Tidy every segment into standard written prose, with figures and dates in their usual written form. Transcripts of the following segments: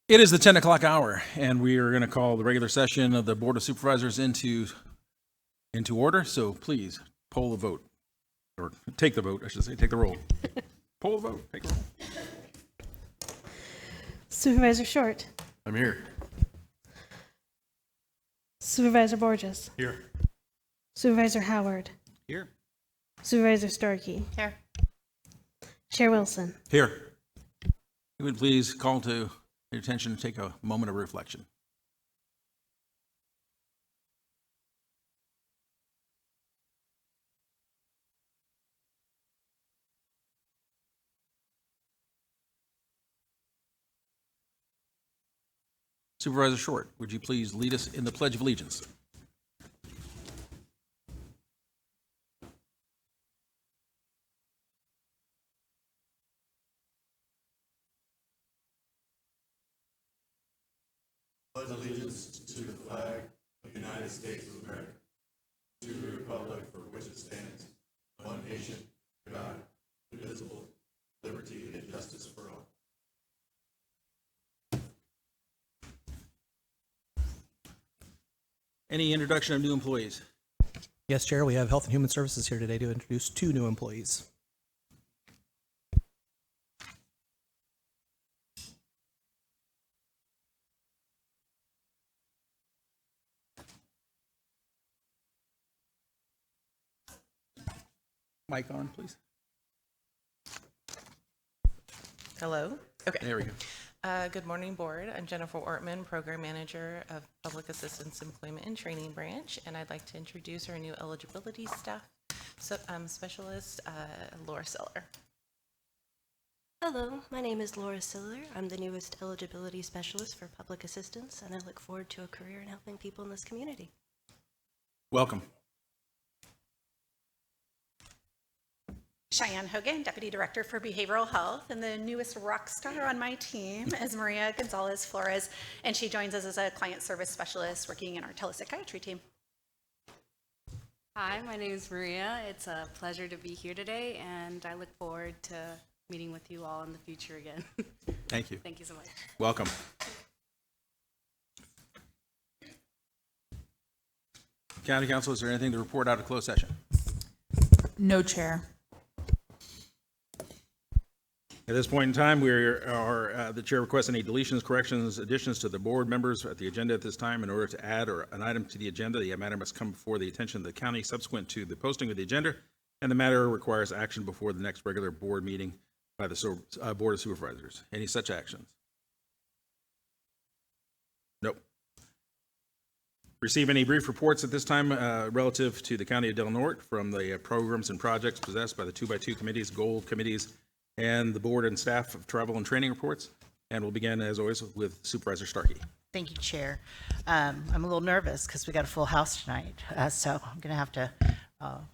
It is the 10 o'clock hour, and we are going to call the regular session of the Board of Supervisors into order. So please poll the vote, or take the vote, I should say, take the roll. Poll the vote, take the roll. Supervisor Short. I'm here. Supervisor Borges. Here. Supervisor Howard. Here. Supervisor Starkey. Here. Chair Wilson. Here. You would please call to your attention to take a moment of reflection. Supervisor Short, would you please lead us in the Pledge of Allegiance? Pledge allegiance to the flag of the United States of America, to the republic for which it stands, one nation, God, indivisible, liberty and justice for all. Any introduction of new employees? Yes, Chair, we have Health and Human Services here today to introduce 2 new employees. Mic on, please. Hello. Okay. There we go. Good morning, Board. I'm Jennifer Ortman, Program Manager of Public Assistance Employment and Training Branch, and I'd like to introduce our new eligibility staff specialist, Laura Seller. Hello, my name is Laura Siller. I'm the newest eligibility specialist for public assistance, and I look forward to a career in helping people in this community. Welcome. Cheyenne Hogan, Deputy Director for Behavioral Health, and the newest rock star on my team is Maria Gonzalez Flores, and she joins us as a client service specialist working in our telepsychiatry team. Hi, my name is Maria. It's a pleasure to be here today, and I look forward to meeting with you all in the future again. Thank you. Thank you so much. Welcome. County Council, is there anything to report out of closed session? No, Chair. At this point in time, the chair requests any deletions, corrections, additions to the board members at the agenda at this time. In order to add an item to the agenda, the matter must come before the attention of the county subsequent to the posting of the agenda, and the matter requires action before the next regular board meeting by the Board of Supervisors. Any such actions? Nope. Receive any brief reports at this time relative to the County of Del Norte from the programs and projects possessed by the 2x2 committees, gold committees, and the board and staff of travel and training reports. And we'll begin, as always, with Supervisor Starkey. Thank you, Chair. I'm a little nervous because we got a full house tonight, so I'm going to have to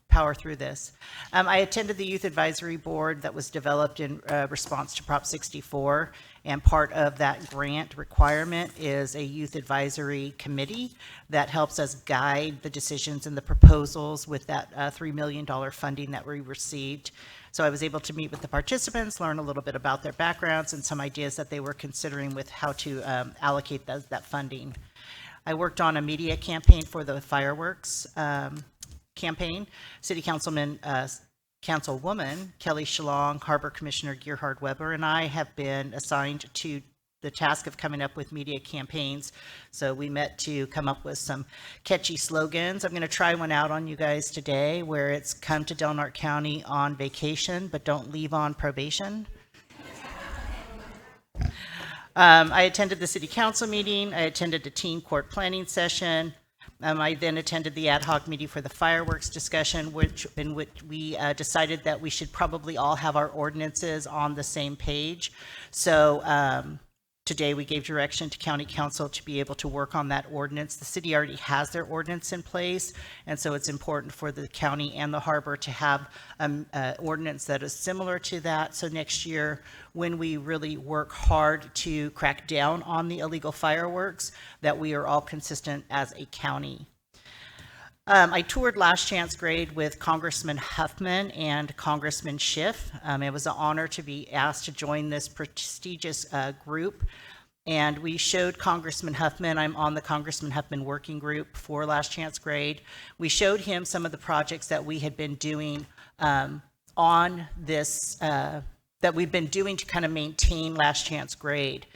power through this. I attended the Youth Advisory Board that was developed in response to Prop 64, and part of that grant requirement is a Youth Advisory Committee that helps us guide the decisions and the proposals with that $3 million funding that we received. So I was able to meet with the participants, learn a little bit about their backgrounds and some ideas that they were considering with how to allocate that funding. I worked on a media campaign for the fireworks campaign. City Councilwoman Kelly Shalong, Harbor Commissioner Gerhard Weber, and I have been assigned to the task of coming up with media campaigns. So we met to come up with some catchy slogans. I'm going to try one out on you guys today where it's come to Del Norte County on vacation, but don't leave on probation. I attended the city council meeting. I attended a team court planning session. I then attended the ad hoc meeting for the fireworks discussion, in which we decided that we should probably all have our ordinances on the same page. So today we gave direction to county council to be able to work on that ordinance. The city already has their ordinance in place, and so it's important for the county and the harbor to have an ordinance that is similar to that. So next year, when we really work hard to crack down on the illegal fireworks, that we are all consistent as a county. I toured Last Chance Grade with Congressman Huffman and Congressman Schiff. It was an honor to be asked to join this prestigious group. And we showed Congressman Huffman, I'm on the Congressman Huffman working group for Last Chance Grade. We showed him some of the projects that we had been doing on this, that we've been doing to kind of maintain Last Chance Grade.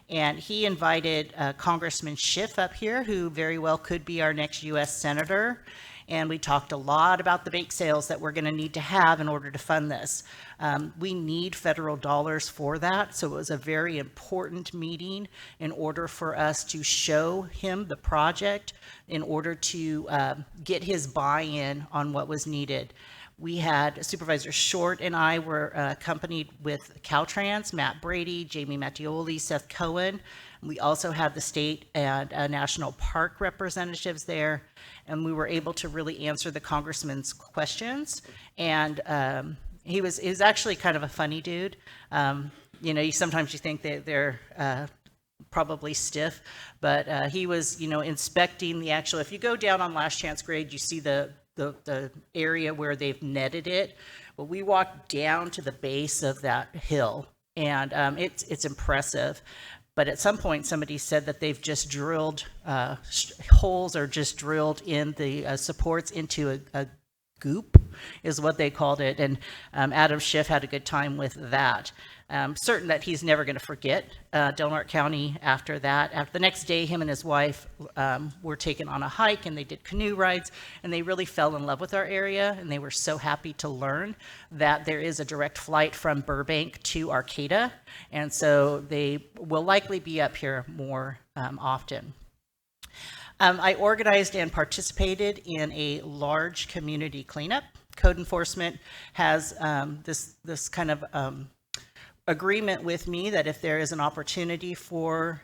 And he invited Congressman Schiff up here, who very well could be our next U.S. Senator. And we talked a lot about the bake sales that we're going to need to have in order to fund this. We need federal dollars for that, so it was a very important meeting in order for us to show him the project, in order to get his buy-in on what was needed. We had Supervisor Short and I were accompanied with Caltrans, Matt Brady, Jamie Mattioli, Seth Cohen. We also had the state and national park representatives there, and we were able to really answer the congressman's questions. And he was actually kind of a funny dude. You know, sometimes you think that they're probably stiff, but he was, you know, inspecting the actual, if you go down on Last Chance Grade, you see the area where they've netted it. Well, we walked down to the base of that hill, and it's impressive. But at some point, somebody said that they've just drilled holes, or just drilled in the supports into a goop, is what they called it. And Adam Schiff had a good time with that. Certain that he's never going to forget Del Norte County after that. After the next day, him and his wife were taken on a hike, and they did canoe rides, and they really fell in love with our area, and they were so happy to learn that there is a direct flight from Burbank to Arcata, and so they will likely be up here more often. I organized and participated in a large community cleanup. Code enforcement has this kind of agreement with me that if there is an opportunity for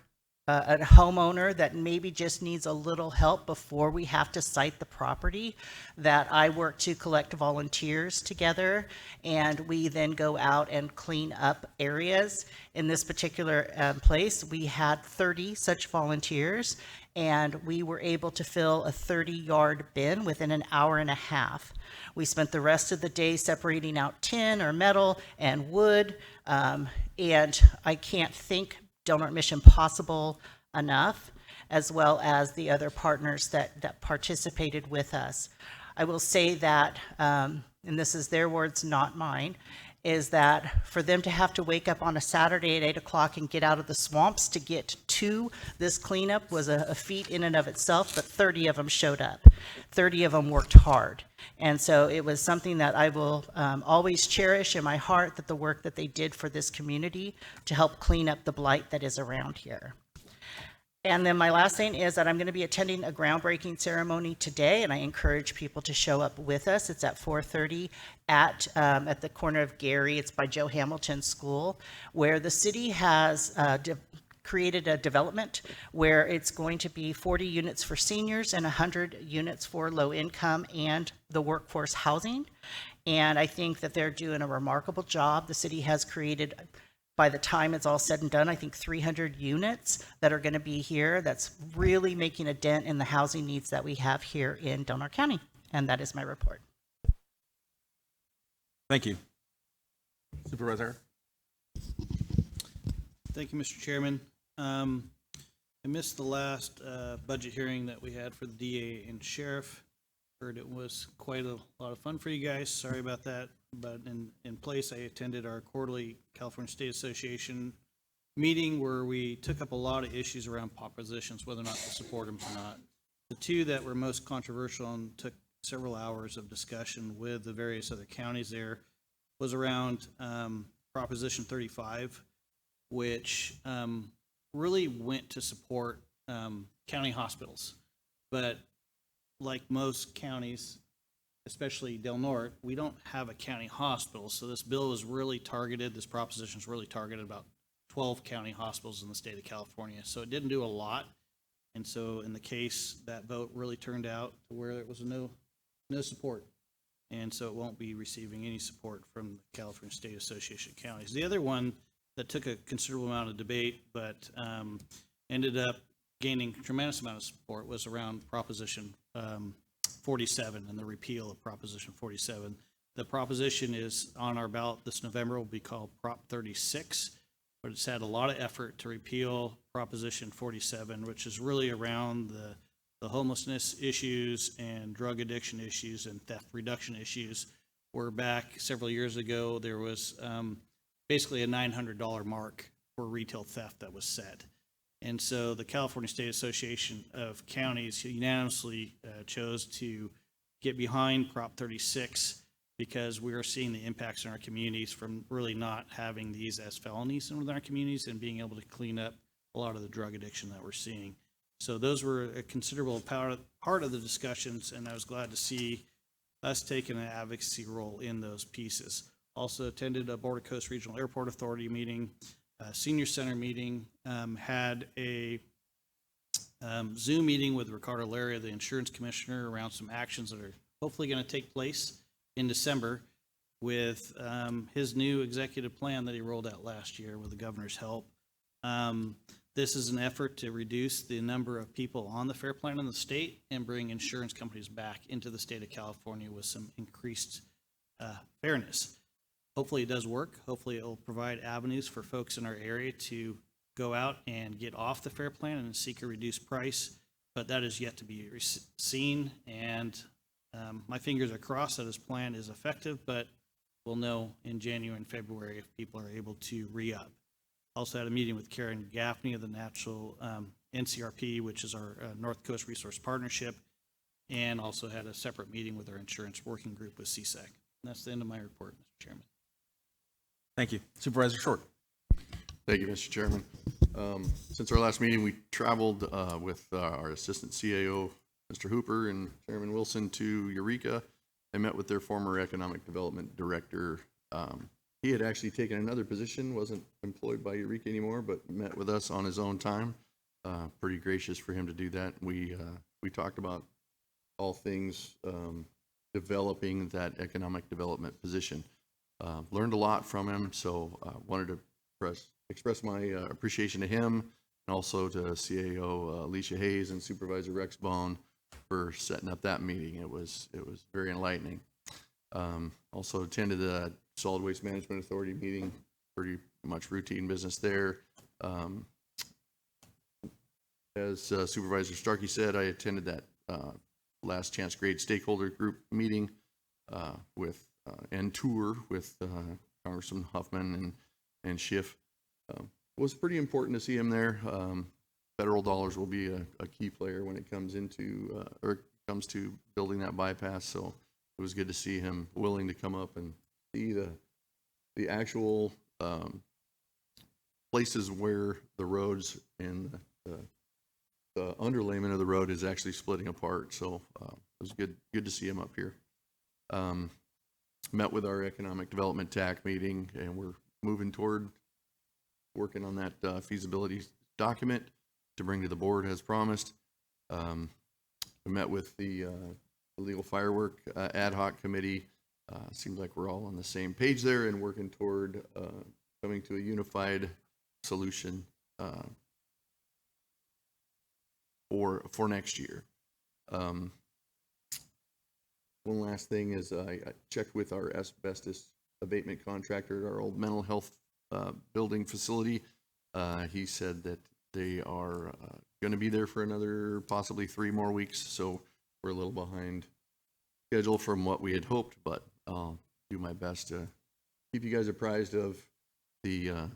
a homeowner that maybe just needs a little help before we have to cite the property, that I work to collect volunteers together, and we then go out and clean up areas. In this particular place, we had 30 such volunteers, and we were able to fill a 30-yard bin within an hour and a half. We spent the rest of the day separating out tin or metal and wood, and I can't thank Del Norte Mission Possible enough, as well as the other partners that participated with us. I will say that, and this is their words, not mine, is that for them to have to wake up on a Saturday at 8 o'clock and get out of the swamps to get to this cleanup was a feat in and of itself, but 30 of them showed up. 30 of them worked hard. And so it was something that I will always cherish in my heart, that the work that they did for this community to help clean up the blight that is around here. And then my last thing is that I'm going to be attending a groundbreaking ceremony today, and I encourage people to show up with us. It's at 4:30 at the corner of Gary. It's by Joe Hamilton School, where the city has created a development where it's going to be 40 units for seniors and 100 units for low income and the workforce housing. And I think that they're doing a remarkable job. The city has created, by the time it's all said and done, I think 300 units that are going to be here. That's really making a dent in the housing needs that we have here in Del Norte County. And that is my report. Thank you. Supervisor. Thank you, Mr. Chairman. I missed the last budget hearing that we had for the DA and sheriff. Heard it was quite a lot of fun for you guys. Sorry about that. But in place, I attended our quarterly California State Association meeting where we took up a lot of issues around propositions, whether or not to support them or not. The two that were most controversial and took several hours of discussion with the various other counties there was around Proposition 35, which really went to support county hospitals. But like most counties, especially Del Norte, we don't have a county hospital. So this bill is really targeted, this proposition is really targeted about 12 county hospitals in the state of California. So it didn't do a lot. And so in the case, that vote really turned out to where there was no support. And so it won't be receiving any support from the California State Association of Counties. The other one that took a considerable amount of debate, but ended up gaining a tremendous amount of support was around Proposition 47 and the repeal of Proposition 47. The proposition is on our ballot this November, will be called Prop 36, but it's had a lot of effort to repeal Proposition 47, which is really around the homelessness issues and drug addiction issues and theft reduction issues. Where back several years ago, there was basically a $900 mark for retail theft that was set. And so the California State Association of Counties unanimously chose to get behind Prop 36 because we are seeing the impacts in our communities from really not having these as felonies in our communities and being able to clean up a lot of the drug addiction that we're seeing. So those were a considerable part of the discussions, and I was glad to see us taking an advocacy role in those pieces. Also attended a Border Coast Regional Airport Authority meeting, Senior Center meeting, had a Zoom meeting with Ricardo Laria, the insurance commissioner, around some actions that are hopefully going to take place in December with his new executive plan that he rolled out last year with the governor's help. This is an effort to reduce the number of people on the FAIR Plan in the state and bring insurance companies back into the state of California with some increased fairness. Hopefully it does work. Hopefully it will provide avenues for folks in our area to go out and get off the FAIR Plan and seek a reduced price, but that is yet to be seen. And my fingers are crossed that his plan is effective, but we'll know in January and February if people are able to re-up. Also had a meeting with Karen Gaffney of the Natural NCRP, which is our North Coast Resource Partnership, and also had a separate meeting with our insurance working group with CSAC. And that's the end of my report, Mr. Chairman. Thank you. Supervisor Short. Thank you, Mr. Chairman. Since our last meeting, we traveled with our Assistant CAO, Mr. Hooper, and Chairman Wilson to Eureka. I met with their former Economic Development Director. He had actually taken another position, wasn't employed by Eureka anymore, but met with us on his own time. Pretty gracious for him to do that. We talked about all things developing that economic development position. Learned a lot from him, so wanted to express my appreciation to him and also to CAO Alicia Hayes and Supervisor Rex Bone for setting up that meeting. It was very enlightening. Also attended the Solid Waste Management Authority meeting, pretty much routine business there. As Supervisor Starkey said, I attended that last chance grade stakeholder group meeting and tour with Congressman Huffman and Schiff. It was pretty important to see him there. Federal dollars will be a key player when it comes to building that bypass. So it was good to see him willing to come up and see the actual places where the roads and the underlayment of the road is actually splitting apart. So it was good to see him up here. Met with our economic development TAC meeting, and we're moving toward working on that feasibility document to bring to the board as promised. I met with the illegal firework ad hoc committee. Seems like we're all on the same page there and working toward coming to a unified solution for next year. One last thing is I checked with our asbestos abatement contractor at our old mental health building facility. He said that they are going to be there for another possibly 3 more weeks, so we're a little behind schedule from what we had hoped, but I'll do my best to keep you guys apprised of the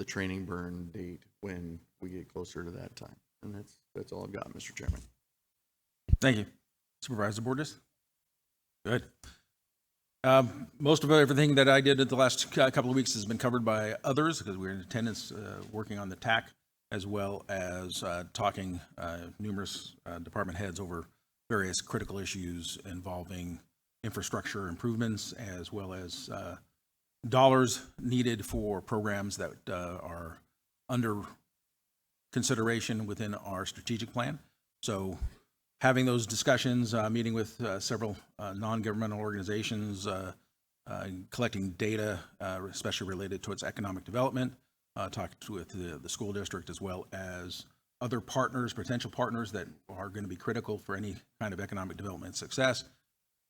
training burn date when we get closer to that time. And that's all I've got, Mr. Chairman. Thank you. Supervisor Borges? Good. Most of everything that I did at the last couple of weeks has been covered by others because we were in attendance working on the TAC as well as talking numerous department heads over various critical issues involving infrastructure improvements as well as dollars needed for programs that are under consideration within our strategic plan. So having those discussions, meeting with several non-governmental organizations, collecting data, especially related towards economic development, talked with the school district as well as other partners, potential partners that are going to be critical for any kind of economic development success,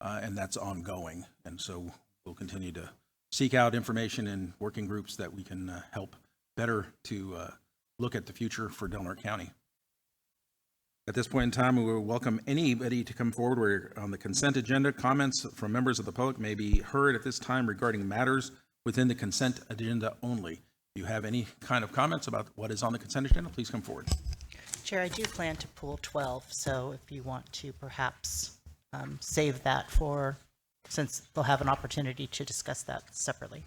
and that's ongoing. And so we'll continue to seek out information in working groups that we can help better to look at the future for Delaware County. At this point in time, we will welcome anybody to come forward. We're on the consent agenda. Comments from members of the public may be heard at this time regarding matters within the consent agenda only. If you have any kind of comments about what is on the consent agenda, please come forward. Chair, I do plan to pull 12, so if you want to perhaps save that for, since they'll have an opportunity to discuss that separately.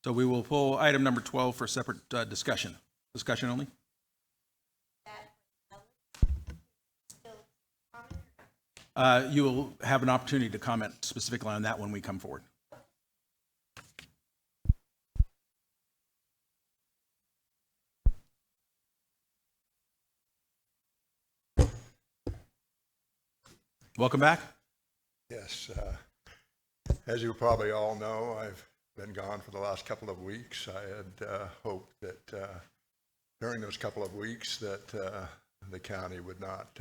So we will pull item number 12 for separate discussion. Discussion only? You will have an opportunity to comment specifically on that when we come forward. Welcome back. Yes, as you probably all know, I've been gone for the last couple of weeks. I had hoped that during those couple of weeks that the county would not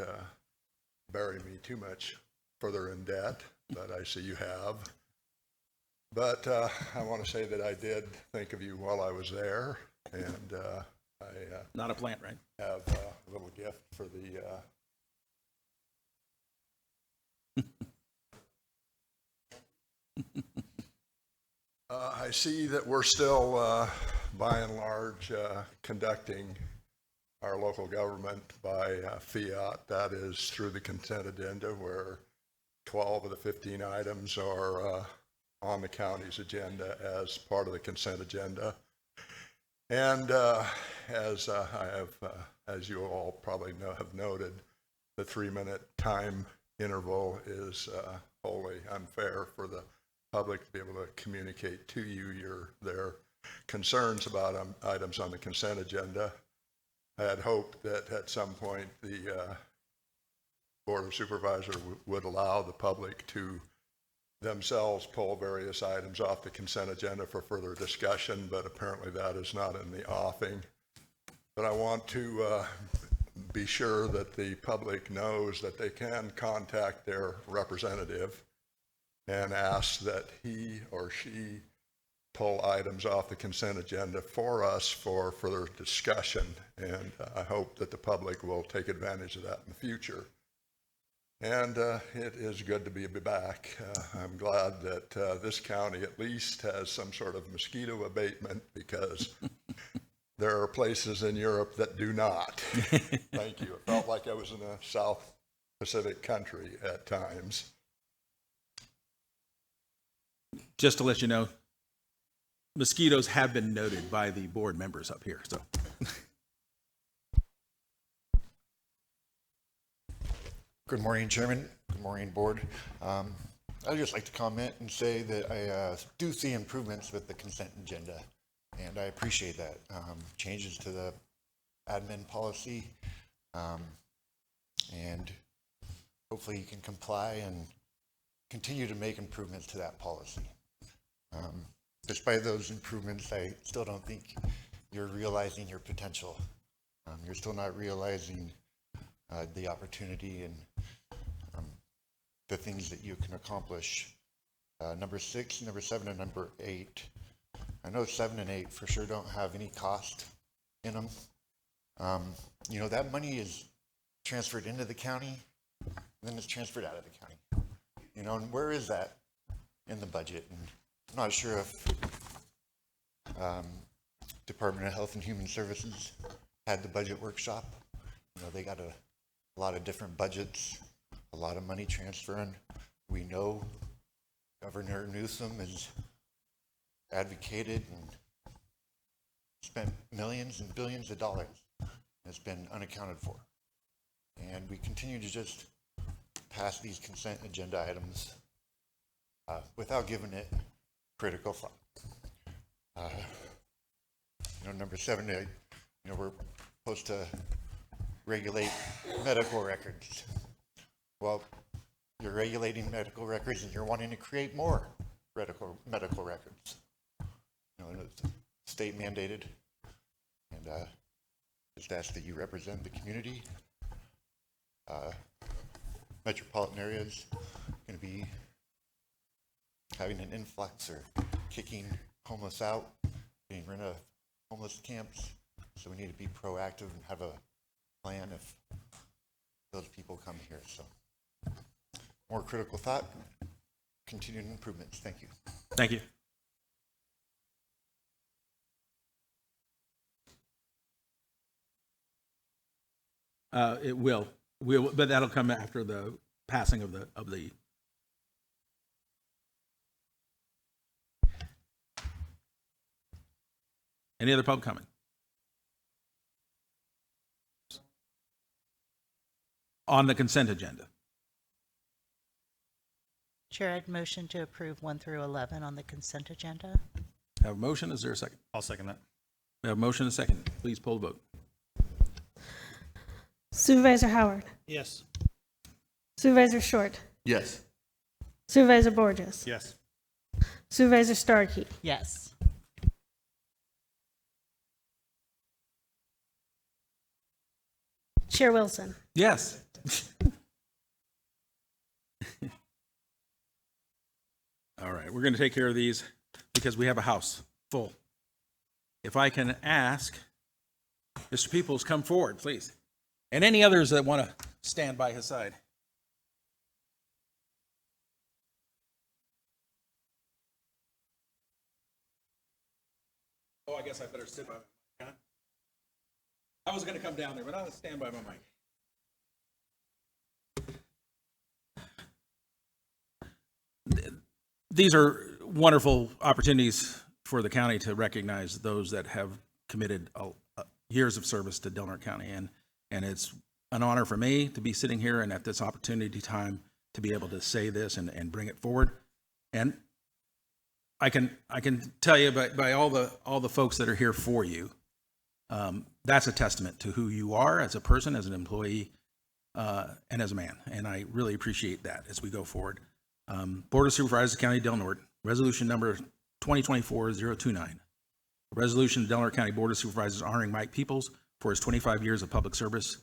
bury me too much further in debt, but I see you have. But I want to say that I did think of you while I was there, and I Not a plant, right? have a little gift for the I see that we're still, by and large, conducting our local government by fiat. That is through the consent agenda, where 12 of the 15 items are on the county's agenda as part of the consent agenda. And as you all probably have noted, the 3-minute time interval is wholly unfair for the public to be able to communicate to you their concerns about items on the consent agenda. I had hoped that at some point the Board of Supervisors would allow the public to themselves pull various items off the consent agenda for further discussion, but apparently that is not in the offing. But I want to be sure that the public knows that they can contact their representative and ask that he or she pull items off the consent agenda for us for further discussion. And I hope that the public will take advantage of that in the future. And it is good to be back. I'm glad that this county at least has some sort of mosquito abatement, because there are places in Europe that do not. Thank you. It felt like I was in a South Pacific country at times. Just to let you know, mosquitoes have been noted by the board members up here. So, Good morning, Chairman. Good morning, Board. I'd just like to comment and say that I do see improvements with the consent agenda, and I appreciate that. Changes to the admin policy, and hopefully you can comply and continue to make improvements to that policy. Despite those improvements, I still don't think you're realizing your potential. You're still not realizing the opportunity and the things that you can accomplish. Number 6, number 7, and number 8. I know 7 and 8 for sure don't have any cost in them. You know, that money is transferred into the county, and then it's transferred out of the county. You know, and where is that in the budget? And I'm not sure if Department of Health and Human Services had the budget workshop. You know, they got a lot of different budgets, a lot of money transferring. We know Governor Newsom has advocated and spent millions and billions of dollars. It's been unaccounted for. And we continue to just pass these consent agenda items without giving it critical thought. You know, number 7, you know, we're supposed to regulate medical records. Well, you're regulating medical records and you're wanting to create more medical records. You know, it's state mandated, and Just ask that you represent the community. Metropolitan areas going to be having an influx or kicking homeless out, getting rid of homeless camps. So we need to be proactive and have a plan if those people come here. So more critical thought, continued improvements. Thank you. Thank you. It will, but that'll come after the passing of the. Any other public comment? On the consent agenda. Chair, I'd motion to approve 1 through 11 on the consent agenda. Have a motion, is there a second? I'll second that. We have a motion and a second. Please poll the vote. Supervisor Howard, Yes. Supervisor Short, Yes. Supervisor Borges, Yes. Supervisor Starkey, Yes. Chair Wilson. Yes. All right, we're going to take care of these because we have a house full. If I can ask Mr. Peoples, come forward, please. And any others that want to stand by his side. Oh, I guess I better sit by my mic, huh? I was going to come down there, but I'll stand by my mic. These are wonderful opportunities for the county to recognize those that have committed years of service to Del Norte County. And it's an honor for me to be sitting here and at this opportunity time to be able to say this and bring it forward. And I can tell you by all the folks that are here for you, that's a testament to who you are as a person, as an employee, and as a man. And I really appreciate that as we go forward. Board of Supervisors, County of Del Norte, resolution number 2024-029. A resolution of Del Norte County Board of Supervisors honoring Mike Peoples for his 25 years of public service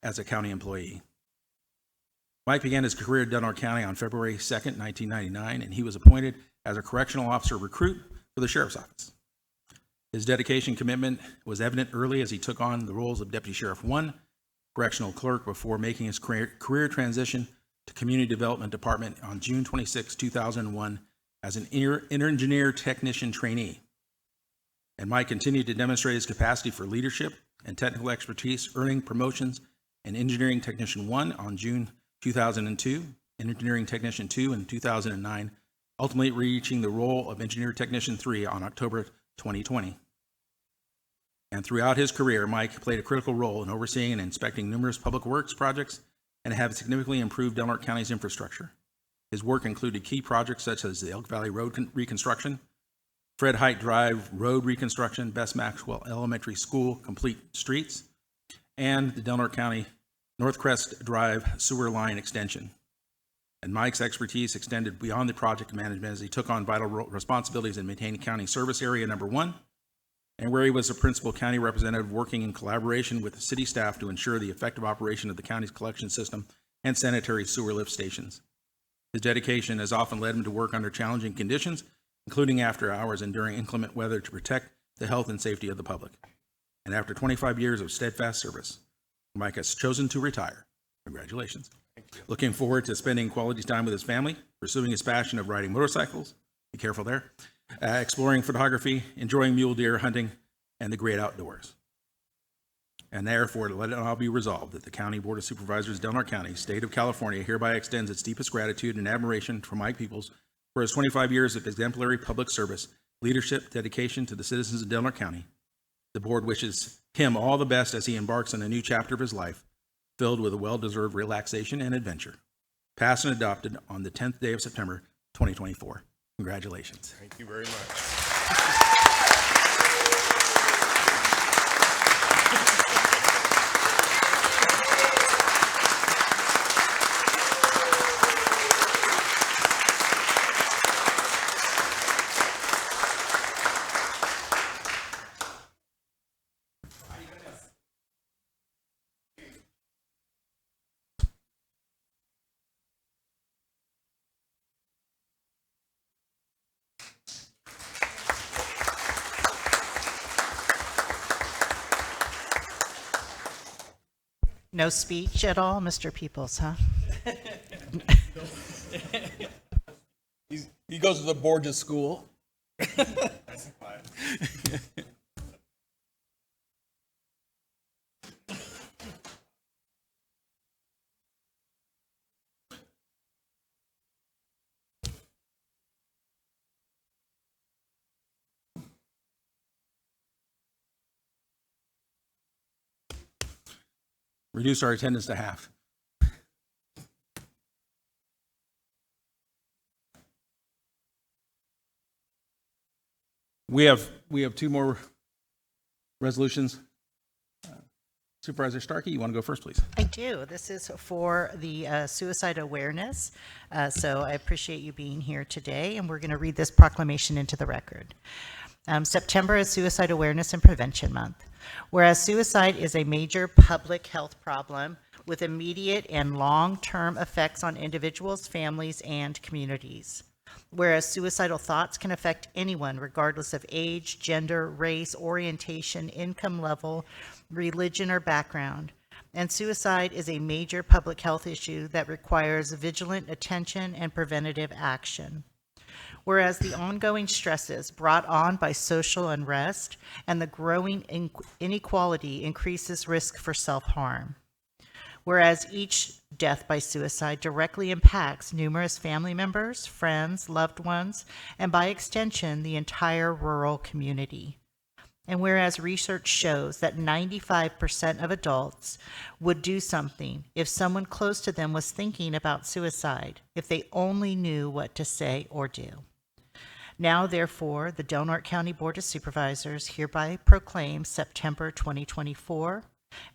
as a county employee. Mike began his career at Del Norte County on February 2nd, 1999, and he was appointed as a correctional officer recruit for the Sheriff's Office. His dedication and commitment was evident early as he took on the roles of Deputy Sheriff 1, correctional clerk, before making his career transition to Community Development Department on June 26, 2001 as an engineer technician trainee. And Mike continued to demonstrate his capacity for leadership and technical expertise, earning promotions in Engineering Technician 1 on June 2002, Engineering Technician 2 in 2009, ultimately reaching the role of Engineer Technician 3 on October 2020. And throughout his career, Mike played a critical role in overseeing and inspecting numerous public works projects and have significantly improved Del Norte County's infrastructure. His work included key projects such as the Elk Valley Road reconstruction, Fred Height Drive Road reconstruction, Bess Maxwell Elementary School complete streets, and the Del Norte County Northcrest Drive sewer line extension. And Mike's expertise extended beyond the project management as he took on vital responsibilities in maintaining County Service Area Number 1, and where he was a principal county representative working in collaboration with the city staff to ensure the effective operation of the county's collection system and sanitary sewer lift stations. His dedication has often led him to work under challenging conditions, including after hours and during inclement weather, to protect the health and safety of the public. And after 25 years of steadfast service, Mike has chosen to retire. Congratulations. Looking forward to spending quality time with his family, pursuing his passion of riding motorcycles, be careful there, exploring photography, enjoying mule deer hunting, and the great outdoors. And therefore, let it all be resolved that the County Board of Supervisors, Del Norte County, State of California, hereby extends its deepest gratitude and admiration for Mike Peoples for his 25 years of exemplary public service, leadership, dedication to the citizens of Del Norte County. The board wishes him all the best as he embarks on a new chapter of his life, filled with a well-deserved relaxation and adventure. Passed and adopted on the 10th day of September, 2024. Congratulations. Thank you very much. No speech at all, Mr. Peoples, huh? He goes to the Borgia School. Reduce our attendance to half. We have two more resolutions. Supervisor Starkey, you want to go first, please? I do. This is for the suicide awareness. So I appreciate you being here today, and we're going to read this proclamation into the record. September is Suicide Awareness and Prevention Month. Whereas suicide is a major public health problem with immediate and long-term effects on individuals, families, and communities. Whereas suicidal thoughts can affect anyone regardless of age, gender, race, orientation, income level, religion, or background. And suicide is a major public health issue that requires vigilant attention and preventative action. Whereas the ongoing stresses brought on by social unrest and the growing inequality increases risk for self-harm. Whereas each death by suicide directly impacts numerous family members, friends, loved ones, and by extension, the entire rural community. And whereas research shows that 95% of adults would do something if someone close to them was thinking about suicide, if they only knew what to say or do. Now, therefore, the Del Norte County Board of Supervisors hereby proclaims September 2024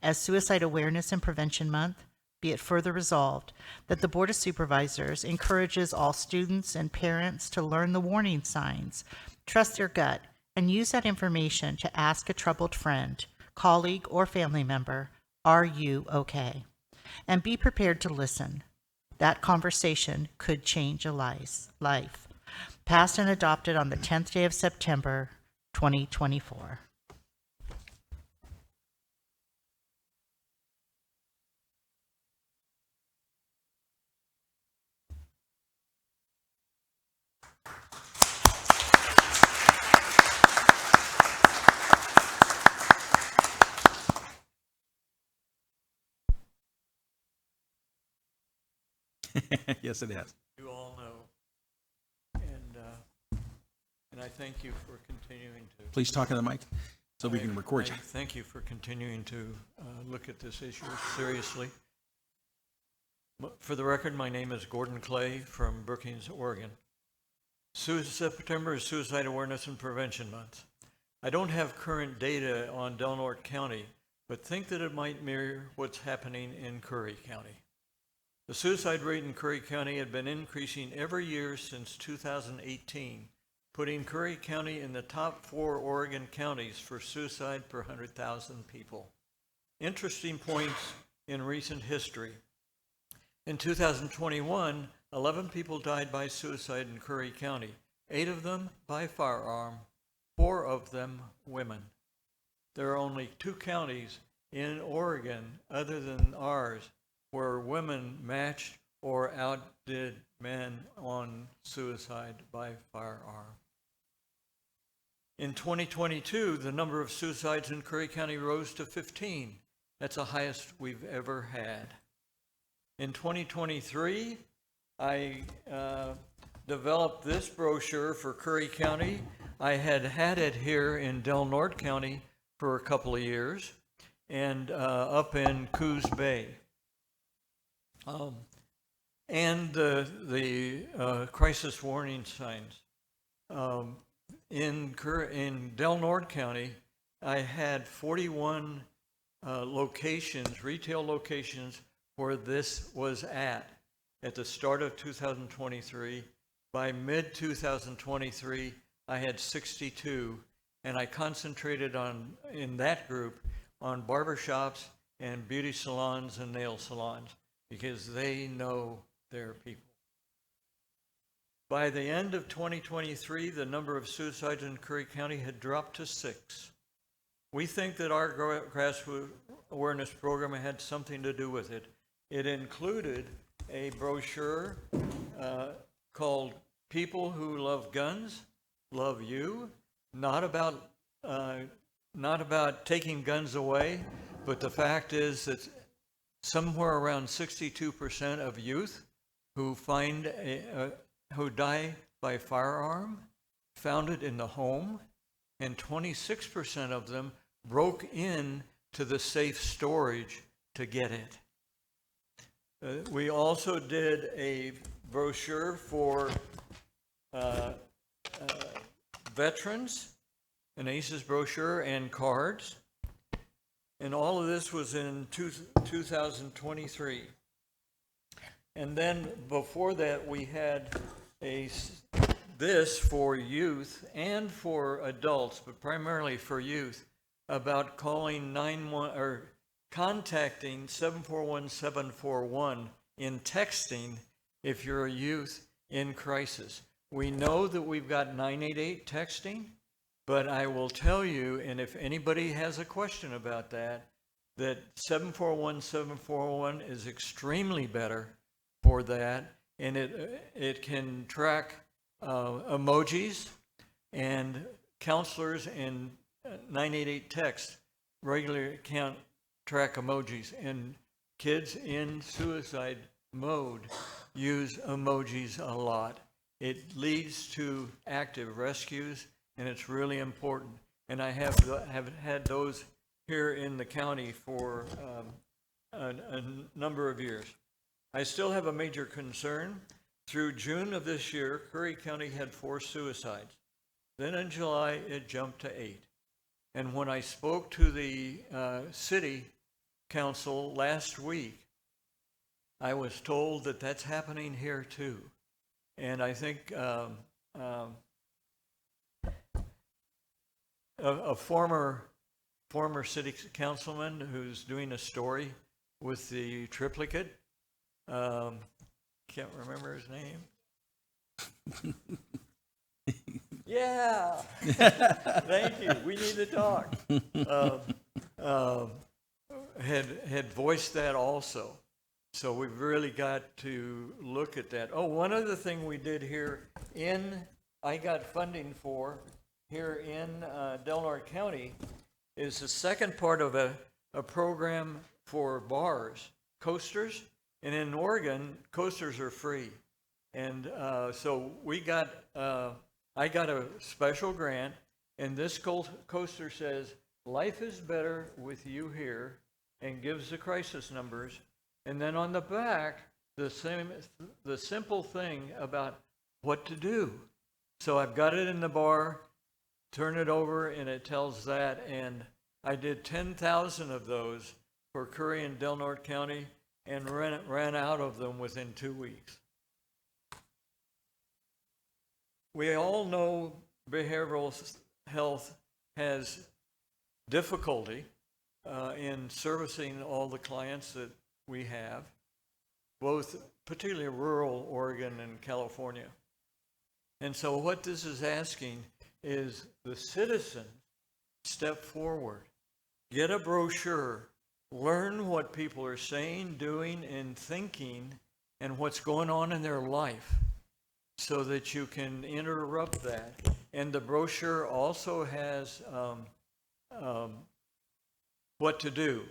as Suicide Awareness and Prevention Month. Be it further resolved that the Board of Supervisors encourages all students and parents to learn the warning signs, trust their gut, and use that information to ask a troubled friend, colleague, or family member, "Are you okay?" And be prepared to listen. That conversation could change a life. Passed and adopted on the 10th day of September, 2024. Yes, it has. You all know, and I thank you for continuing to. Please talk in the mic so we can record you. Thank you for continuing to look at this issue seriously. For the record, my name is Gordon Clay from Brookings, Oregon. September is Suicide Awareness and Prevention Month. I don't have current data on Del Norte County, but think that it might mirror what's happening in Curry County. The suicide rate in Curry County had been increasing every year since 2018, putting Curry County in the top 4 Oregon counties for suicide per 100,000 people. Interesting points in recent history. In 2021, 11 people died by suicide in Curry County, 8 of them by firearm, 4 of them women. There are only 2 counties in Oregon other than ours where women matched or outdid men on suicide by firearm. In 2022, the number of suicides in Curry County rose to 15. That's the highest we've ever had. In 2023, I developed this brochure for Curry County. I had it here in Del Norte County for a couple of years and up in Coos Bay. And the crisis warning signs. In Del Norte County, I had 41 locations, retail locations, where this was at the start of 2023. By mid-2023, I had 62, and I concentrated in that group on barbershops and beauty salons and nail salons, because they know their people. By the end of 2023, the number of suicides in Curry County had dropped to 6. We think that our grassroots awareness program had something to do with it. It included a brochure called People Who Love Guns, Love You, not about taking guns away, but the fact is that somewhere around 62% of youth who who die by firearm found it in the home, and 26% of them broke in to the safe storage to get it. We also did a brochure for veterans, an ACES brochure and cards. And all of this was in 2023. And then before that, we had this for youth and for adults, but primarily for youth, about calling contacting 741-741 in texting if you're a youth in crisis. We know that we've got 988 texting, but I will tell you, and if anybody has a question about that 741-741 is extremely better for that, and it can track emojis, and counselors in 988 text regularly can't track emojis, and kids in suicide mode use emojis a lot. It leads to active rescues, and it's really important. And I have had those here in the county for a number of years. I still have a major concern. Through June of this year, Curry County had 4 suicides. Then in July, it jumped to 8. And when I spoke to the city council last week, I was told that that's happening here too. And I think a former city councilman who's doing a story with the triplicate, can't remember his name. Yeah, thank you. We need to talk. Had voiced that also. So we've really got to look at that. Oh, one other thing we did here I got funding for here in Del Norte County is the second part of a program for bars, coasters. And in Oregon, coasters are free. And so I got a special grant, and this coaster says, "Life is better with you here," and gives the crisis numbers. And then on the back, the simple thing about what to do. So I've got it in the bar, turn it over, and it tells that. And I did 10,000 of those for Curry and Del Norte County, and ran out of them within 2 weeks. We all know behavioral health has difficulty in servicing all the clients that we have, both particularly rural Oregon and California. And so what this is asking is the citizens step forward, get a brochure, learn what people are saying, doing, and thinking, and what's going on in their life, so that you can interrupt that. And the brochure also has what to do,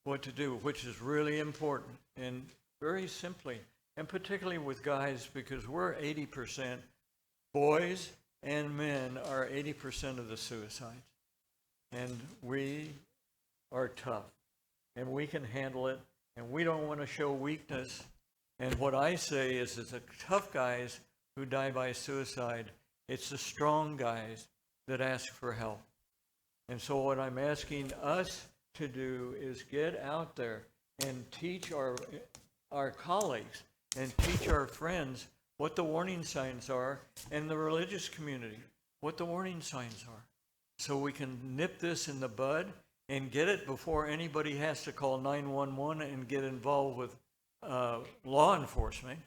which is really important. And very simply, and particularly with guys, because we're 80%, boys and men are 80% of the suicides. And we are tough, and we can handle it, and we don't want to show weakness. And what I say is it's the tough guys who die by suicide. It's the strong guys that ask for help. And so what I'm asking us to do is get out there and teach our colleagues and teach our friends what the warning signs are, and the religious community what the warning signs are, so we can nip this in the bud and get it before anybody has to call 911 and get involved with law enforcement,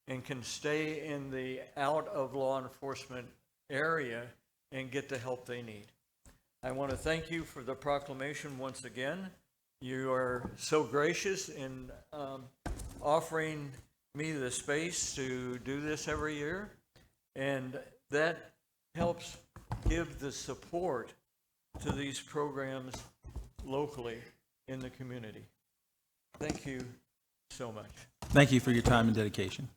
and can stay in the out of law enforcement area and get the help they need. I want to thank you for the proclamation once again, You are so gracious in offering me the space to do this every year, and that helps give the support to these programs locally in the community. Thank you so much. Thank you for your time and dedication.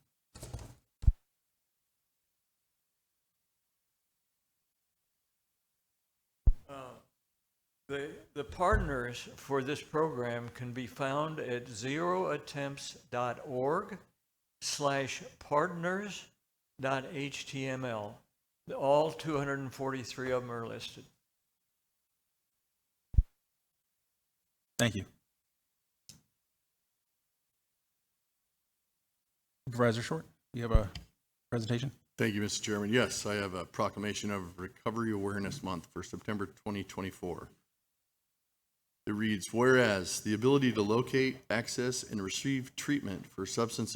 The partners for this program can be found at zeroattempts.org/partners.html. All 243 of them are listed. Thank you. Supervisor Short, you have a presentation? Thank you, Mr. Chairman. Yes, I have a proclamation of Recovery Awareness Month for September 2024. It reads, whereas the ability to locate, access, and receive treatment for substance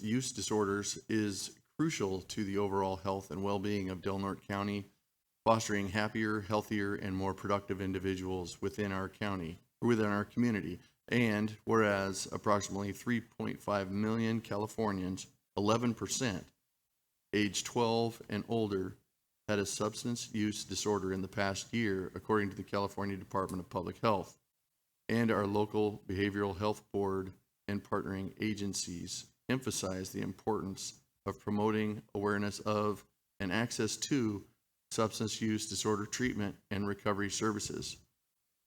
use disorders is crucial to the overall health and well-being of Del Norte County, fostering happier, healthier, and more productive individuals within our county, or within our community. And whereas approximately 3.5 million Californians, 11%, age 12 and older, had a substance use disorder in the past year, according to the California Department of Public Health, and our local behavioral health board and partnering agencies emphasize the importance of promoting awareness of and access to substance use disorder treatment and recovery services.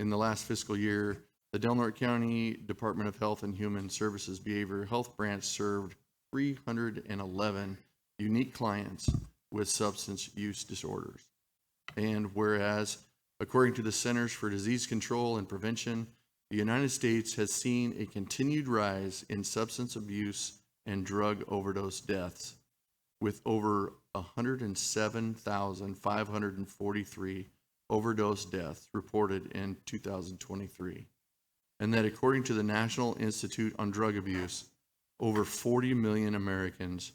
In the last fiscal year, the Del Norte County Department of Health and Human Services Behavioral Health Branch served 311 unique clients with substance use disorders. And whereas, according to the Centers for Disease Control and Prevention, the United States has seen a continued rise in substance abuse and drug overdose deaths, with over 107,543 overdose deaths reported in 2023. And that according to the National Institute on Drug Abuse, over 40 million Americans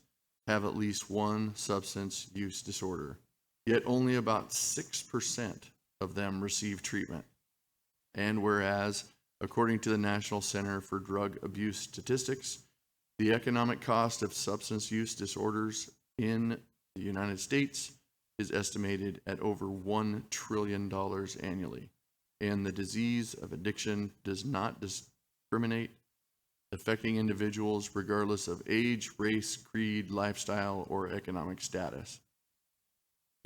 have at least one substance use disorder, yet only about 6% of them receive treatment. And whereas, according to the National Center for Drug Abuse Statistics, the economic cost of substance use disorders in the United States is estimated at over $1 trillion annually, and the disease of addiction does not discriminate, affecting individuals regardless of age, race, creed, lifestyle, or economic status.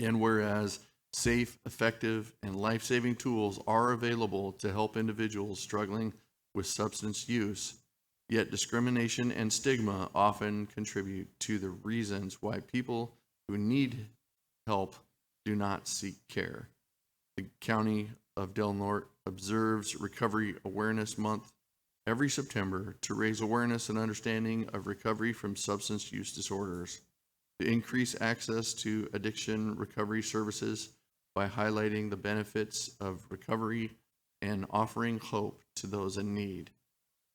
And whereas safe, effective, and life-saving tools are available to help individuals struggling with substance use, yet discrimination and stigma often contribute to the reasons why people who need help do not seek care. The County of Del Norte observes Recovery Awareness Month every September to raise awareness and understanding of recovery from substance use disorders, to increase access to addiction recovery services by highlighting the benefits of recovery and offering hope to those in need.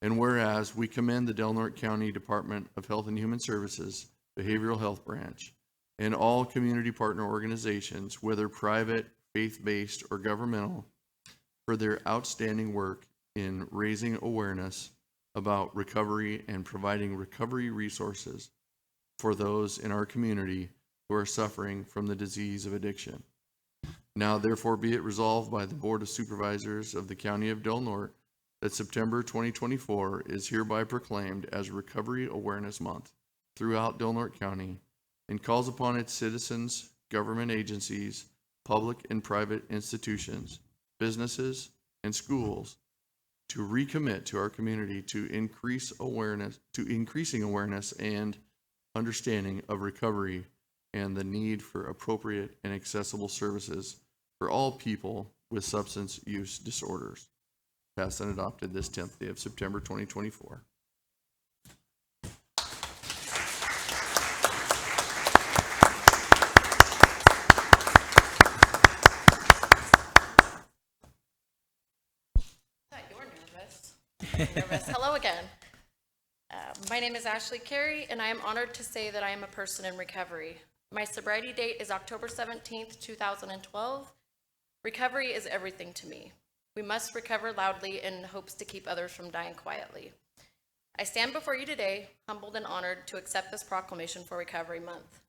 And whereas we commend the Del Norte County Department of Health and Human Services Behavioral Health Branch and all community partner organizations, whether private, faith-based, or governmental, for their outstanding work in raising awareness about recovery and providing recovery resources for those in our community who are suffering from the disease of addiction. Now, therefore, be it resolved by the Board of Supervisors of the County of Del Norte that September 2024 is hereby proclaimed as Recovery Awareness Month throughout Del Norte County and calls upon its citizens, government agencies, public and private institutions, businesses, and schools to recommit to our community to increasing awareness and understanding of recovery and the need for appropriate and accessible services for all people with substance use disorders. Passed and adopted this 10th day of September 2024. Nervous. Hello again. My name is Ashley Carey, and I am honored to say that I am a person in recovery. My sobriety date is October 17th, 2012. Recovery is everything to me. We must recover loudly in hopes to keep others from dying quietly. I stand before you today, humbled and honored to accept this proclamation for Recovery Month.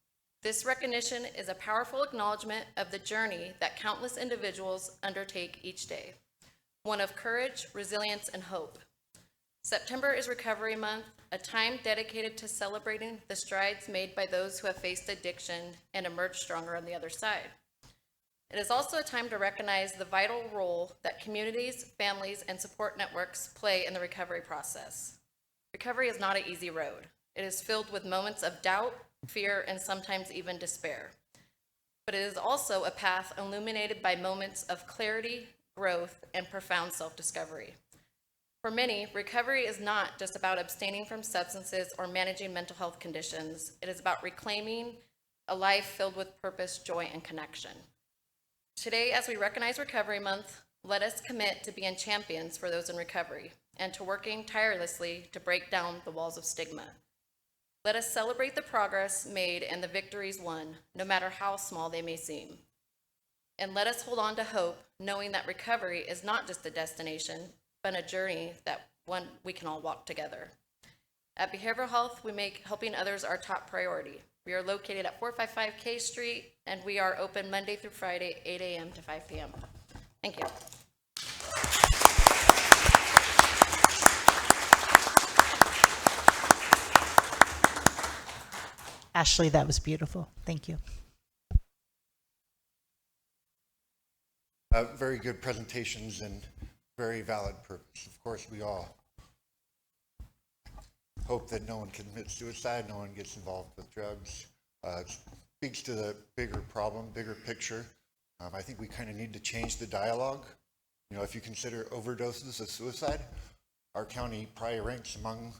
This recognition is a powerful acknowledgement of the journey that countless individuals undertake each day, one of courage, resilience, and hope. September is Recovery Month, a time dedicated to celebrating the strides made by those who have faced addiction and emerged stronger on the other side. It is also a time to recognize the vital role that communities, families, and support networks play in the recovery process. Recovery is not an easy road. It is filled with moments of doubt, fear, and sometimes even despair. But it is also a path illuminated by moments of clarity, growth, and profound self-discovery. For many, recovery is not just about abstaining from substances or managing mental health conditions. It is about reclaiming a life filled with purpose, joy, and connection. Today, as we recognize Recovery Month, let us commit to being champions for those in recovery and to working tirelessly to break down the walls of stigma. Let us celebrate the progress made and the victories won, no matter how small they may seem. And let us hold on to hope, knowing that recovery is not just a destination, but a journey that one we can all walk together. At Behavioral Health, we make helping others our top priority. We are located at 455 K Street, and we are open Monday through Friday, 8 a.m. to 5 p.m. Thank you. Ashley, that was beautiful. Thank you. Very good presentations and very valid purpose. Of course, we all hope that no one commits suicide, no one gets involved with drugs. It speaks to the bigger problem, bigger picture. I think we kind of need to change the dialogue. You know, if you consider overdoses of suicide, our county probably ranks among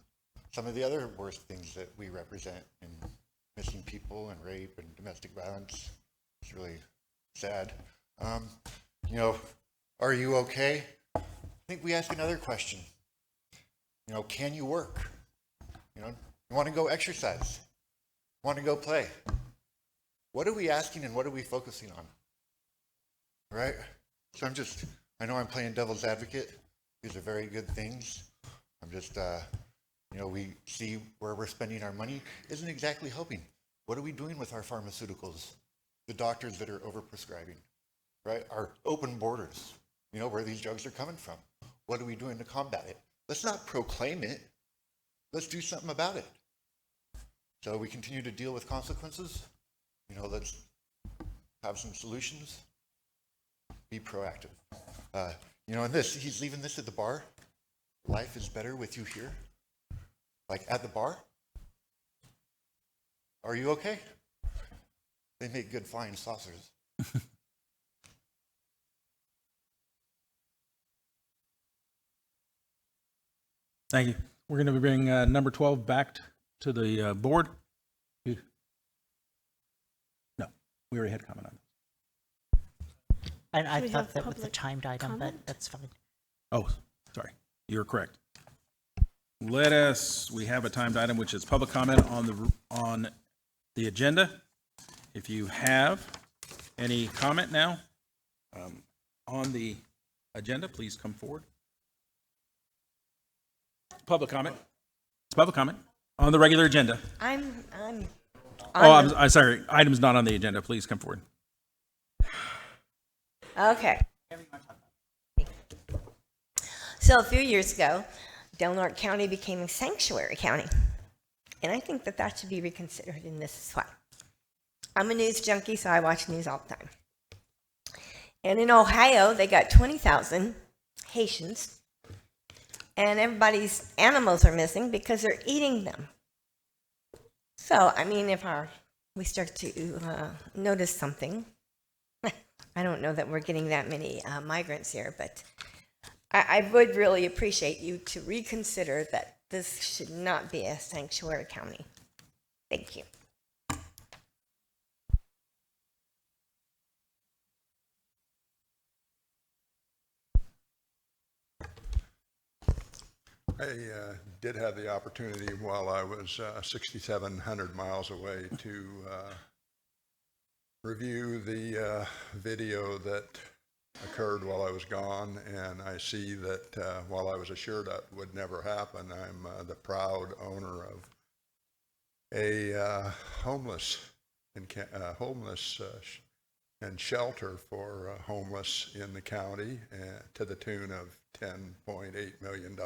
some of the other worst things that we represent in missing people and rape and domestic violence. It's really sad. You know, are you okay? I think we ask another question. You know, can you work? You know, you want to go exercise? Want to go play? What are we asking and what are we focusing on? Right? So I know I'm playing devil's advocate. These are very good things. I'm just, you know, we see where we're spending our money isn't exactly helping. What are we doing with our pharmaceuticals? The doctors that are overprescribing, right? Our open borders, you know, where these drugs are coming from. What are we doing to combat it? Let's not proclaim it. Let's do something about it. So we continue to deal with consequences. You know, let's have some solutions. Be proactive. You know, and he's leaving this at the bar. Life is better with you here. Like at the bar. Are you okay? They make good flying saucers. Thank you. We're going to bring number 12 back to the board. No, we already had comment on it. And I Should we thought have that was a public timed item, comment? but that's fine. Oh, sorry. You're correct. We have a timed item, which is public comment on the agenda. If you have any comment now on the agenda, please come forward. Public comment. It's public comment on the regular agenda. I'm sorry. Item's not on the agenda. Please come forward. Okay. So a few years ago, Del Norte County became a sanctuary county. And I think that should be reconsidered, and this is why. I'm a news junkie, so I watch news all the time. And in Ohio, they got 20,000 Haitians, and everybody's animals are missing because they're eating them. So, I mean, if we start to notice something, I don't know that we're getting that many migrants here, but I would really appreciate you to reconsider that this should not be a sanctuary county. Thank you. I did have the opportunity while I was 6,700 miles away to review the video that occurred while I was gone, and I see that while I was assured that would never happen, I'm the proud owner of a homeless and shelter for homeless in the county to the tune of $10.8 million.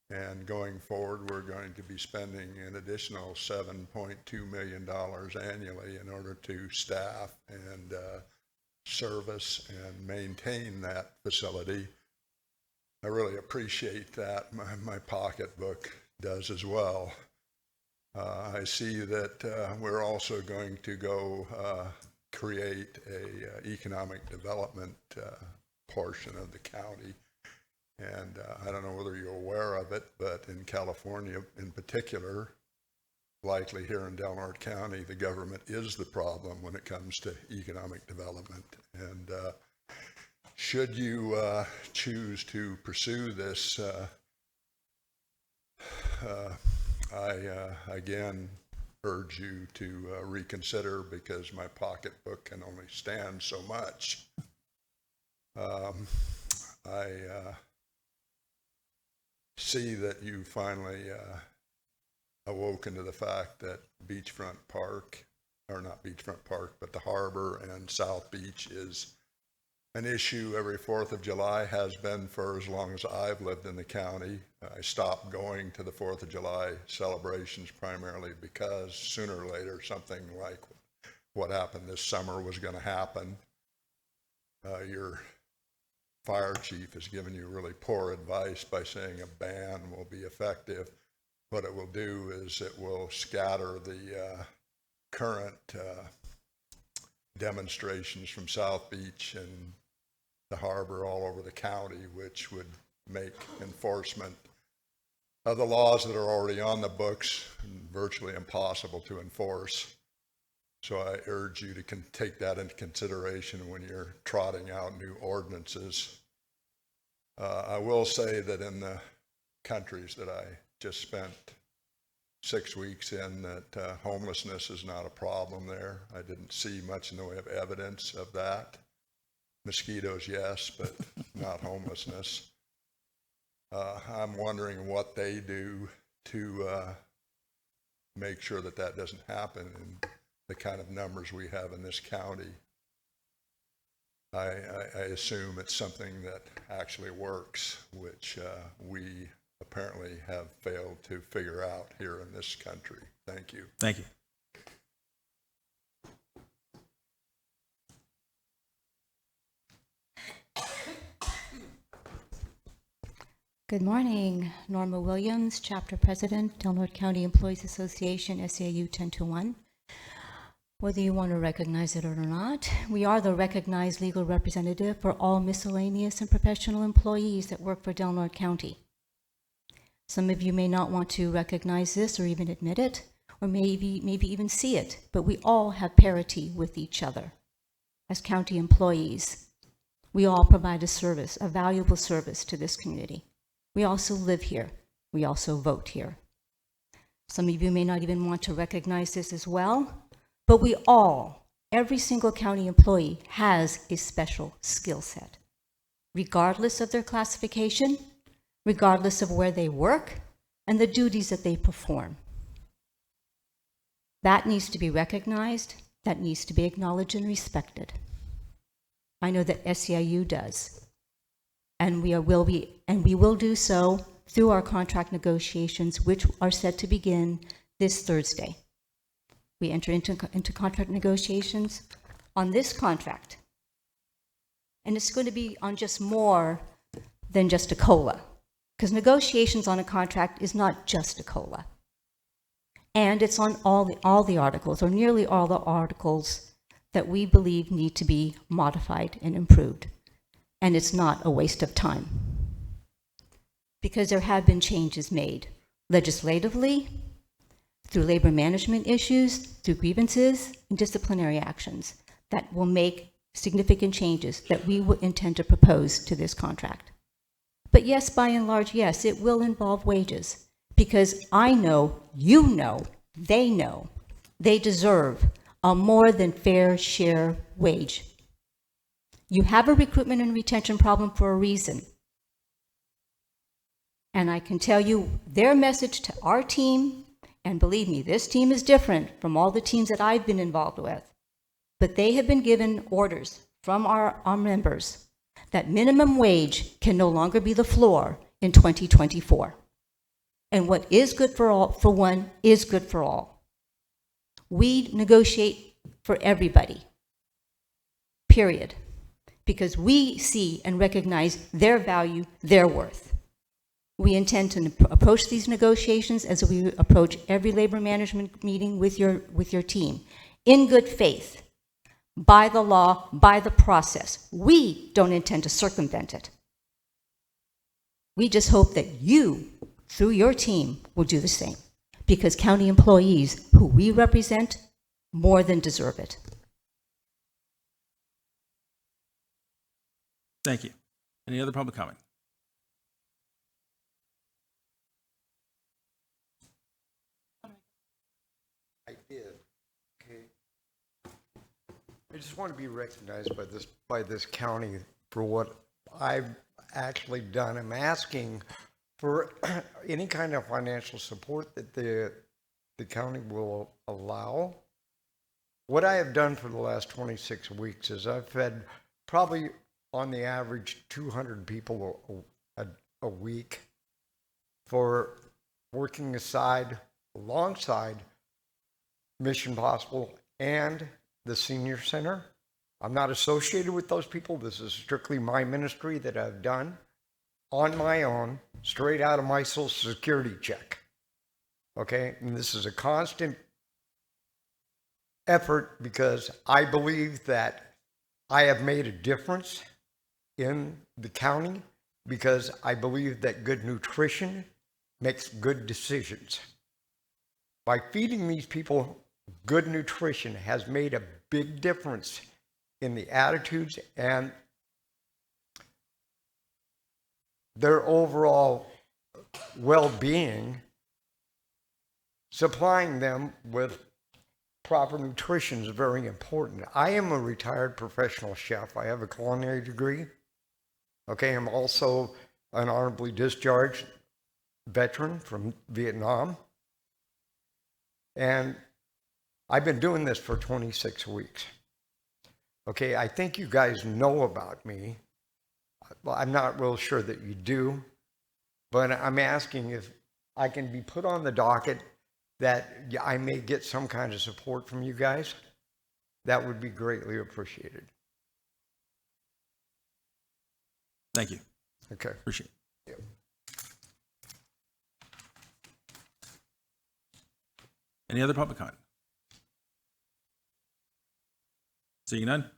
And going forward, we're going to be spending an additional $7.2 million annually in order to staff and service and maintain that facility. I really appreciate that. My pocketbook does as well. I see that we're also going to go create a economic development portion of the county. And I don't know whether you're aware of it, but in California in particular, likely here in Del Norte County, the government is the problem when it comes to economic development. And should you choose to pursue this, I again urge you to reconsider, because my pocketbook can only stand so much. I see that you finally awoken to the fact that Beachfront Park, or not Beachfront Park, but the harbor and South Beach is an issue every 4th of July, has been for as long as I've lived in the county. I stopped going to the 4th of July celebrations primarily because sooner or later something like what happened this summer was going to happen. Your fire chief has given you really poor advice by saying a ban will be effective. What it will do is it will scatter the current demonstrations from South Beach and the harbor all over the county, which would make enforcement of the laws that are already on the books virtually impossible to enforce. So I urge you to take that into consideration when you're trotting out new ordinances. I will say that in the countries that I just spent 6 weeks in, that homelessness is not a problem there. I didn't see much in the way of evidence of that. Mosquitoes, yes, but not homelessness. I'm wondering what they do to make sure that that doesn't happen in the kind of numbers we have in this county. I assume it's something that actually works, which we apparently have failed to figure out here in this country. Thank you. Thank you. Good morning. Norma Williams, Chapter President, Del Norte County Employees Association, SAU 1021. Whether you want to recognize it or not, we are the recognized legal representative for all miscellaneous and professional employees that work for Del Norte County. Some of you may not want to recognize this or even admit it, or maybe even see it, but we all have parity with each other. As county employees, we all provide a service, a valuable service to this community. We also live here. We also vote here. Some of you may not even want to recognize this as well, but we all, every single county employee has a special skill set, regardless of their classification, regardless of where they work, and the duties that they perform. That needs to be recognized, that needs to be acknowledged and respected. I know that SEIU does. And we will do so through our contract negotiations, which are set to begin this Thursday. We enter into contract negotiations on this contract. And it's going to be on just more than just a COLA, because negotiations on a contract is not just a COLA. And it's on all the articles, or nearly all the articles, that we believe need to be modified and improved. And it's not a waste of time, because there have been changes made legislatively, through labor management issues, through grievances, and disciplinary actions that will make significant changes that we will intend to propose to this contract. But yes, by and large, yes, it will involve wages, because I know, you know, they deserve a more than fair share wage. You have a recruitment and retention problem for a reason. And I can tell you their message to our team, and believe me, this team is different from all the teams that I've been involved with, but they have been given orders from our members that minimum wage can no longer be the floor in 2024. And what is good for all, for one, is good for all. We negotiate for everybody, period, because we see and recognize their value, their worth. We intend to approach these negotiations as we approach every labor management meeting with your team, in good faith, by the law, by the process. We don't intend to circumvent it. We just hope that you, through your team, will do the same, because county employees who we represent more than deserve it. Thank you. Any other public comment? I did. Okay. I just want to be recognized by this county for what I've actually done. I'm asking for any kind of financial support that the county will allow. What I have done for the last 26 weeks is I've fed probably on the average 200 people a week for working alongside Mission Possible and the Senior Center. I'm not associated with those people. This is strictly my ministry that I've done on my own, straight out of my Social Security check. Okay, and this is a constant effort because I believe that I have made a difference in the county, because I believe that good nutrition makes good decisions. By feeding these people good nutrition has made a big difference in the attitudes and their overall well-being. Supplying them with proper nutrition is very important. I am a retired professional chef. I have a culinary degree. Okay, I'm also an honorably discharged veteran from Vietnam. And I've been doing this for 26 weeks. Okay, I think you guys know about me. Well, I'm not real sure that you do, but I'm asking if I can be put on the docket that I may get some kind of support from you guys. That would be greatly appreciated. Thank you. Okay. Appreciate it. Yep. Any other public comment? Seeing none,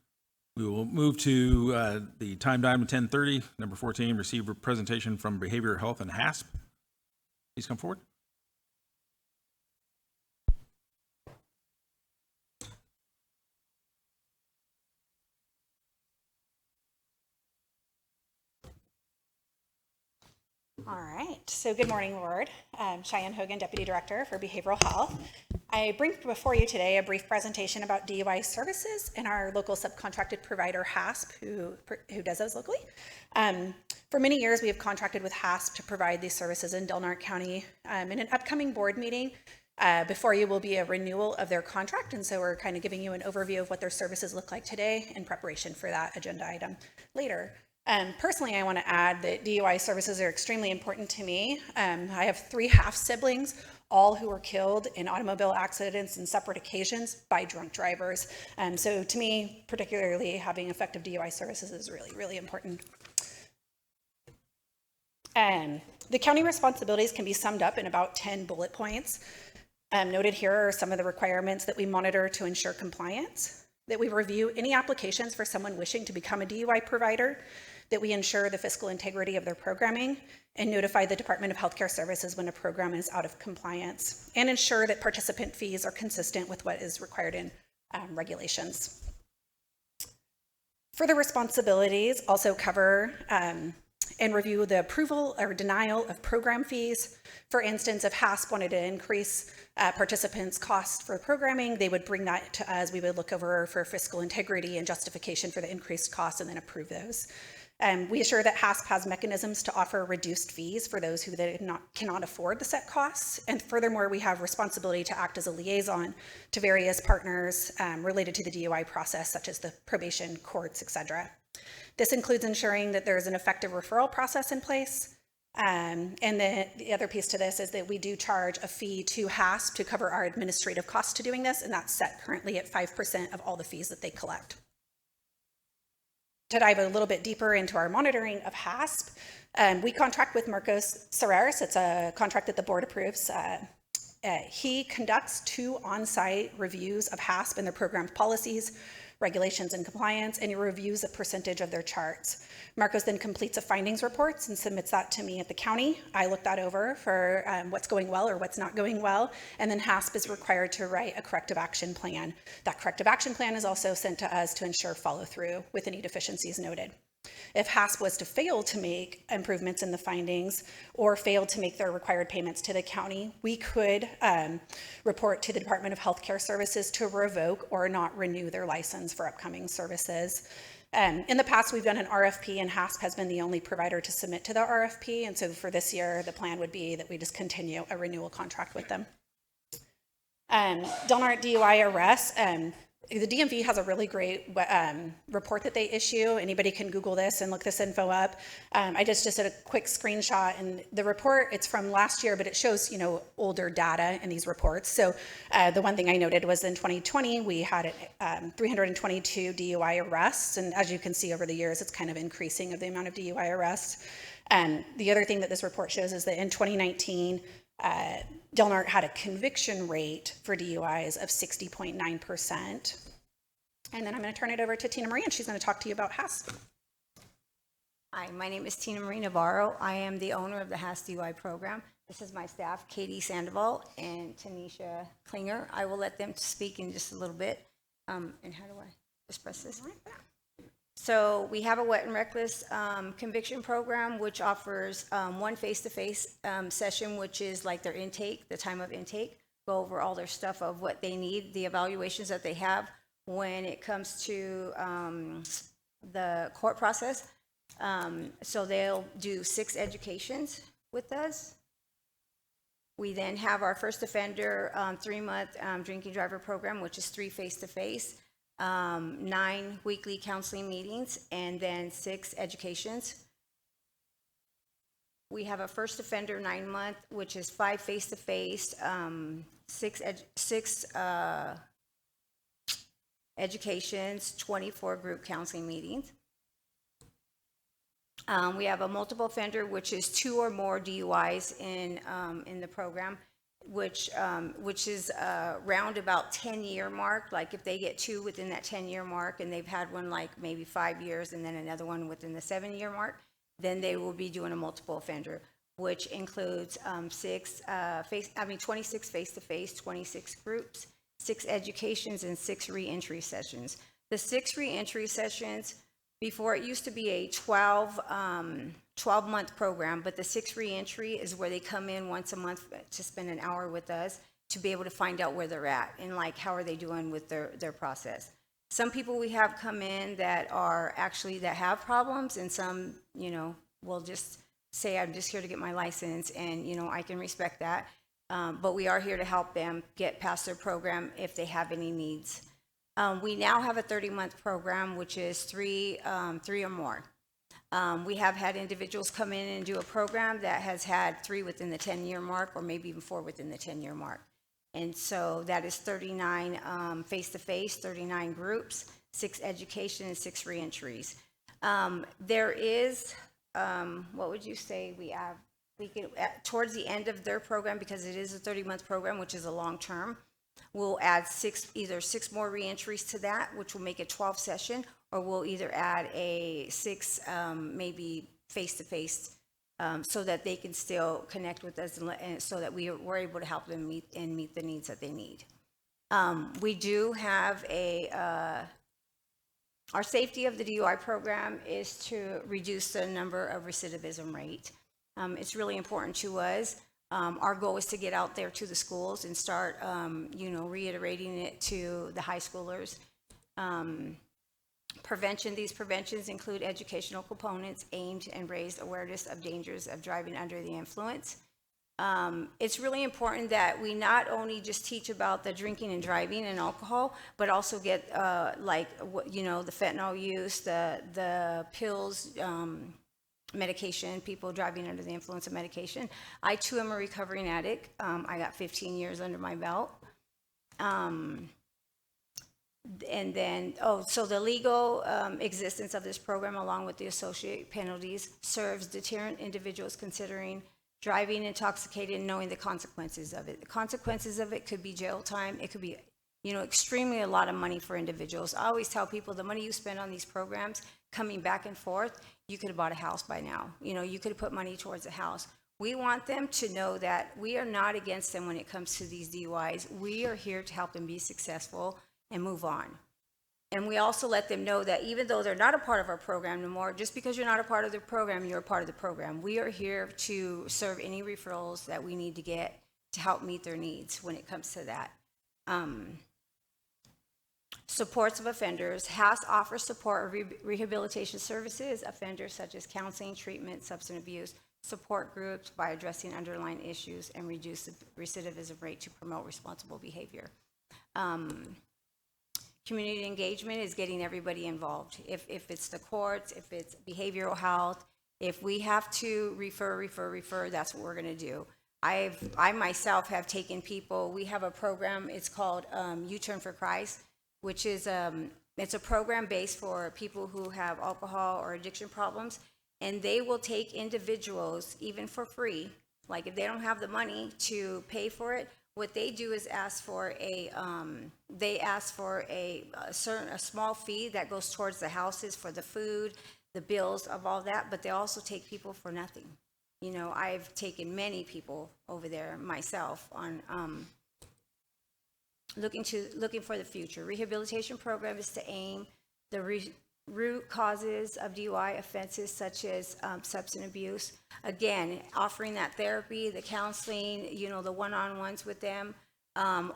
we will move to the timed item 10:30, number 14, receive a presentation from Behavioral Health and HASP. Please come forward. All right, so good morning, Board. I'm Cheyenne Hogan, Deputy Director for Behavioral Health. I bring before you today a brief presentation about DUI services and our local subcontracted provider, HASP, who does those locally. For many years, we have contracted with HASP to provide these services in Del Norte County. In an upcoming board meeting, before you will be a renewal of their contract, and so we're kind of giving you an overview of what their services look like today in preparation for that agenda item later. Personally, I want to add that DUI services are extremely important to me. I have 3 half-siblings, all who were killed in automobile accidents in separate occasions by drunk drivers. So to me, particularly, having effective DUI services is really, really important. The county responsibilities can be summed up in about 10 bullet points. Noted here are some of the requirements that we monitor to ensure compliance, that we review any applications for someone wishing to become a DUI provider, that we ensure the fiscal integrity of their programming, and notify the Department of Healthcare Services when a program is out of compliance, and ensure that participant fees are consistent with what is required in regulations. Further responsibilities also cover and review the approval or denial of program fees. For instance, if HASP wanted to increase participants' cost for programming, they would bring that to us. We would look over for fiscal integrity and justification for the increased costs and then approve those. We assure that HASP has mechanisms to offer reduced fees for those who cannot afford the set costs. And furthermore, we have responsibility to act as a liaison to various partners related to the DUI process, such as the probation, courts, etc. This includes ensuring that there is an effective referral process in place. And the other piece to this is that we do charge a fee to HASP to cover our administrative costs to doing this, and that's set currently at 5% of all the fees that they collect. To dive a little bit deeper into our monitoring of HASP, we contract with Marcos Serreras. It's a contract that the board approves. He conducts 2 on-site reviews of HASP and their program policies, regulations, and compliance, and he reviews a percentage of their charts. Marcos then completes a findings reports and submits that to me at the county. I look that over for what's going well or what's not going well, and then HASP is required to write a corrective action plan. That corrective action plan is also sent to us to ensure follow through with any deficiencies noted. If HASP was to fail to make improvements in the findings or fail to make their required payments to the county, we could report to the Department of Healthcare Services to revoke or not renew their license for upcoming services. In the past, we've done an RFP, and HASP has been the only provider to submit to the RFP. And so for this year, the plan would be that we just continue a renewal contract with them. Del Norte DUI arrests. The DMV has a really great report that they issue. Anybody can Google this and look this info up. I just did a quick screenshot, and the report, it's from last year, but it shows, older data in these reports. So the one thing I noted was in 2020, we had 322 DUI arrests. And as you can see over the years, it's kind of increasing of the amount of DUI arrests. The other thing that this report shows is that in 2019, Del Norte had a conviction rate for DUIs of 60.9%. And then I'm going to turn it over to Tina Marie, and she's going to talk to you about HASP. Hi, my name is Tina Marie Navarro. I am the owner of the HASP DUI program. This is my staff, Katie Sandoval and Tanisha Klinger. I will let them speak in just a little bit. And how do I just press this? So we have a wet and reckless conviction program, which offers one face-to-face session, which is like their intake, the time of intake, go over all their stuff of what they need, the evaluations that they have when it comes to the court process. So they'll do 6 educations with us. We then have our first offender 3-month drinking driver program, which is 3 face-to-face. 9 weekly counseling meetings, and then 6 educations. We have a first offender 9-month, which is 5 face-to-face, 6 educations, 24 group counseling meetings. We have a multiple offender, which is 2 or more DUIs in the program, which is around about 10-year mark. Like if they get 2 within that 10-year mark, and they've had one like maybe 5 years, and then another one within the 7-year mark, then they will be doing a multiple offender, which includes 26 face-to-face, 26 groups, 6 educations, and 6 re-entry sessions. The 6 re-entry sessions, before it used to be a 12-month program, but the 6 re-entry is where they come in once a month to spend an hour with us to be able to find out where they're at and like how are they doing with their process. Some people we have come in that have problems, and some, will just say, I'm just here to get my license, and, I can respect that. But we are here to help them get past their program if they have any needs. We now have a 30-month program, which is 3 or more. We have had individuals come in and do a program that has had 3 within the 10-year mark, or maybe even 4 within the 10-year mark. And so that is 39 face-to-face, 39 groups, 6 education, and 6 reentries. There is, what would you say we have? We can, towards the end of their program, because it is a 30-month program, which is a long term, we'll add either 6 more reentries to that, which will make it 12 session, or we'll either add a 6 maybe face-to-face so that they can still connect with us, and so that we're able to help them meet the needs that they need. We do have a Our safety of the DUI program is to reduce the number of recidivism rate. It's really important to us. Our goal is to get out there to the schools and start, reiterating it to the high schoolers. These preventions include educational components aimed and raise awareness of dangers of driving under the influence. It's really important that we not only just teach about the drinking and driving and alcohol, but also get the fentanyl use, the pills, medication, people driving under the influence of medication. I too am a recovering addict. I got 15 years under my belt. So the legal existence of this program, along with the associated penalties, serves deterrent individuals considering driving intoxicated and knowing the consequences of it. The consequences of it could be jail time. It could be, extremely a lot of money for individuals. I always tell people the money you spend on these programs coming back and forth, you could have bought a house by now. You could have put money towards a house. We want them to know that we are not against them when it comes to these DUIs. We are here to help them be successful and move on. And we also let them know that even though they're not a part of our program anymore, just because you're not a part of the program, you're a part of the program. We are here to serve any referrals that we need to get to help meet their needs when it comes to that. Supports of offenders. HAS offers support of rehabilitation services, offenders such as counseling, treatment, substance abuse, support groups by addressing underlying issues and reduce the recidivism rate to promote responsible behavior. Community engagement is getting everybody involved. If it's the courts, if it's behavioral health, if we have to refer, that's what we're going to do. I myself have taken people, we have a program, it's called U-Turn for Christ, which is it's a program based for people who have alcohol or addiction problems, and they will take individuals even for free. Like if they don't have the money to pay for it, what they do is ask for a small fee that goes towards the houses for the food, the bills of all that, but they also take people for nothing. I've taken many people over there myself on looking for the future. Rehabilitation program is to aim the root causes of DUI offenses such as substance abuse. Again, offering that therapy, the counseling, the one-on-ones with them,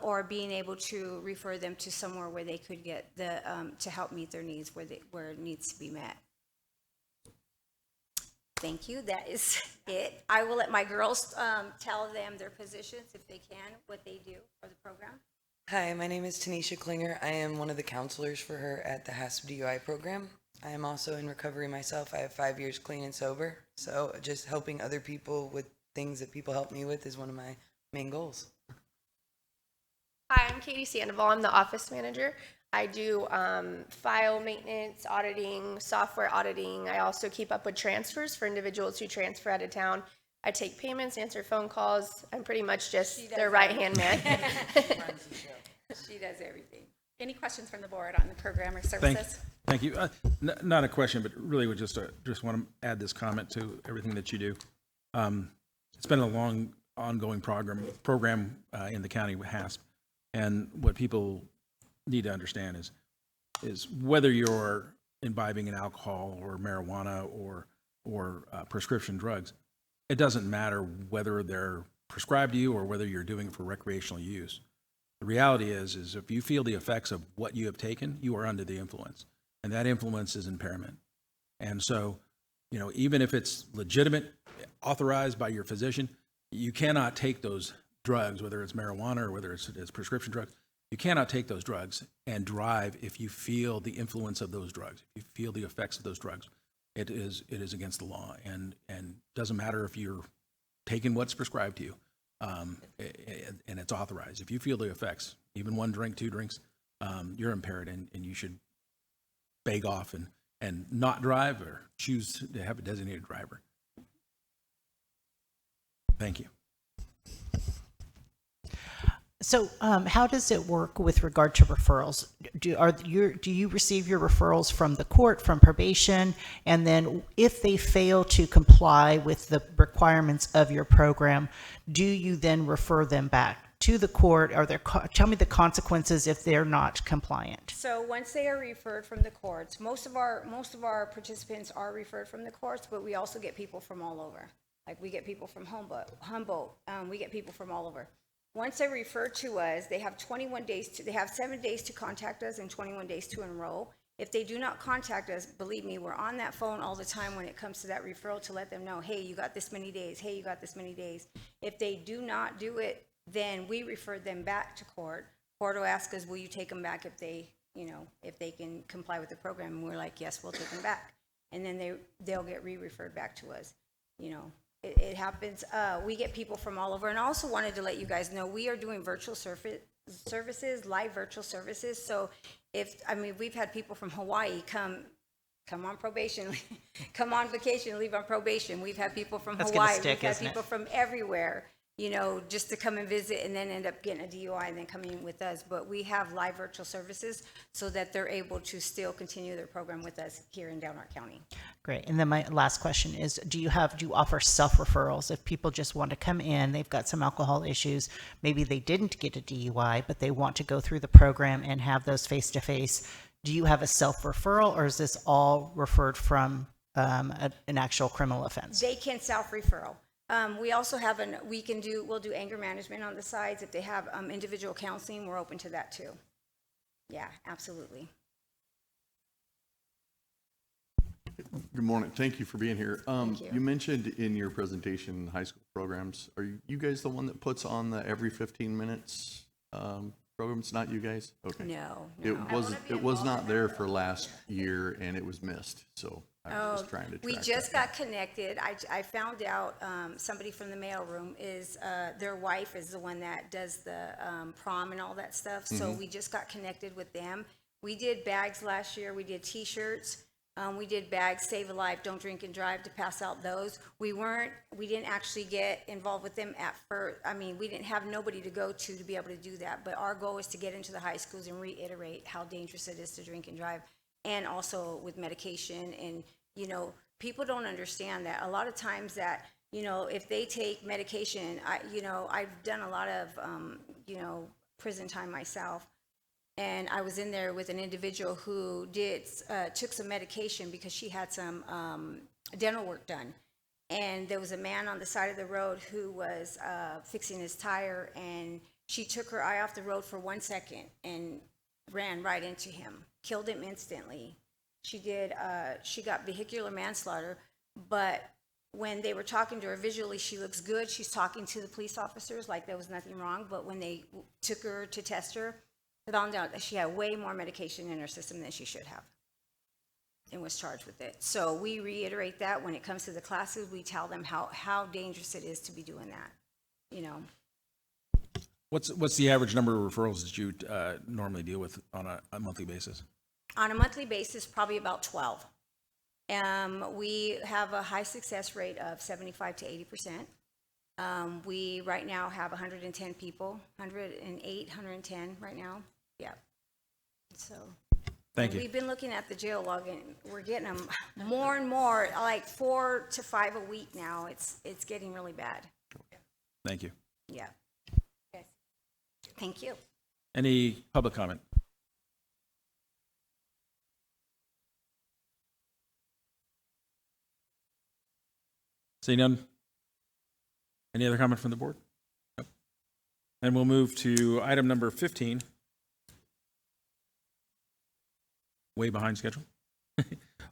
or being able to refer them to somewhere where they could get to help meet their needs where it needs to be met. Thank you. That is it. I will let my girls tell them their positions, if they can, what they do for the program. Hi, my name is Tanisha Klinger. I am one of the counselors for her at the HASP DUI program. I am also in recovery myself. I have 5 years clean and sober. So just helping other people with things that people help me with is one of my main goals. Hi, I'm Katie Sandoval. I'm the office manager. I do file maintenance, auditing, software auditing. I also keep up with transfers for individuals who transfer out of town. I take payments, answer phone calls. I'm pretty much just their right-hand man. She does everything. Any questions from the board on the program or services? Thank you. Not a question, but really would just want to add this comment to everything that you do. It's been a long, ongoing program in the county with HASP, and what people need to understand is whether you're imbibing in alcohol or marijuana or prescription drugs, it doesn't matter whether they're prescribed to you or whether you're doing it for recreational use. The reality is if you feel the effects of what you have taken, you are under the influence, and that influence is impairment. And so, even if it's legitimate, authorized by your physician, you cannot take those drugs, whether it's marijuana or whether it's prescription drugs. You cannot take those drugs and drive if you feel the influence of those drugs, if you feel the effects of those drugs. It is against the law, and doesn't matter if you're taking what's prescribed to you, and it's authorized. If you feel the effects, even 1 drink, 2 drinks, you're impaired, and you should beg off and not drive or choose to have a designated driver. Thank you. So how does it work with regard to referrals? Do you receive your referrals from the court, from probation, and then if they fail to comply with the requirements of your program, do you then refer them back to the court? Or tell me the consequences if they're not compliant. So once they are referred from the courts, most of our participants are referred from the courts, but we also get people from all over. Like we get people from Humboldt, we get people from all over. Once they're referred to us, they have 7 days to contact us and 21 days to enroll. If they do not contact us, believe me, we're on that phone all the time when it comes to that referral to let them know, hey, you got this many days. Hey, you got this many days. If they do not do it, then we refer them back to court. Court will ask us, will you take them back if they can comply with the program? And we're like, yes, we'll take them back. And then they'll get re-referred back to us. It happens. We get people from all over. And I also wanted to let you guys know, we are doing virtual services, live virtual services. So we've had people from Hawaii come on probation, come on vacation, leave on probation. We've had people from Hawaii. We've had people from everywhere, just to come and visit and then end up getting a DUI and then coming in with us. But we have live virtual services so that they're able to still continue their program with us here in Del Norte County. Great. And then my last question is, do you offer self-referrals? If people just want to come in, they've got some alcohol issues, maybe they didn't get a DUI, but they want to go through the program and have those face-to-face, do you have a self-referral, or is this all referred from an actual criminal offense? They can self-referral. We also have we'll do anger management on the sides. If they have individual counseling, we're open to that too. Yeah, absolutely. Good morning. Thank you for being here. Thank you. You mentioned in your presentation high school programs. Are you guys the one that puts on the every 15 minutes programs? Not you guys? Okay. No. It was not there for last year and it was missed. So I was just trying to track we just got connected. I found out somebody from the mailroom is their wife is the one that does the prom and all that stuff. So we just got connected with them. We did bags last year. We did T-shirts. We did bags, Save a Life, Don't Drink and Drive, to pass out those. We didn't actually get involved with them at first. We didn't have nobody to go to be able to do that. But our goal is to get into the high schools and reiterate how dangerous it is to drink and drive, and also with medication. And, people don't understand that a lot of times that, if they take medication, I've done a lot of, prison time myself. And I was in there with an individual who took some medication because she had some dental work done. And there was a man on the side of the road who was fixing his tire, and she took her eye off the road for 1 second and ran right into him, killed him instantly. She got vehicular manslaughter, but when they were talking to her visually, she looks good. She's talking to the police officers like there was nothing wrong. But when they took her to test her, they found out that she had way more medication in her system than she should have and was charged with it. So we reiterate that when it comes to the classes, we tell them how dangerous it is to be doing that, What's the average number of referrals that you normally deal with on a monthly basis? On a monthly basis, probably about 12. We have a high success rate of 75 to 80%. We right now have 110 people, 108, 110 right now. Yeah. So. Thank you. We've been looking at the jail log, and we're getting them more and more, like 4 to 5 a week now. It's getting really bad. Thank you. Yeah. Yes. Thank you. Any public comment? Seeing none? Any other comment from the board? Nope. And we'll move to item number 15. Way behind schedule.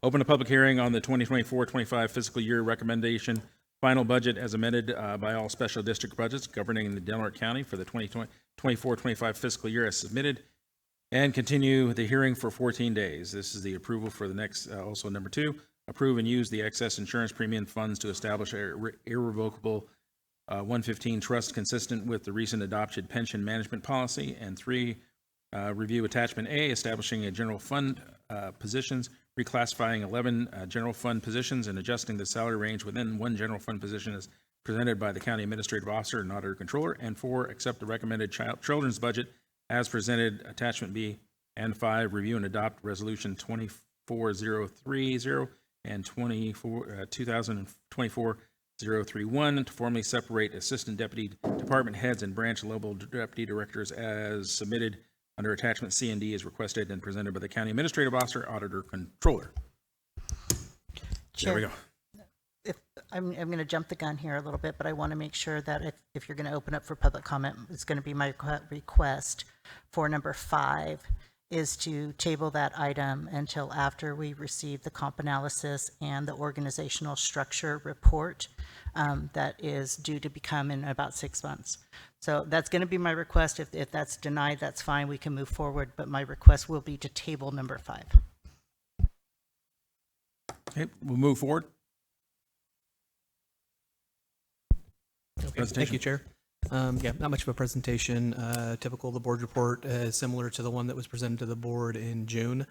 Open a public hearing on the 2024-25 fiscal year recommendation final budget as amended by all special district budgets governing the Del Norte County for the 2024-25 fiscal year as submitted, and continue the hearing for 14 days. This is the approval for the next, also number 2, approve and use the excess insurance premium funds to establish a irrevocable 115 trust consistent with the recent adopted pension management policy. And 3, review attachment A, establishing a general fund positions, reclassifying 11 general fund positions and adjusting the salary range within one general fund position as presented by the county administrative officer and auditor controller. And 4, accept the recommended children's budget as presented, attachment B. And 5, review and adopt resolution 24030 and 2024 031 to formally separate assistant deputy department heads and branch level deputy directors as submitted under attachment C and D as requested and presented by the county administrative officer, auditor, controller. There we go. I'm going to jump the gun here a little bit, but I want to make sure that if you're going to open up for public comment, it's going to be my request for number 5 is to table that item until after we receive the comp analysis and the organizational structure report that is due to become in about 6 months. So that's going to be my request. If that's denied, that's fine. We can move forward, but my request will be to table number 5. Okay, we'll move forward. Okay, thank you, Chair. Yeah, not much of a presentation. Typical of the board report, similar to the one that was presented to the board in June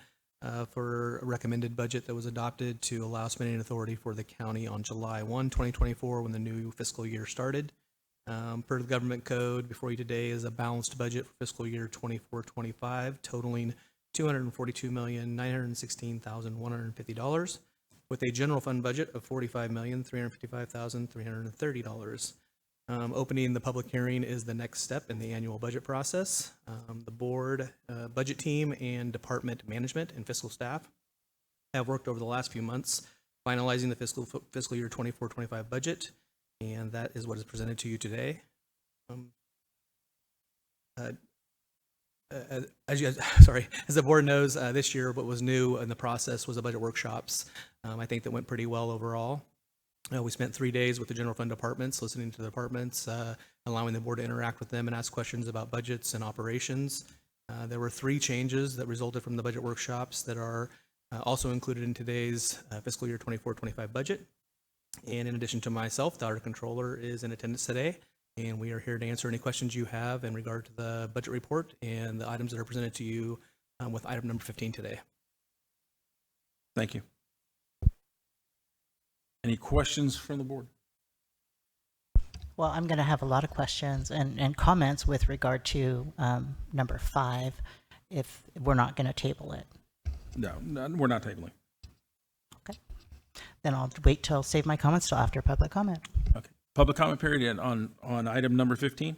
for a recommended budget that was adopted to allow spending authority for the county on July 1, 2024, when the new fiscal year started. Per the government code, before you today is a balanced budget for fiscal year 24-25, totaling $242,916,150, with a general fund budget of $45,355,330. Opening the public hearing is the next step in the annual budget process. The board, budget team, and department management and fiscal staff have worked over the last few months finalizing the fiscal year 24-25 budget, and that is what is presented to you today. As the board knows, this year what was new in the process was the budget workshops. I think that went pretty well overall. We spent 3 days with the general fund departments, listening to the departments, allowing the board to interact with them and ask questions about budgets and operations. There were 3 changes that resulted from the budget workshops that are also included in today's fiscal year 24-25 budget. And in addition to myself, the auditor controller is in attendance today, and we are here to answer any questions you have in regard to the budget report and the items that are presented to you with item number 15 today. Thank you. Any questions from the board? Well, I'm going to have a lot of questions and comments with regard to number 5 if we're not going to table it. No, we're not tabling. Okay. Then I'll wait till save my comments till after public comment. Okay. Public comment period on item number 15.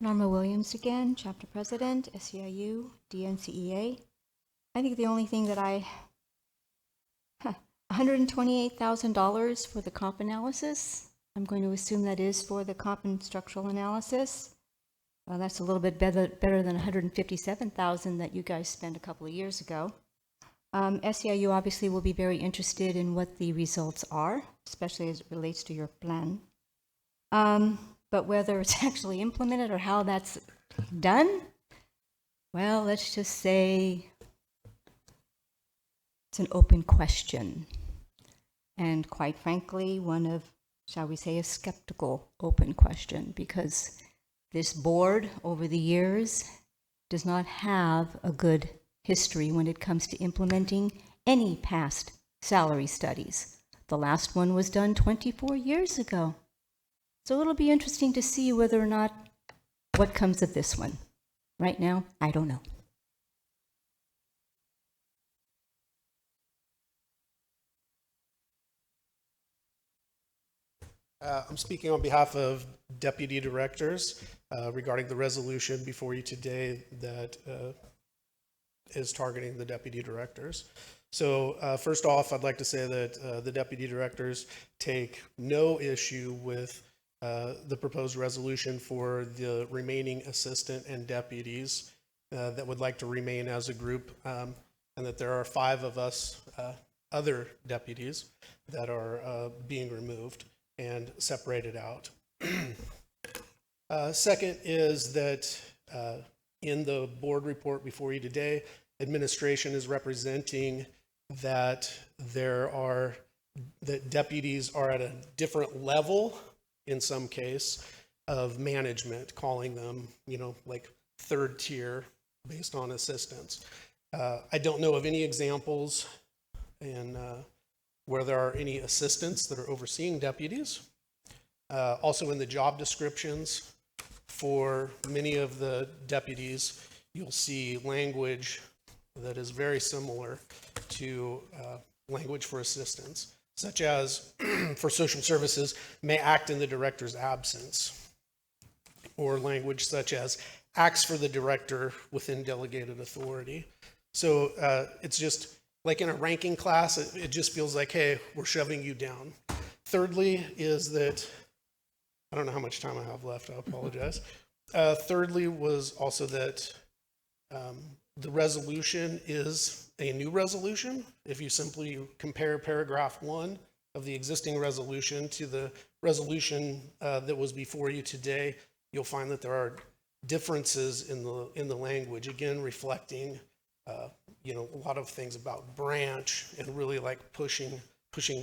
Norma Williams again, Chapter President, SEIU, DNCEA. I think the only thing that $128,000 for the comp analysis. I'm going to assume that is for the comp and structural analysis. Well, that's a little bit better than $157,000 that you guys spent a couple of years ago. SEIU obviously will be very interested in what the results are, especially as it relates to your plan. But whether it's actually implemented or how that's done, well, let's just say it's an open question. And quite frankly, one of, shall we say, a skeptical open question, because this board over the years does not have a good history when it comes to implementing any past salary studies. The last one was done 24 years ago. So it'll be interesting to see whether or not what comes of this one. Right now, I don't know. I'm speaking on behalf of deputy directors regarding the resolution before you today that is targeting the deputy directors. So first off, I'd like to say that the deputy directors take no issue with the proposed resolution for the remaining assistant and deputies that would like to remain as a group, and that there are 5 of us other deputies that are being removed and separated out. Second is that in the board report before you today, administration is representing that that deputies are at a different level in some case of management, calling them, like 3rd tier based on assistants. I don't know of any examples where there are any assistants that are overseeing deputies. Also in the job descriptions for many of the deputies, you'll see language that is very similar to language for assistants, such as for social services, may act in the director's absence, or language such as acts for the director within delegated authority. So it's just like in a ranking class, it just feels like, hey, we're shoving you down. Thirdly is that, I don't know how much time I have left, I apologize. Thirdly was also that the resolution is a new resolution. If you simply compare paragraph 1 of the existing resolution to the resolution that was before you today, you'll find that there are differences in the language, again reflecting a lot of things about branch and really like pushing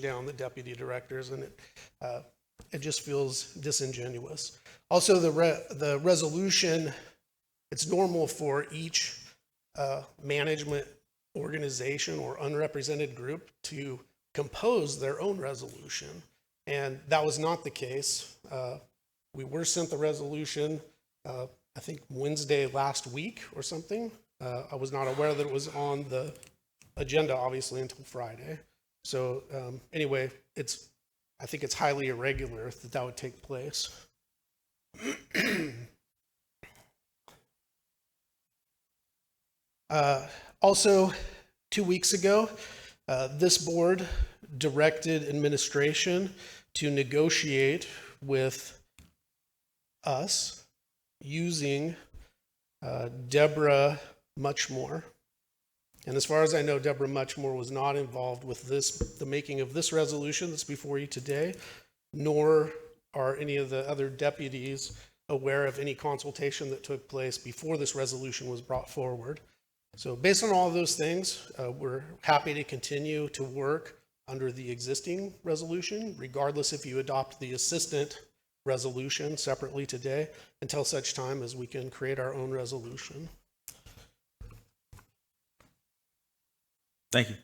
down the deputy directors, and it just feels disingenuous. Also, the resolution, it's normal for each management organization or unrepresented group to compose their own resolution, and that was not the case. We were sent the resolution, I think Wednesday last week or something. I was not aware that it was on the agenda, obviously, until Friday. So anyway, I think it's highly irregular that would take place. Also, 2 weeks ago, this board directed administration to negotiate with us using Deborah Muchmore. And as far as I know, Deborah Muchmore was not involved with the making of this resolution that's before you today, nor are any of the other deputies aware of any consultation that took place before this resolution was brought forward. So based on all of those things, we're happy to continue to work under the existing resolution, regardless if you adopt the assistant resolution separately today, until such time as we can create our own resolution. Thank you.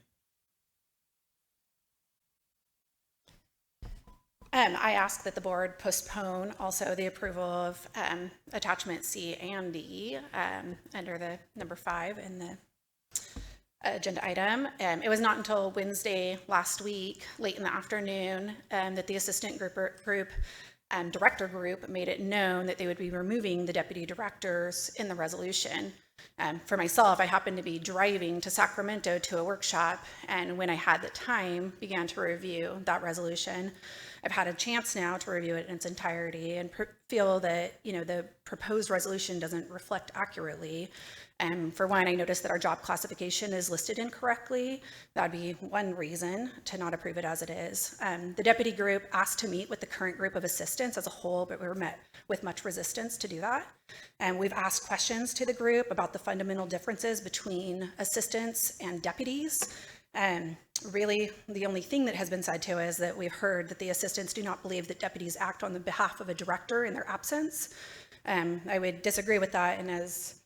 I ask that the board postpone also the approval of attachment C and D under the number 5 in the agenda item. It was not until Wednesday last week, late in the afternoon, that the assistant group director group made it known that they would be removing the deputy directors in the resolution. For myself, I happened to be driving to Sacramento to a workshop, and when I had the time, began to review that resolution. I've had a chance now to review it in its entirety and feel that the proposed resolution doesn't reflect accurately. For one, I noticed that our job classification is listed incorrectly. That'd be one reason to not approve it as it is. The deputy group asked to meet with the current group of assistants as a whole, but we were met with much resistance to do that. We've asked questions to the group about the fundamental differences between assistants and deputies. Really, the only thing that has been said to us is that we've heard that the assistants do not believe that deputies act on the behalf of a director in their absence. I would disagree with that, and as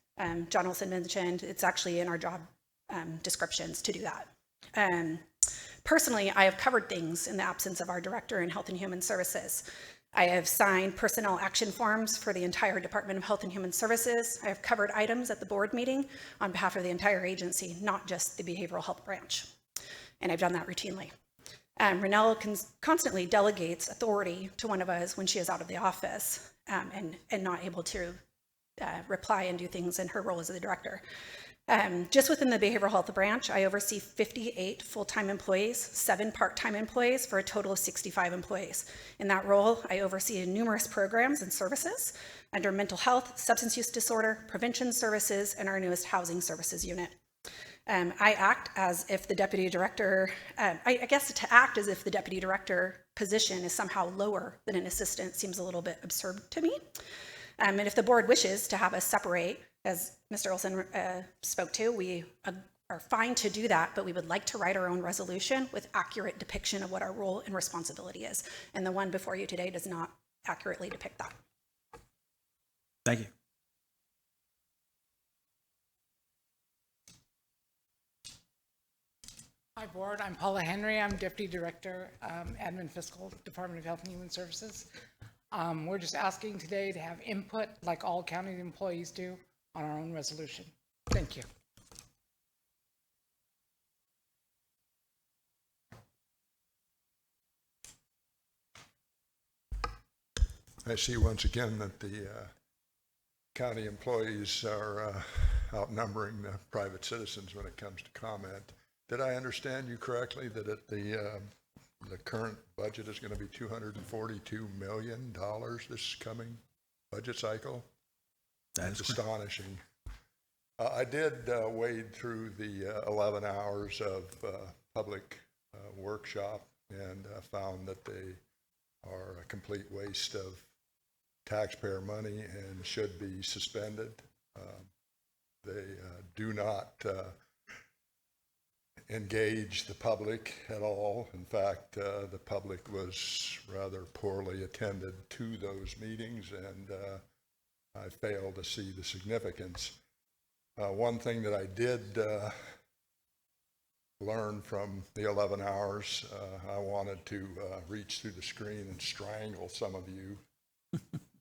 John Olson mentioned, it's actually in our job descriptions to do that. Personally, I have covered things in the absence of our director in Health and Human Services. I have signed personnel action forms for the entire Department of Health and Human Services. I have covered items at the board meeting on behalf of the entire agency, not just the behavioral health branch. And I've done that routinely. Renelle constantly delegates authority to one of us when she is out of the office and not able to reply and do things in her role as the director. Just within the behavioral health branch, I oversee 58 full-time employees, 7 part-time employees, for a total of 65 employees. In that role, I oversee numerous programs and services under mental health, substance use disorder, prevention services, and our newest housing services unit. I act as if the deputy director, I guess to act as if the deputy director position is somehow lower than an assistant seems a little bit absurd to me. And if the board wishes to have us separate, as Mr. Olson spoke to, we are fine to do that, but we would like to write our own resolution with accurate depiction of what our role and responsibility is. And the one before you today does not accurately depict that. Thank you. Hi, board. I'm Paula Henry. I'm Deputy Director, Admin Fiscal, Department of Health and Human Services. We're just asking today to have input, like all county employees do, on our own resolution. Thank you. I see once again that the county employees are outnumbering the private citizens when it comes to comment. Did I understand you correctly that at the current budget is going to be $242 million this coming budget cycle? That's astonishing. I did wade through the 11 hours of public workshop and found that they are a complete waste of taxpayer money and should be suspended. They do not engage the public at all. In fact, the public was rather poorly attended to those meetings, and I fail to see the significance. One thing that I did learn from the 11 hours, I wanted to reach through the screen and strangle some of you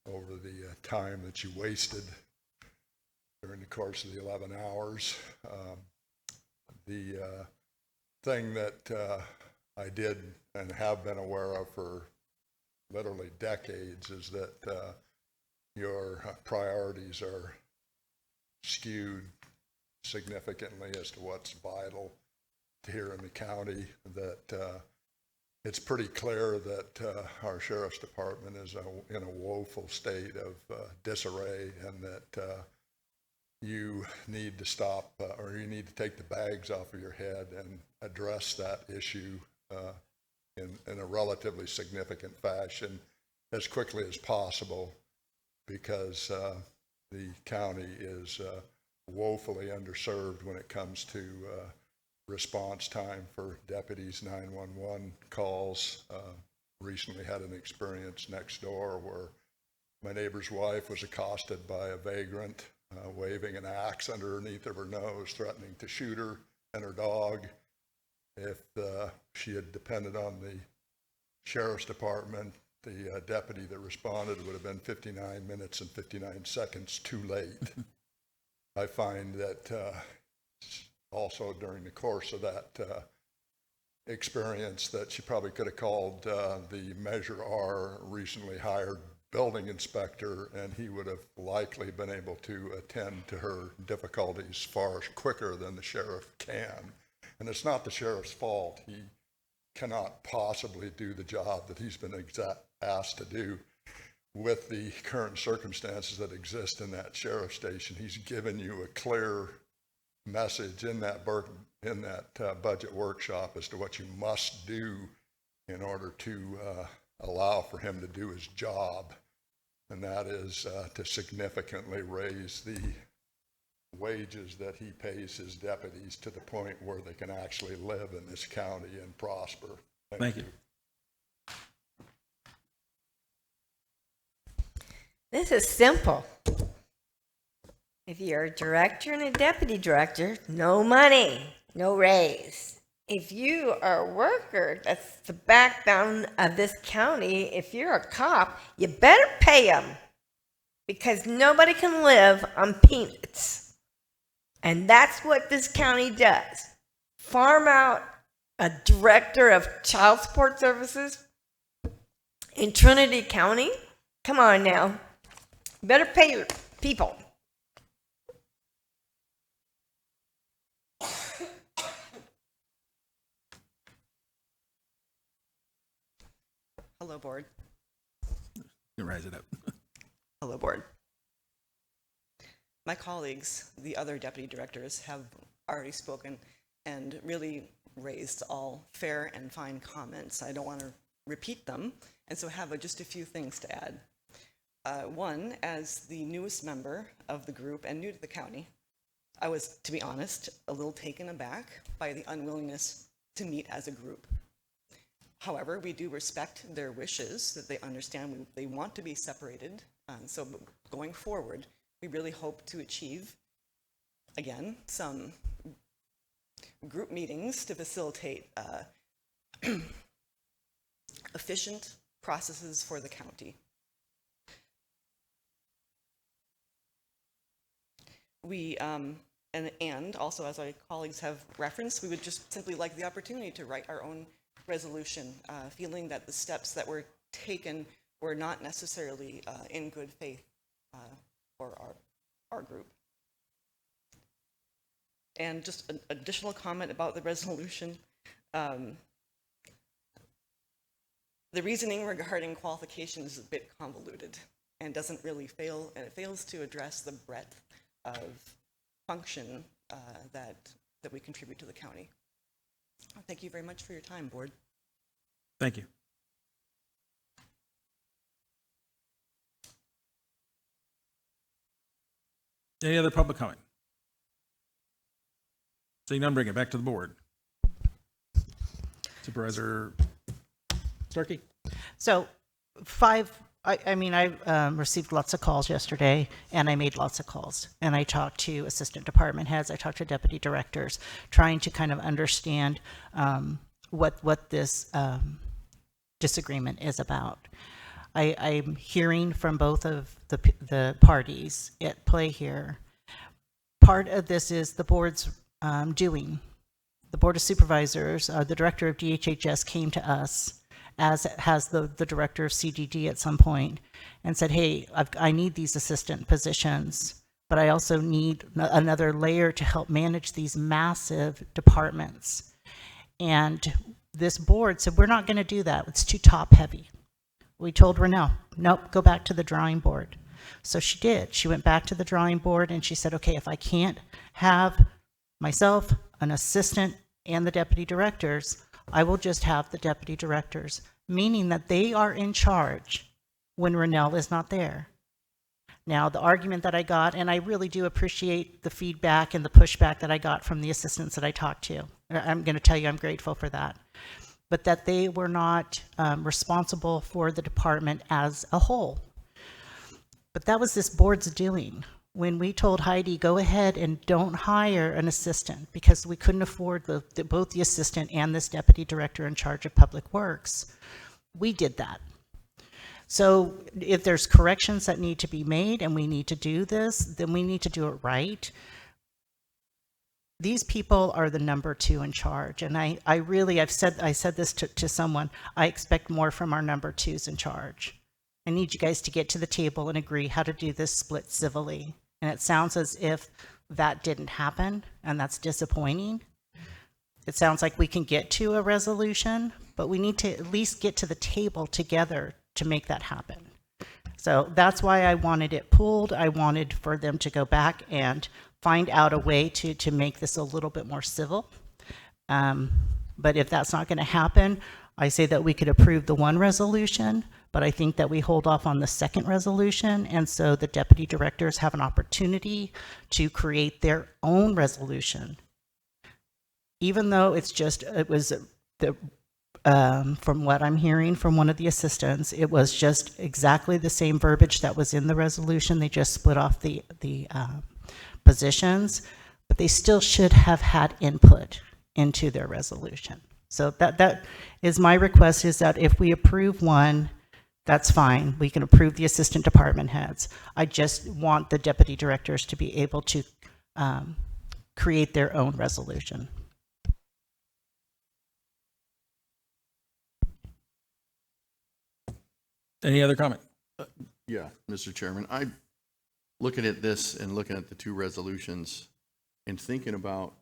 over the time that you wasted during the course of the 11 hours. The thing that I did and have been aware of for literally decades is that your priorities are skewed significantly as to what's vital here in the county, that it's pretty clear that our sheriff's department is in a woeful state of disarray, and that you need to stop or you need to take the bags off of your head and address that issue in a relatively significant fashion as quickly as possible, because the county is woefully underserved when it comes to response time for deputies' 911 calls. Recently had an experience next door where my neighbor's wife was accosted by a vagrant waving an axe underneath of her nose, threatening to shoot her and her dog. If she had depended on the sheriff's department, the deputy that responded would have been 59 minutes and 59 seconds too late. I find that also during the course of that experience that she probably could have called the Measure R recently hired building inspector, and he would have likely been able to attend to her difficulties far quicker than the sheriff can. And it's not the sheriff's fault. He cannot possibly do the job that he's been asked to do with the current circumstances that exist in that sheriff station. He's given you a clear message in that budget workshop as to what you must do in order to allow for him to do his job, and that is to significantly raise the wages that he pays his deputies to the point where they can actually live in this county and prosper. Thank you. This is simple. If you're a director and a deputy director, no money, no raise. If you are a worker, that's the backbone of this county. If you're a cop, you better pay them, because nobody can live on peanuts. And that's what this county does. Farm out a director of child support services in Trinity County? Come on now. Better pay your people. Hello, board. You rise it up. Hello, board. My colleagues, the other deputy directors, have already spoken and really raised all fair and fine comments. I don't want to repeat them, and so have just a few things to add. One, as the newest member of the group and new to the county, I was, to be honest, a little taken aback by the unwillingness to meet as a group. However, we do respect their wishes, that they understand they want to be separated. So going forward, we really hope to achieve, again, some group meetings to facilitate efficient processes for the county. We, and also, as our colleagues have referenced, we would just simply like the opportunity to write our own resolution, feeling that the steps that were taken were not necessarily in good faith for our group. And just an additional comment about the resolution. The reasoning regarding qualifications is a bit convoluted and doesn't really fail, and it fails to address the breadth of function that we contribute to the county. Thank you very much for your time, Board. Thank you. Any other public comment? Seeing none, bring it back to the board. Supervisor Starkey? So I mean, I received lots of calls yesterday, and I made lots of calls. And I talked to assistant department heads, I talked to deputy directors, trying to kind of understand what this disagreement is about. I'm hearing from both of the parties at play here. Part of this is the board's doing. The Board of Supervisors, the director of DHHS came to us, as has the director of CDD at some point, and said, hey, I need these assistant positions, but I also need another layer to help manage these massive departments. And this board said, we're not going to do that. It's too top heavy. We told Renelle, nope, go back to the drawing board. So she did. She went back to the drawing board and she said, okay, if I can't have myself, an assistant, and the deputy directors, I will just have the deputy directors, meaning that they are in charge when Renelle is not there. Now, the argument that I got, and I really do appreciate the feedback and the pushback that I got from the assistants that I talked to. I'm going to tell you I'm grateful for that. But that they were not responsible for the department as a whole. But that was this board's doing. When we told Heidi, go ahead and don't hire an assistant because we couldn't afford both the assistant and this deputy director in charge of public works, we did that. So if there's corrections that need to be made and we need to do this, then we need to do it right. These people are the number two in charge. And I said this to someone, I expect more from our number twos in charge. I need you guys to get to the table and agree how to do this split civilly. And it sounds as if that didn't happen, and that's disappointing. It sounds like we can get to a resolution, but we need to at least get to the table together to make that happen. So that's why I wanted it pulled. I wanted for them to go back and find out a way to make this a little bit more civil. But if that's not going to happen, I say that we could approve the one resolution, but I think that we hold off on the second resolution, and so the deputy directors have an opportunity to create their own resolution. Even though from what I'm hearing from one of the assistants, it was just exactly the same verbiage that was in the resolution. They just split off the positions, but they still should have had input into their resolution. So that is my request, is that if we approve one, that's fine. We can approve the assistant department heads. I just want the deputy directors to be able to create their own resolution. Any other comment? Yeah, Mr. Chairman, I looking at this and looking at the two resolutions and thinking about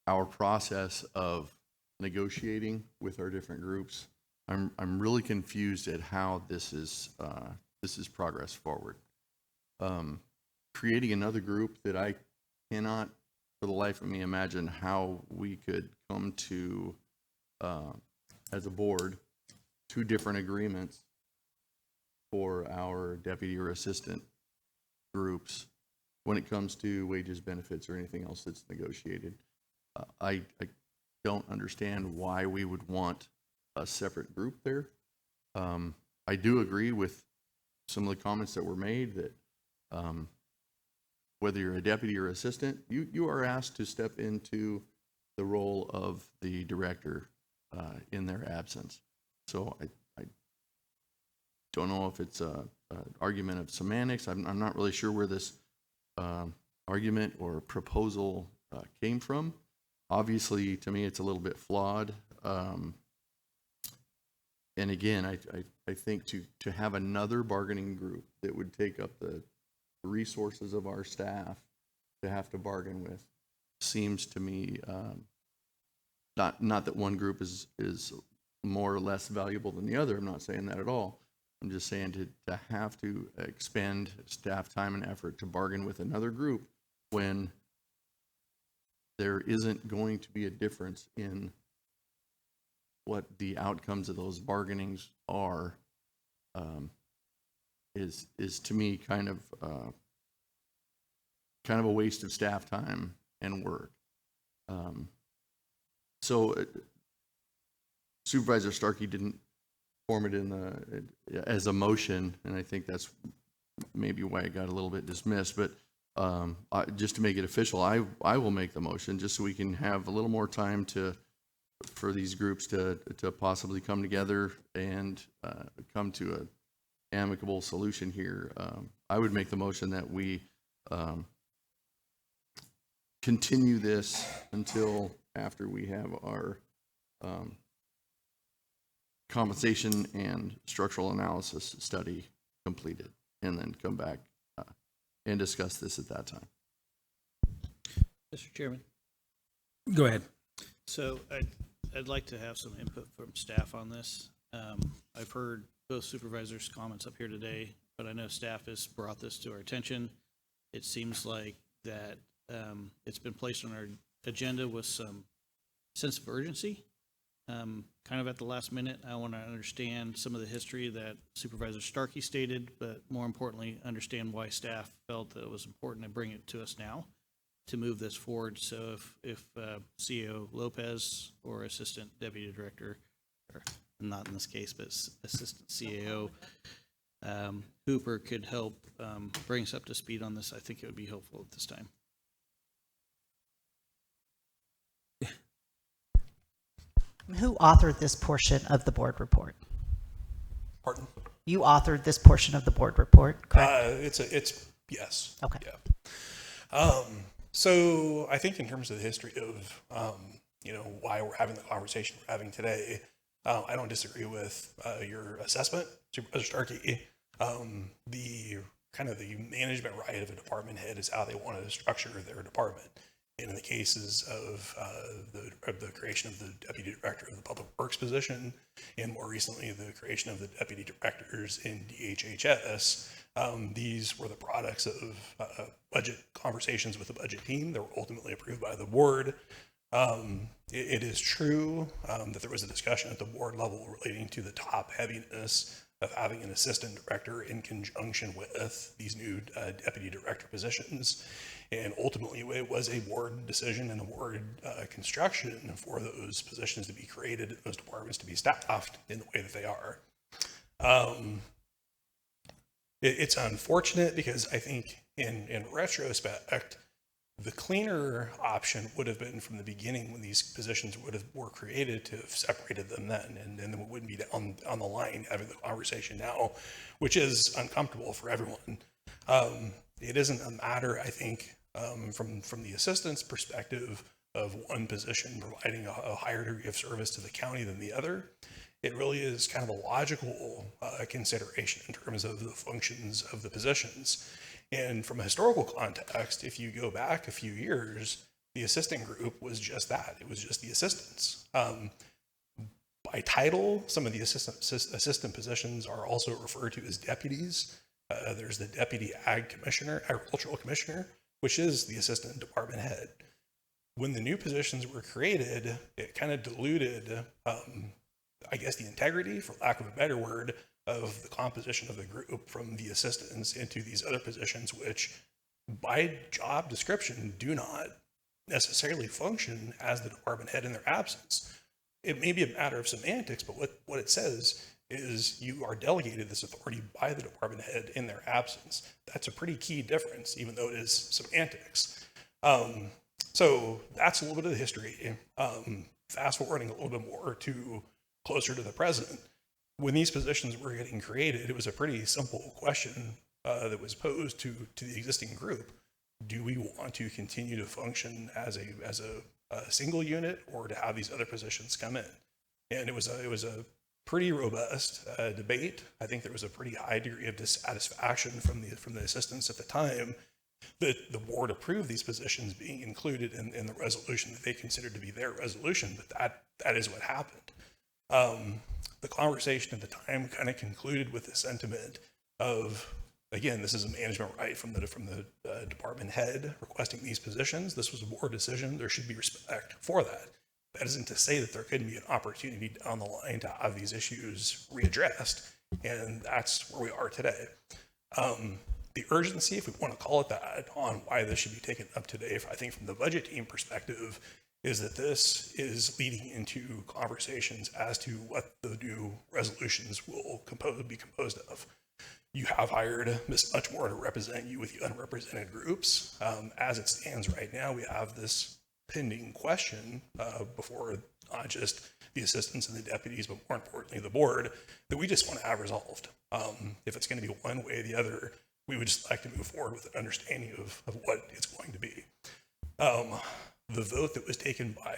our process of negotiating with our different groups, I'm really confused at how this is progress forward. Creating another group that I cannot, for the life of me, imagine how we could come to, as a board, two different agreements for our deputy or assistant groups when it comes to wages, benefits, or anything else that's negotiated. I don't understand why we would want a separate group there. I do agree with some of the comments that were made that whether you're a deputy or assistant, you are asked to step into the role of the director in their absence. So I don't know if it's an argument of semantics. I'm not really sure where this argument or proposal came from. Obviously, to me, it's a little bit flawed. And again, I think to have another bargaining group that would take up the resources of our staff to have to bargain with seems to me, not that one group is more or less valuable than the other. I'm not saying that at all. I'm just saying to have to expend staff time and effort to bargain with another group when there isn't going to be a difference in what the outcomes of those bargainings are, is to me kind of a waste of staff time and work. So Supervisor Starkey didn't form it as a motion, and I think that's maybe why it got a little bit dismissed. But just to make it official, I will make the motion just so we can have a little more time for these groups to possibly come together and come to an amicable solution here. I would make the motion that we continue this until after we have our compensation and structural analysis study completed, and then come back and discuss this at that time. Mr. Chairman. Go ahead. So I'd like to have some input from staff on this. I've heard both supervisors' comments up here today, but I know staff has brought this to our attention. It seems like that it's been placed on our agenda with some sense of urgency. Kind of at the last minute, I want to understand some of the history that Supervisor Starkey stated, but more importantly, understand why staff felt that it was important to bring it to us now to move this forward. So if CEO Lopez or Assistant Deputy Director, or not in this case, but Assistant CAO Hooper could help bring us up to speed on this, I think it would be helpful at this time. Who authored this portion of the board report? Pardon? You authored this portion of the board report, correct? It's yes. Okay. Yeah. So I think in terms of the history of, why we're having the conversation we're having today, I don't disagree with your assessment, Supervisor Starkey. The kind of the management right of a department head is how they wanted to structure their department. And in the cases of the creation of the Deputy Director of the Public Works position, and more recently the creation of the Deputy Directors in DHHS, these were the products of budget conversations with the budget team that were ultimately approved by the board. It is true that there was a discussion at the board level relating to the top heaviness of having an assistant director in conjunction with these new deputy director positions. And ultimately, it was a board decision and a board construction for those positions to be created, those departments to be staffed in the way that they are. It's unfortunate because I think in retrospect, the cleaner option would have been from the beginning when these positions were created to have separated them then, and then we wouldn't be on the line having the conversation now, which is uncomfortable for everyone. It isn't a matter, I think, from the assistant's perspective of one position providing a higher degree of service to the county than the other. It really is kind of a logical consideration in terms of the functions of the positions. And from a historical context, if you go back a few years, the assistant group was just that. It was just the assistants. By title, some of the assistant positions are also referred to as deputies. There's the Deputy Agricultural Commissioner, which is the assistant department head. When the new positions were created, it kind of diluted, I guess, the integrity, for lack of a better word, of the composition of the group from the assistants into these other positions, which by job description do not necessarily function as the department head in their absence. It may be a matter of semantics, but what it says is you are delegated this authority by the department head in their absence. That's a pretty key difference, even though it is semantics. So that's a little bit of the history. Fast forwarding a little bit more to closer to the present. When these positions were getting created, it was a pretty simple question that was posed to the existing group. Do we want to continue to function as a single unit, or to have these other positions come in? And it was a pretty robust debate. I think there was a pretty high degree of dissatisfaction from the assistants at the time that the board approved these positions being included in the resolution that they considered to be their resolution, but that is what happened. The conversation at the time kind of concluded with the sentiment of, again, this is a management right from the department head requesting these positions. This was a board decision. There should be respect for that. That isn't to say that there couldn't be an opportunity down the line to have these issues readdressed, and that's where we are today. The urgency, if we want to call it that, on why this should be taken up today, I think from the budget team perspective, is that this is leading into conversations as to what the new resolutions will be composed of. You have hired Ms. Muchmore to represent you with the unrepresented groups. As it stands right now, we have this pending question before not just the assistants and the deputies, but more importantly, the board, that we just want to have resolved. If it's going to be one way or the other, we would just like to move forward with an understanding of what it's going to be. The vote that was taken by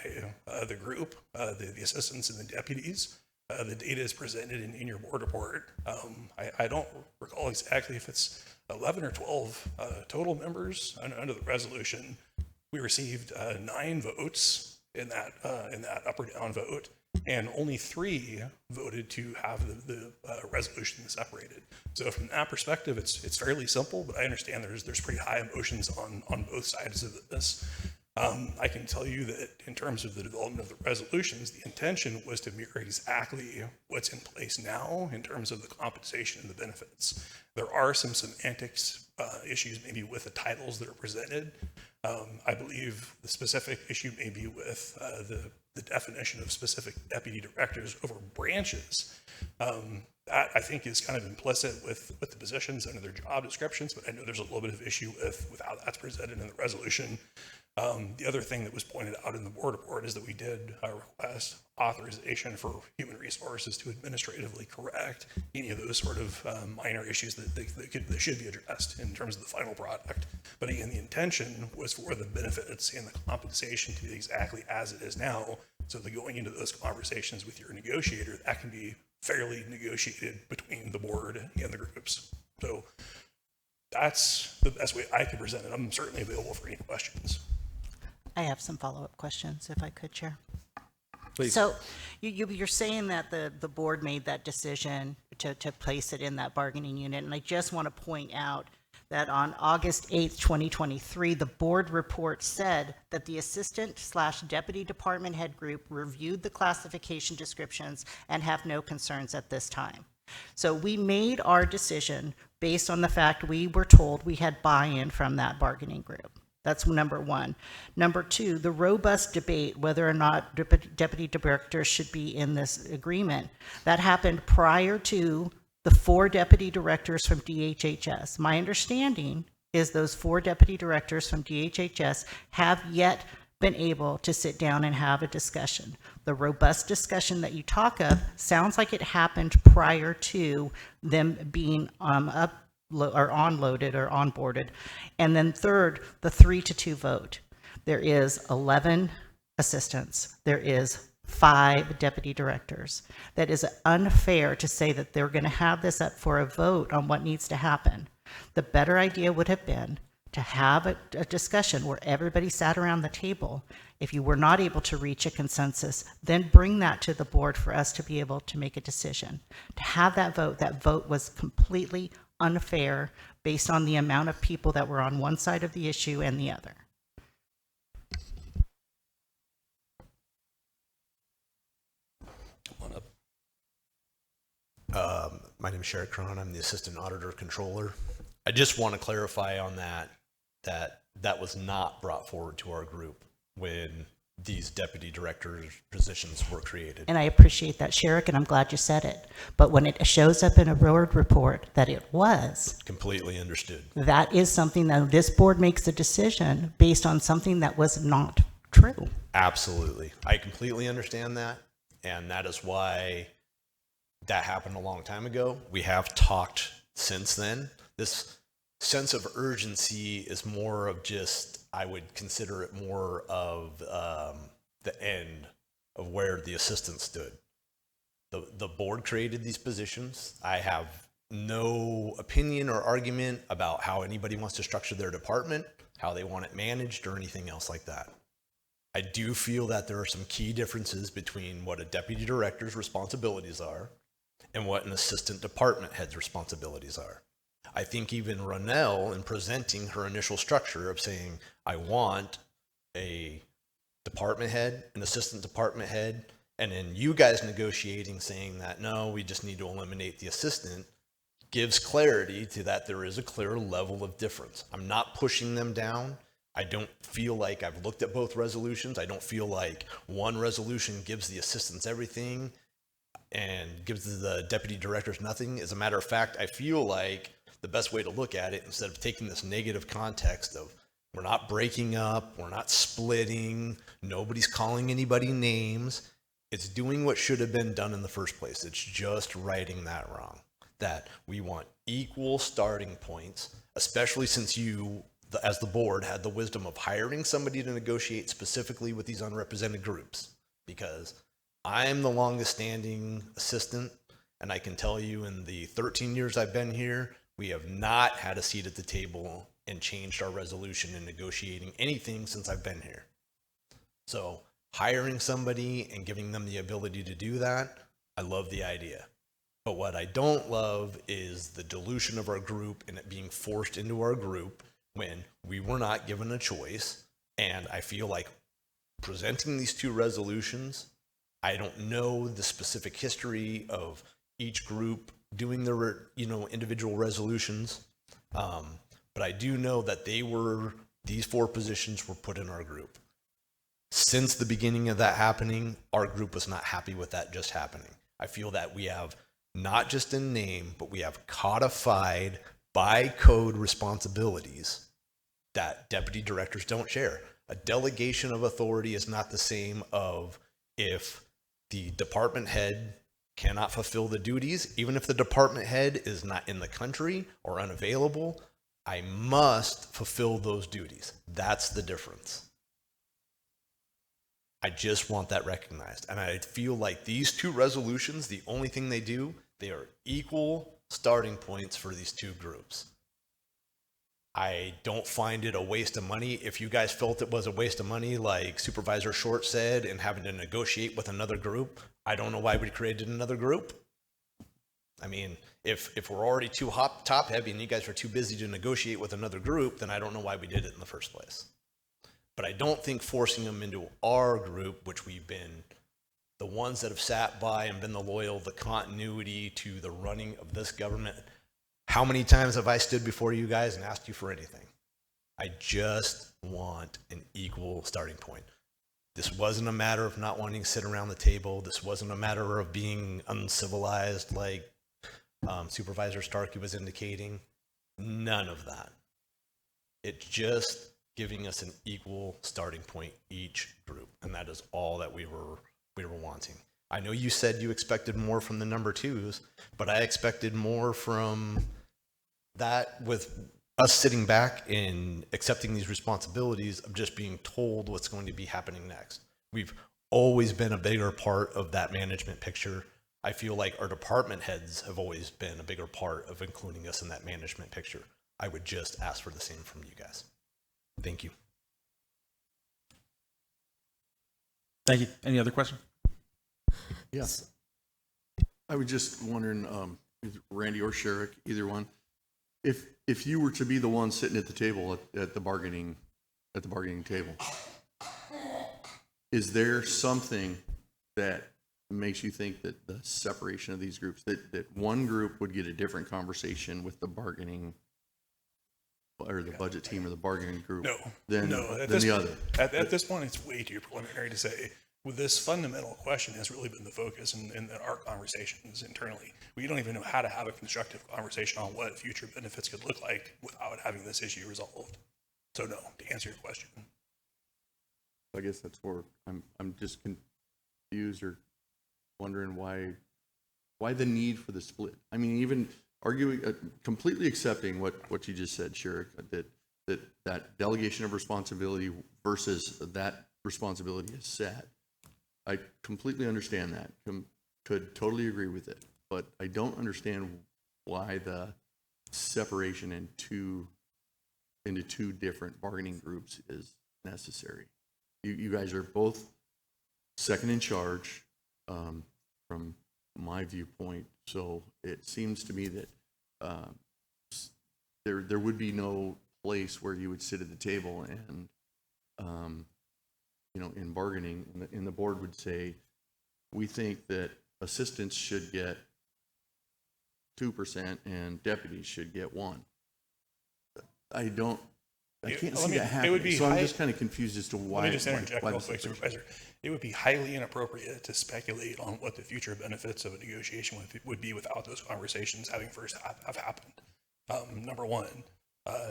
the group, the assistants and the deputies, the data is presented in your board report. I don't recall exactly if it's 11 or 12 total members under the resolution. We received 9 votes in that up or down vote, and only 3 voted to have the resolution separated. So from that perspective, it's fairly simple, but I understand there's pretty high emotions on both sides of this. I can tell you that in terms of the development of the resolutions, the intention was to mirror exactly what's in place now in terms of the compensation and the benefits. There are some semantics issues maybe with the titles that are presented. I believe the specific issue may be with the definition of specific deputy directors over branches. That I think is kind of implicit with the positions under their job descriptions, but I know there's a little bit of issue with how that's presented in the resolution. The other thing that was pointed out in the board report is that we did request authorization for human resources to administratively correct any of those sort of minor issues that should be addressed in terms of the final product. But again, the intention was for the benefits and the compensation to be exactly as it is now, so that going into those conversations with your negotiator, that can be fairly negotiated between the board and the groups. So that's the best way I can present it. I'm certainly available for any questions. I have some follow-up questions, if I could, Chair. Please. So you're saying that the board made that decision to place it in that bargaining unit, and I just want to point out that on August 8th, 2023, the board report said that the assistant/deputy department head group reviewed the classification descriptions and have no concerns at this time. So we made our decision based on the fact we were told we had buy-in from that bargaining group. That's number one. Number two, the robust debate whether or not deputy directors should be in this agreement, that happened prior to the 4 deputy directors from DHHS. My understanding is those 4 deputy directors from DHHS have yet been able to sit down and have a discussion. The robust discussion that you talk of sounds like it happened prior to them being onloaded or onboarded. And then third, the 3-2 vote. There is 11 assistants. There is 5 deputy directors. That is unfair to say that they're going to have this up for a vote on what needs to happen. The better idea would have been to have a discussion where everybody sat around the table. If you were not able to reach a consensus, then bring that to the board for us to be able to make a decision. To have that vote was completely unfair based on the amount of people that were on one side of the issue and the other. My name is Sherrick Cron. I'm the Assistant Auditor Controller. I just want to clarify on that was not brought forward to our group when these deputy director positions were created. And I appreciate that, Sherrick, and I'm glad you said it. But when it shows up in a board report that it was, Completely understood. that is something that this board makes a decision based on something that was not true. Absolutely. I completely understand that, and that is why that happened a long time ago. We have talked since then. This sense of urgency is more of just, I would consider it more of the end of where the assistant stood. The board created these positions. I have no opinion or argument about how anybody wants to structure their department, how they want it managed, or anything else like that. I do feel that there are some key differences between what a deputy director's responsibilities are and what an assistant department head's responsibilities are. I think even Ronell, in presenting her initial structure of saying, I want a department head, an assistant department head, and then you guys negotiating saying that, no, we just need to eliminate the assistant, gives clarity to that there is a clear level of difference. I'm not pushing them down. I don't feel like I've looked at both resolutions. I don't feel like one resolution gives the assistants everything and gives the deputy directors nothing. As a matter of fact, I feel like the best way to look at it, instead of taking this negative context of we're not breaking up, we're not splitting, nobody's calling anybody names, it's doing what should have been done in the first place. It's just righting that wrong. That we want equal starting points, especially since you, as the board, had the wisdom of hiring somebody to negotiate specifically with these unrepresented groups. Because I'm the longest standing assistant, and I can tell you in the 13 years I've been here, we have not had a seat at the table and changed our resolution in negotiating anything since I've been here. So hiring somebody and giving them the ability to do that, I love the idea. But what I don't love is the dilution of our group and it being forced into our group when we were not given a choice. And I feel like presenting these two resolutions, I don't know the specific history of each group doing their, individual resolutions. But I do know that these four positions were put in our group. Since the beginning of that happening, our group was not happy with that just happening. I feel that we have not just in name, but we have codified by code responsibilities that deputy directors don't share. A delegation of authority is not the same of if the department head cannot fulfill the duties, even if the department head is not in the country or unavailable, I must fulfill those duties. That's the difference. I just want that recognized. And I feel like these two resolutions, the only thing they do, they are equal starting points for these two groups. I don't find it a waste of money. If you guys felt it was a waste of money, like Supervisor Short said, and having to negotiate with another group, I don't know why we created another group. I mean, if we're already too top heavy and you guys are too busy to negotiate with another group, then I don't know why we did it in the first place. But I don't think forcing them into our group, which we've been the ones that have sat by and been the continuity to the running of this government. How many times have I stood before you guys and asked you for anything? I just want an equal starting point. This wasn't a matter of not wanting to sit around the table. This wasn't a matter of being uncivilized like Supervisor Starkey was indicating. None of that. It's just giving us an equal starting point each group, and that is all that we were wanting. I know you said you expected more from the number twos, but I expected more from that with us sitting back and accepting these responsibilities of just being told what's going to be happening next. We've always been a bigger part of that management picture. I feel like our department heads have always been a bigger part of including us in that management picture. I would just ask for the same from you guys. Thank you. Thank you. Any other question? Yes. I was just wondering, Randy or Sherrick, either one, if you were to be the one sitting at the table at the bargaining table, is there something that makes you think that the separation of these groups, that one group would get a different conversation with the bargaining or the budget team or the bargaining group than the other? At this point, it's way too preliminary to say. With this fundamental question has really been the focus in our conversations internally. We don't even know how to have a constructive conversation on what future benefits could look like without having this issue resolved. So no, to answer your question. I guess that's where I'm just confused or wondering why the need for the split. I mean, even arguing, completely accepting what you just said, Sherrick, that delegation of responsibility versus that responsibility is set. I completely understand that. could totally agree with it, but I don't understand why the separation into two different bargaining groups is necessary. You guys are both second in charge, from my viewpoint, so it seems to me that there would be no place where you would sit at the table and in bargaining, and the board would say, we think that assistants should get 2% and deputies should get 1%. I can't see that happening, so I'm just kind of confused as to why. Let me just interject why real the quick, separation. Supervisor. It would be highly inappropriate to speculate on what the future benefits of a negotiation would be without those conversations having first have happened. Number one.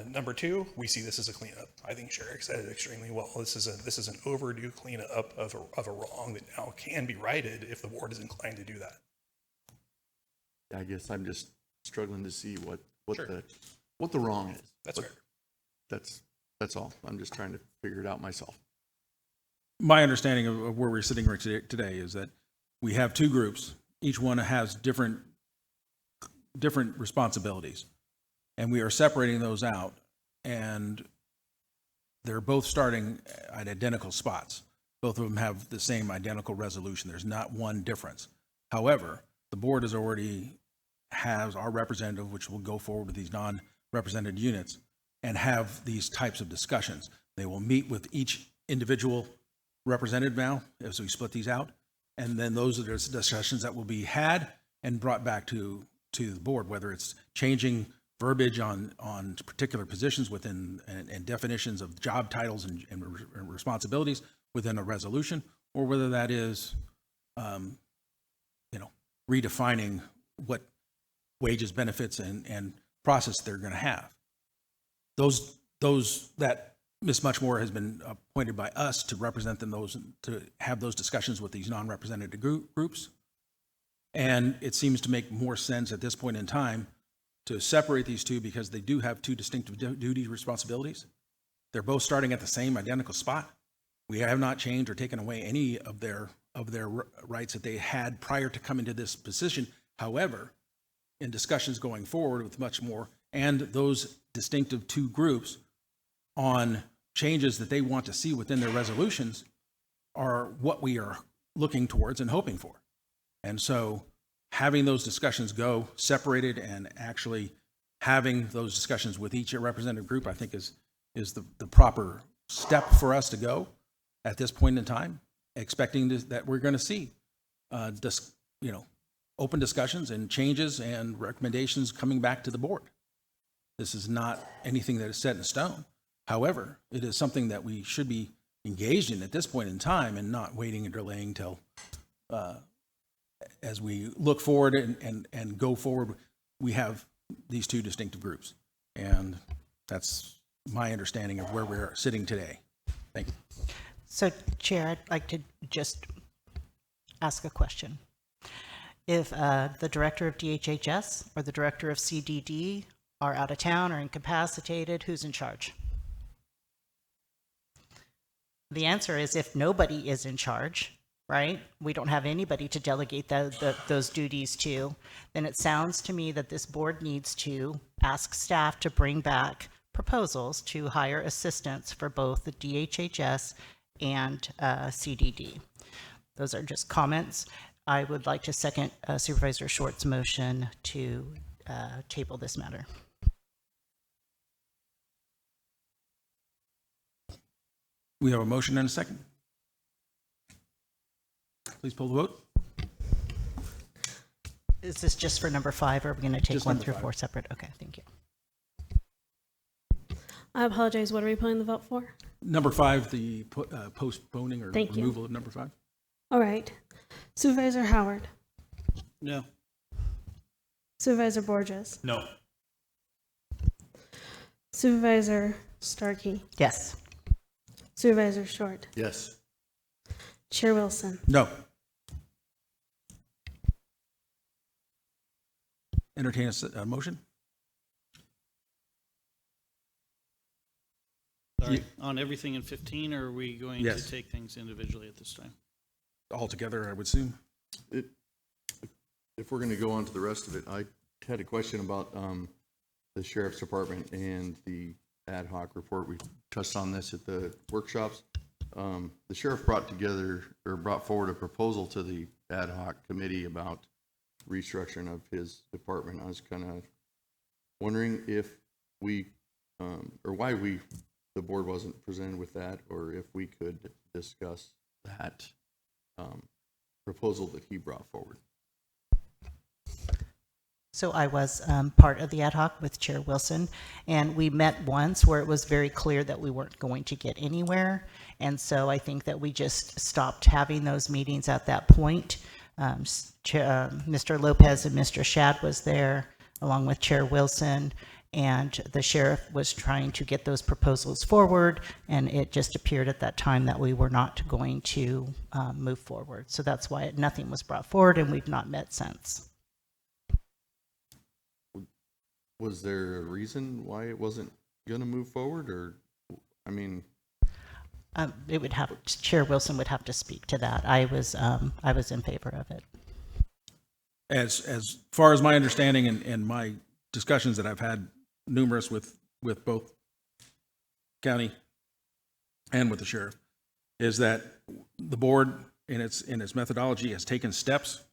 Number two, we see this as a cleanup. I think Sherrick said it extremely well. This is an overdue cleanup of a wrong that now can be righted if the board is inclined to do that. I guess I'm just struggling to see what the wrong is. That's fair. That's all. I'm just trying to figure it out myself. My understanding of where we're sitting right today is that we have two groups. Each one has different responsibilities, and we are separating those out, and they're both starting at identical spots. Both of them have the same identical resolution. There's not one difference. However, the board has our representative, which will go forward with these non-represented units and have these types of discussions. They will meet with each individual represented now as we split these out. And then those are the discussions that will be had and brought back to the board, whether it's changing verbiage on particular positions within and definitions of job titles and responsibilities within a resolution, or whether that is, redefining what wages, benefits, and process they're going to have. That Ms. Muchmore has been appointed by us to represent them, to have those discussions with these non-represented groups. And it seems to make more sense at this point in time to separate these two because they do have two distinctive duty responsibilities. They're both starting at the same identical spot. We have not changed or taken away any of their rights that they had prior to coming to this position. However, in discussions going forward with much more and those distinctive two groups on changes that they want to see within their resolutions are what we are looking towards and hoping for. And so having those discussions go separated and actually having those discussions with each representative group, I think is the proper step for us to go at this point in time, expecting that we're going to see open discussions and changes and recommendations coming back to the board. This is not anything that is set in stone. However, it is something that we should be engaged in at this point in time and not waiting and delaying till as we look forward and go forward, we have these two distinctive groups. And that's my understanding of where we're sitting today. Thank you. So, Chair, I'd like to just ask a question. If the director of DHHS or the director of CDD are out of town or incapacitated, who's in charge? The answer is if nobody is in charge, right? We don't have anybody to delegate those duties to, then it sounds to me that this board needs to ask staff to bring back proposals to hire assistants for both the DHHS and CDD. Those are just comments. I would like to second Supervisor Short's motion to table this matter. We have a motion and a second. Please pull the vote. Is this just for number 5, or are we going to take Just 1 number through 5. 4 separate? Okay, thank you. I apologize. What are we pulling the vote for? Number 5, the postponing or Thank you. removal of number 5. All right. Supervisor Howard. No. Supervisor Borges. No. Supervisor Starkey. Yes. Supervisor Short. Yes. Chair Wilson. No. Entertain a motion? Sorry, on everything in 15, or are we going Yes. to take things individually at this time? All together, I would assume. If we're going to go on to the rest of it, I had a question about the sheriff's department and the ad hoc report. We touched on this at the workshops. The sheriff brought forward a proposal to the ad hoc committee about restructuring of his department. I was kind of wondering if we, or why the board wasn't presented with that, or if we could discuss that proposal that he brought forward. So I was part of the ad hoc with Chair Wilson, and we met once where it was very clear that we weren't going to get anywhere. And so I think that we just stopped having those meetings at that point. Mr. Lopez and Mr. Shad was there along with Chair Wilson, and the sheriff was trying to get those proposals forward, and it just appeared at that time that we were not going to move forward. So that's why nothing was brought forward, and we've not met since. Was there a reason why it wasn't going to move forward, or, I mean? It would have, Chair Wilson would have to speak to that. I was in favor of it. As far as my understanding and my discussions that I've had numerous with both county and with the sheriff, is that the board in its methodology has taken steps,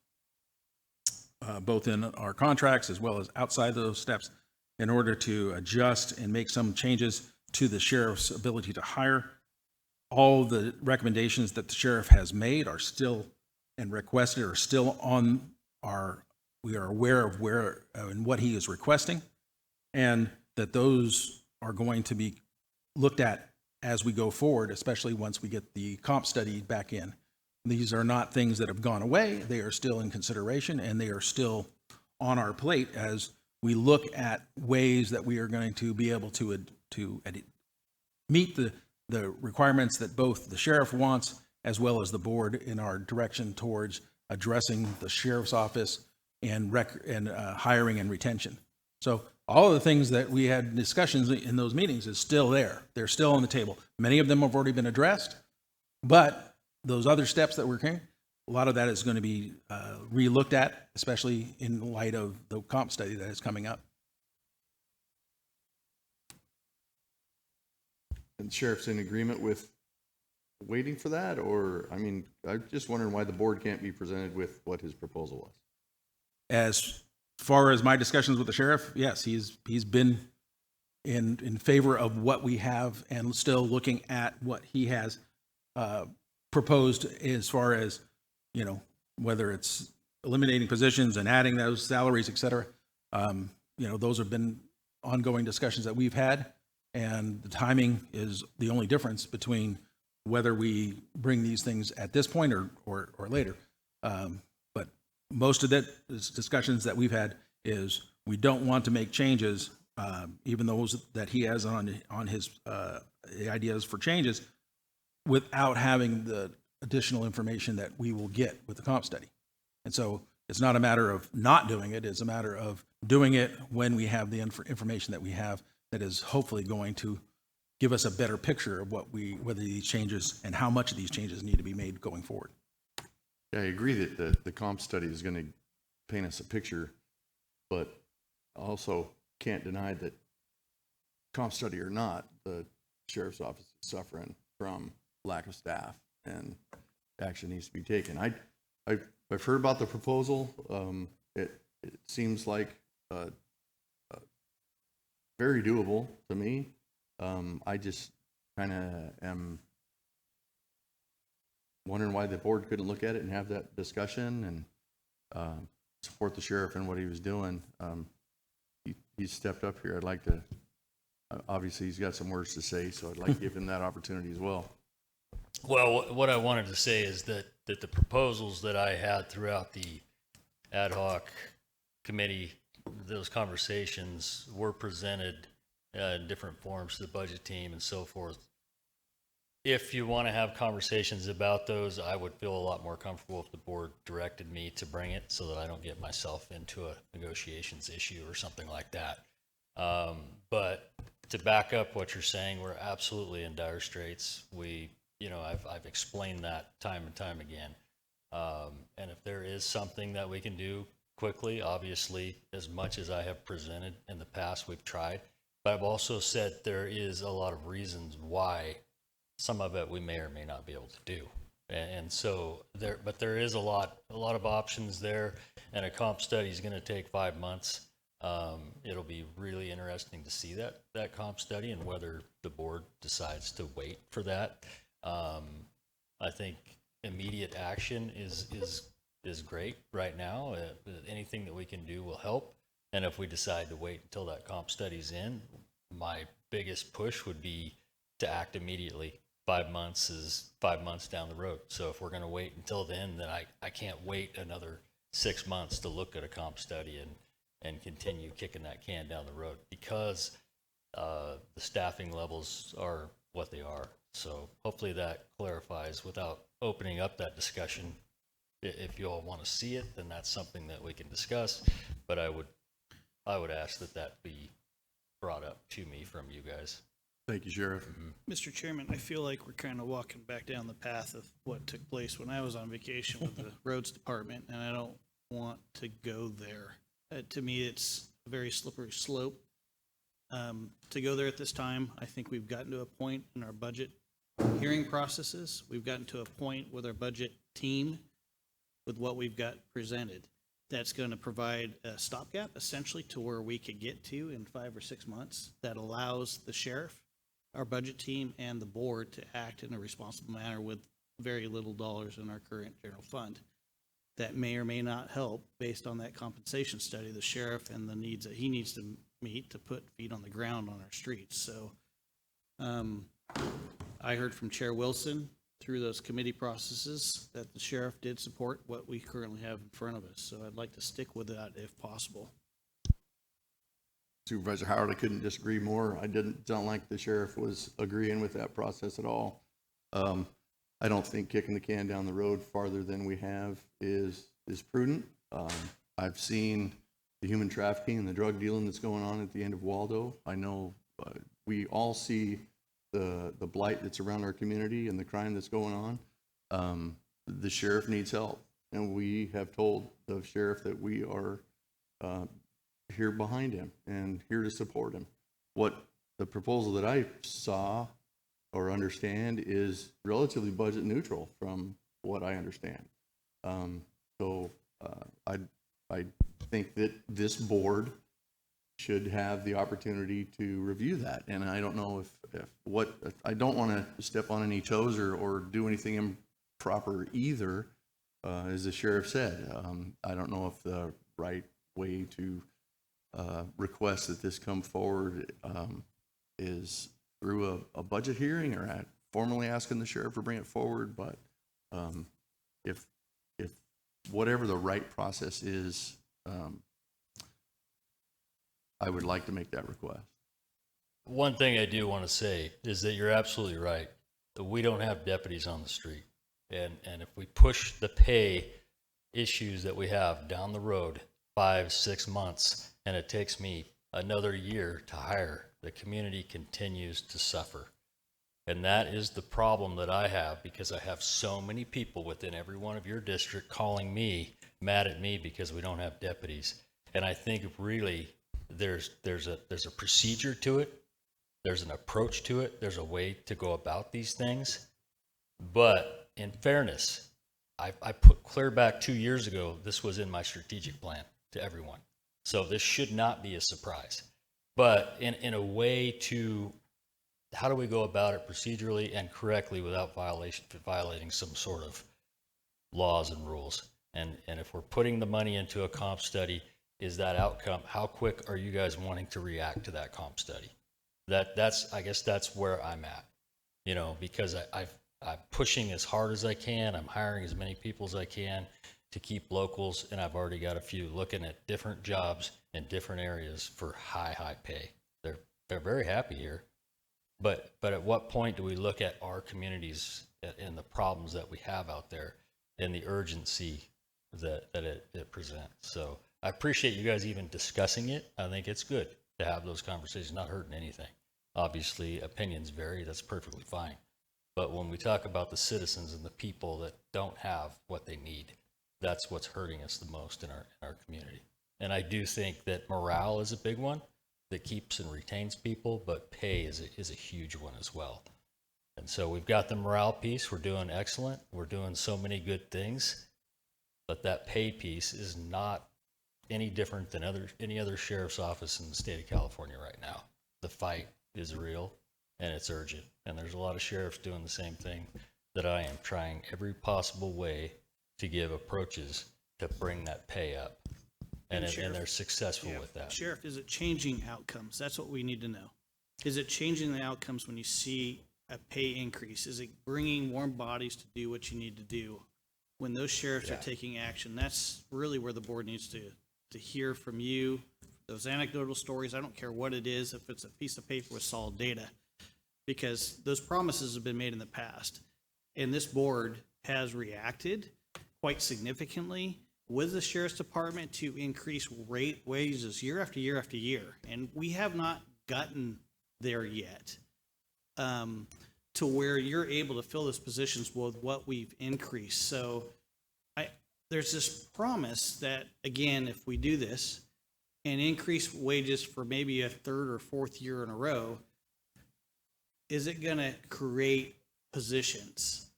both in our contracts as well as outside those steps, in order to adjust and make some changes to the sheriff's ability to hire. All the recommendations that the sheriff has made are still and requested are still on we are aware of where and what he is requesting, and that those are going to be looked at as we go forward, especially once we get the comp study back in. These are not things that have gone away. They are still in consideration, and they are still on our plate as we look at ways that we are going to be able to meet the requirements that both the sheriff wants as well as the board in our direction towards addressing the sheriff's office and hiring and retention. So all of the things that we had discussions in those meetings is still there. They're still on the table. Many of them have already been addressed, but those other steps that we're taking, a lot of that is going to be re-looked at, especially in light of the comp study that is coming up. And the sheriff's in agreement with waiting for that, or, I mean, I'm just wondering why the board can't be presented with what his proposal was. As far as my discussions with the sheriff, yes, he's been in favor of what we have and still looking at what he has proposed as far as, you know, whether it's eliminating positions and adding those salaries, et cetera. You know, those have been ongoing discussions that we've had, and the timing is the only difference between whether we bring these things at this point or later. But most of that is discussions that we've had is we don't want to make changes, even those that he has on his ideas for changes, without having the additional information that we will get with the comp study. And so it's not a matter of not doing it, it's a matter of doing it when we have the information that we have that is hopefully going to give us a better picture of whether these changes and how much of these changes need to be made going forward. Yeah, I agree that the comp study is going to paint us a picture, but also can't deny that comp study or not, the sheriff's office is suffering from lack of staff and action needs to be taken. I've heard about the proposal. It seems like very doable to me. I just kind of am wondering why the board couldn't look at it and have that discussion and support the sheriff in what he was doing. He's stepped up here. I'd like to, obviously he's got some words to say, so I'd like to give him that opportunity as well. Well, what I wanted to say is that the proposals that I had throughout the ad hoc committee, those conversations were presented in different forms to the budget team and so forth. If you want to have conversations about those, I would feel a lot more comfortable if the board directed me to bring it so that I don't get myself into a negotiations issue or something like that. But to back up what you're saying, we're absolutely in dire straits. I've explained that time and time again. And if there is something that we can do quickly. Obviously, as much as I have presented in the past, we've tried. But I've also said there is a lot of reasons why some of it we may or may not be able to do. And so there is a lot of options there, and a comp study is going to take 5 months. It'll be really interesting to see that comp study and whether the board decides to wait for that. I think immediate action is great right now. Anything that we can do will help. And if we decide to wait until that comp study's in, my biggest push would be to act immediately. 5 months is 5 months down the road. So if we're going to wait until then I can't wait another 6 months to look at a comp study and continue kicking that can down the road, because the staffing levels are what they are. So hopefully that clarifies without opening up that discussion. If you all want to see it, then that's something that we can discuss. But I would ask that be brought up to me from you guys. Thank you, Sheriff. Mr. Chairman, I feel like we're kind of walking back down the path of what took place when I was on vacation with the roads department, and I don't want to go there. To me, it's a very slippery slope. To go there at this time, I think we've gotten to a point in our budget hearing processes. We've gotten to a point with our budget team, with what we've got presented, that's going to provide a stopgap essentially to where we could get to in 5 or 6 months that allows the sheriff, our budget team, and the board to act in a responsible manner with very little dollars in our current general fund. That may or may not help based on that compensation study, the sheriff and the needs that he needs to meet to put feet on the ground on our streets. So I heard from Chair Wilson through those committee processes that the sheriff did support what we currently have in front of us. So I'd like to stick with that if possible. Supervisor Howard, I couldn't disagree more. I didn't sound like the sheriff was agreeing with that process at all. I don't think kicking the can down the road farther than we have is prudent. I've seen the human trafficking and the drug dealing that's going on at the end of Waldo. I know we all see the blight that's around our community and the crime that's going on. The sheriff needs help, and we have told the sheriff that we are here behind him and here to support him. What the proposal that I saw or understand is relatively budget neutral from what I understand. I think that this board should have the opportunity to review that. And I don't know I don't want to step on any toes or do anything improper either, as the sheriff said. I don't know if the right way to request that this come forward is through a budget hearing or formally asking the sheriff to bring it forward. But if whatever the right process is, I would like to make that request. One thing I do want to say is that you're absolutely right. We don't have deputies on the street. And if we push the pay issues that we have down the road 5-6 months, and it takes me another year to hire, the community continues to suffer. And that is the problem that I have, because I have so many people within every one of your district calling me, mad at me because we don't have deputies. And I think really there's a procedure to it. There's an approach to it. There's a way to go about these things. But in fairness, I put clear back 2 years ago, this was in my strategic plan to everyone. So this should not be a surprise. But in a way to, how do we go about it procedurally and correctly without violating some sort of laws and rules? And if we're putting the money into a comp study, is that outcome, how quick are you guys wanting to react to that comp study? I guess that's where I'm at, because I'm pushing as hard as I can. I'm hiring as many people as I can to keep locals, and I've already got a few looking at different jobs in different areas for high pay. They're very happy here, but at what point do we look at our communities and the problems that we have out there and the urgency that it presents? So I appreciate you guys even discussing it. I think it's good to have those conversations, not hurting anything. Obviously, opinions vary. That's perfectly fine. But when we talk about the citizens and the people that don't have what they need, that's what's hurting us the most in our community. And I do think that morale is a big one that keeps and retains people, but pay is a huge one as well. And so we've got the morale piece. We're doing excellent. We're doing so many good things, but that pay piece is not any different than any other sheriff's office in the state of California right now. The fight is real and it's urgent. And there's a lot of sheriffs doing the same thing that I am, trying every possible way to give approaches to bring that pay up. And they're successful with that. Sheriff, is it changing outcomes? That's what we need to know. Is it changing the outcomes when you see a pay increase? Is it bringing warm bodies to do what you need to do? When those sheriffs are taking action, that's really where the board needs to hear from you, those anecdotal stories. I don't care what it is, if it's a piece of paper with solid data, because those promises have been made in the past. And this board has reacted quite significantly with the sheriff's department to increase wages year after year after year. And we have not gotten there yet to where you're able to fill those positions with what we've increased. So there's this promise that, again, if we do this and increase wages for maybe a third or fourth year in a row, is it going to create positions,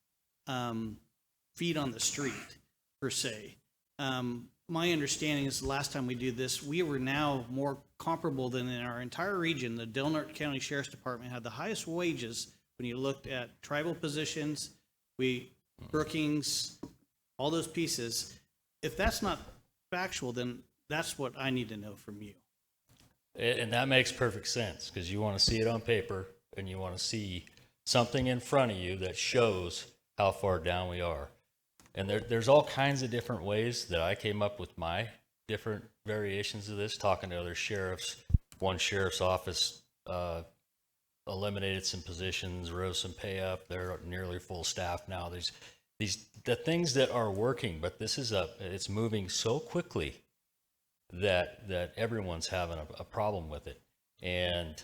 feet on the street, per se? My understanding is the last time we did this, we were now more comparable than in our entire region. The Del Norte County Sheriff's Department had the highest wages when you looked at tribal positions, Brookings, all those pieces. If that's not factual, then that's what I need to know from you. And that makes perfect sense, because you want to see it on paper and you want to see something in front of you that shows how far down we are. And there's all kinds of different ways that I came up with my different variations of this, talking to other sheriffs. One sheriff's office eliminated some positions, rose some pay up. They're nearly full staff now. The things that are working, but it's moving so quickly that everyone's having a problem with it. And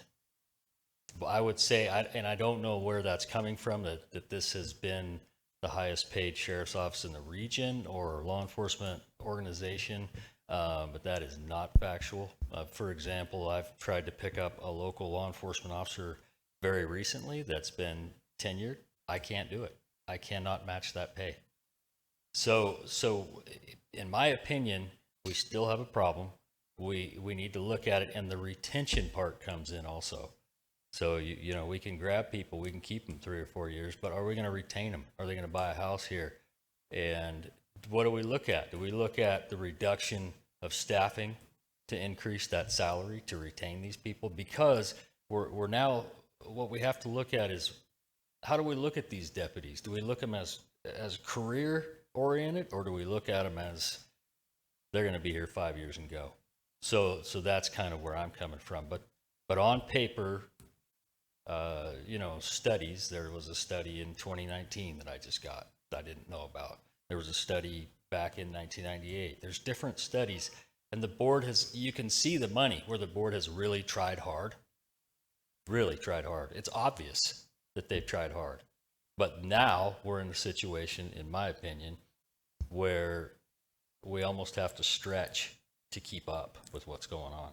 I would say, I don't know where that's coming from, that this has been the highest paid sheriff's office in the region or law enforcement organization, but that is not factual. For example, I've tried to pick up a local law enforcement officer very recently that's been tenured. I can't do it. I cannot match that pay. So in my opinion, we still have a problem. We need to look at it, and the retention part comes in also. So, you know, we can grab people, we can keep them 3 or 4 years, but are we going to retain them? Are they going to buy a house here? And what do we look at? Do we look at the reduction of staffing to increase that salary to retain these people? Because we're now, what we have to look at is, how do we look at these deputies? Do we look at them as career oriented, or do we look at them as they're going to be here 5 years and go? So that's kind of where I'm coming from. But on paper, studies, there was a study in 2019 that I didn't know about. There was a study back in 1998. There's different studies, and the board you can see the money where the board has really tried hard. It's obvious that they've tried hard. But now we're in a situation, in my opinion, where we almost have to stretch to keep up with what's going on.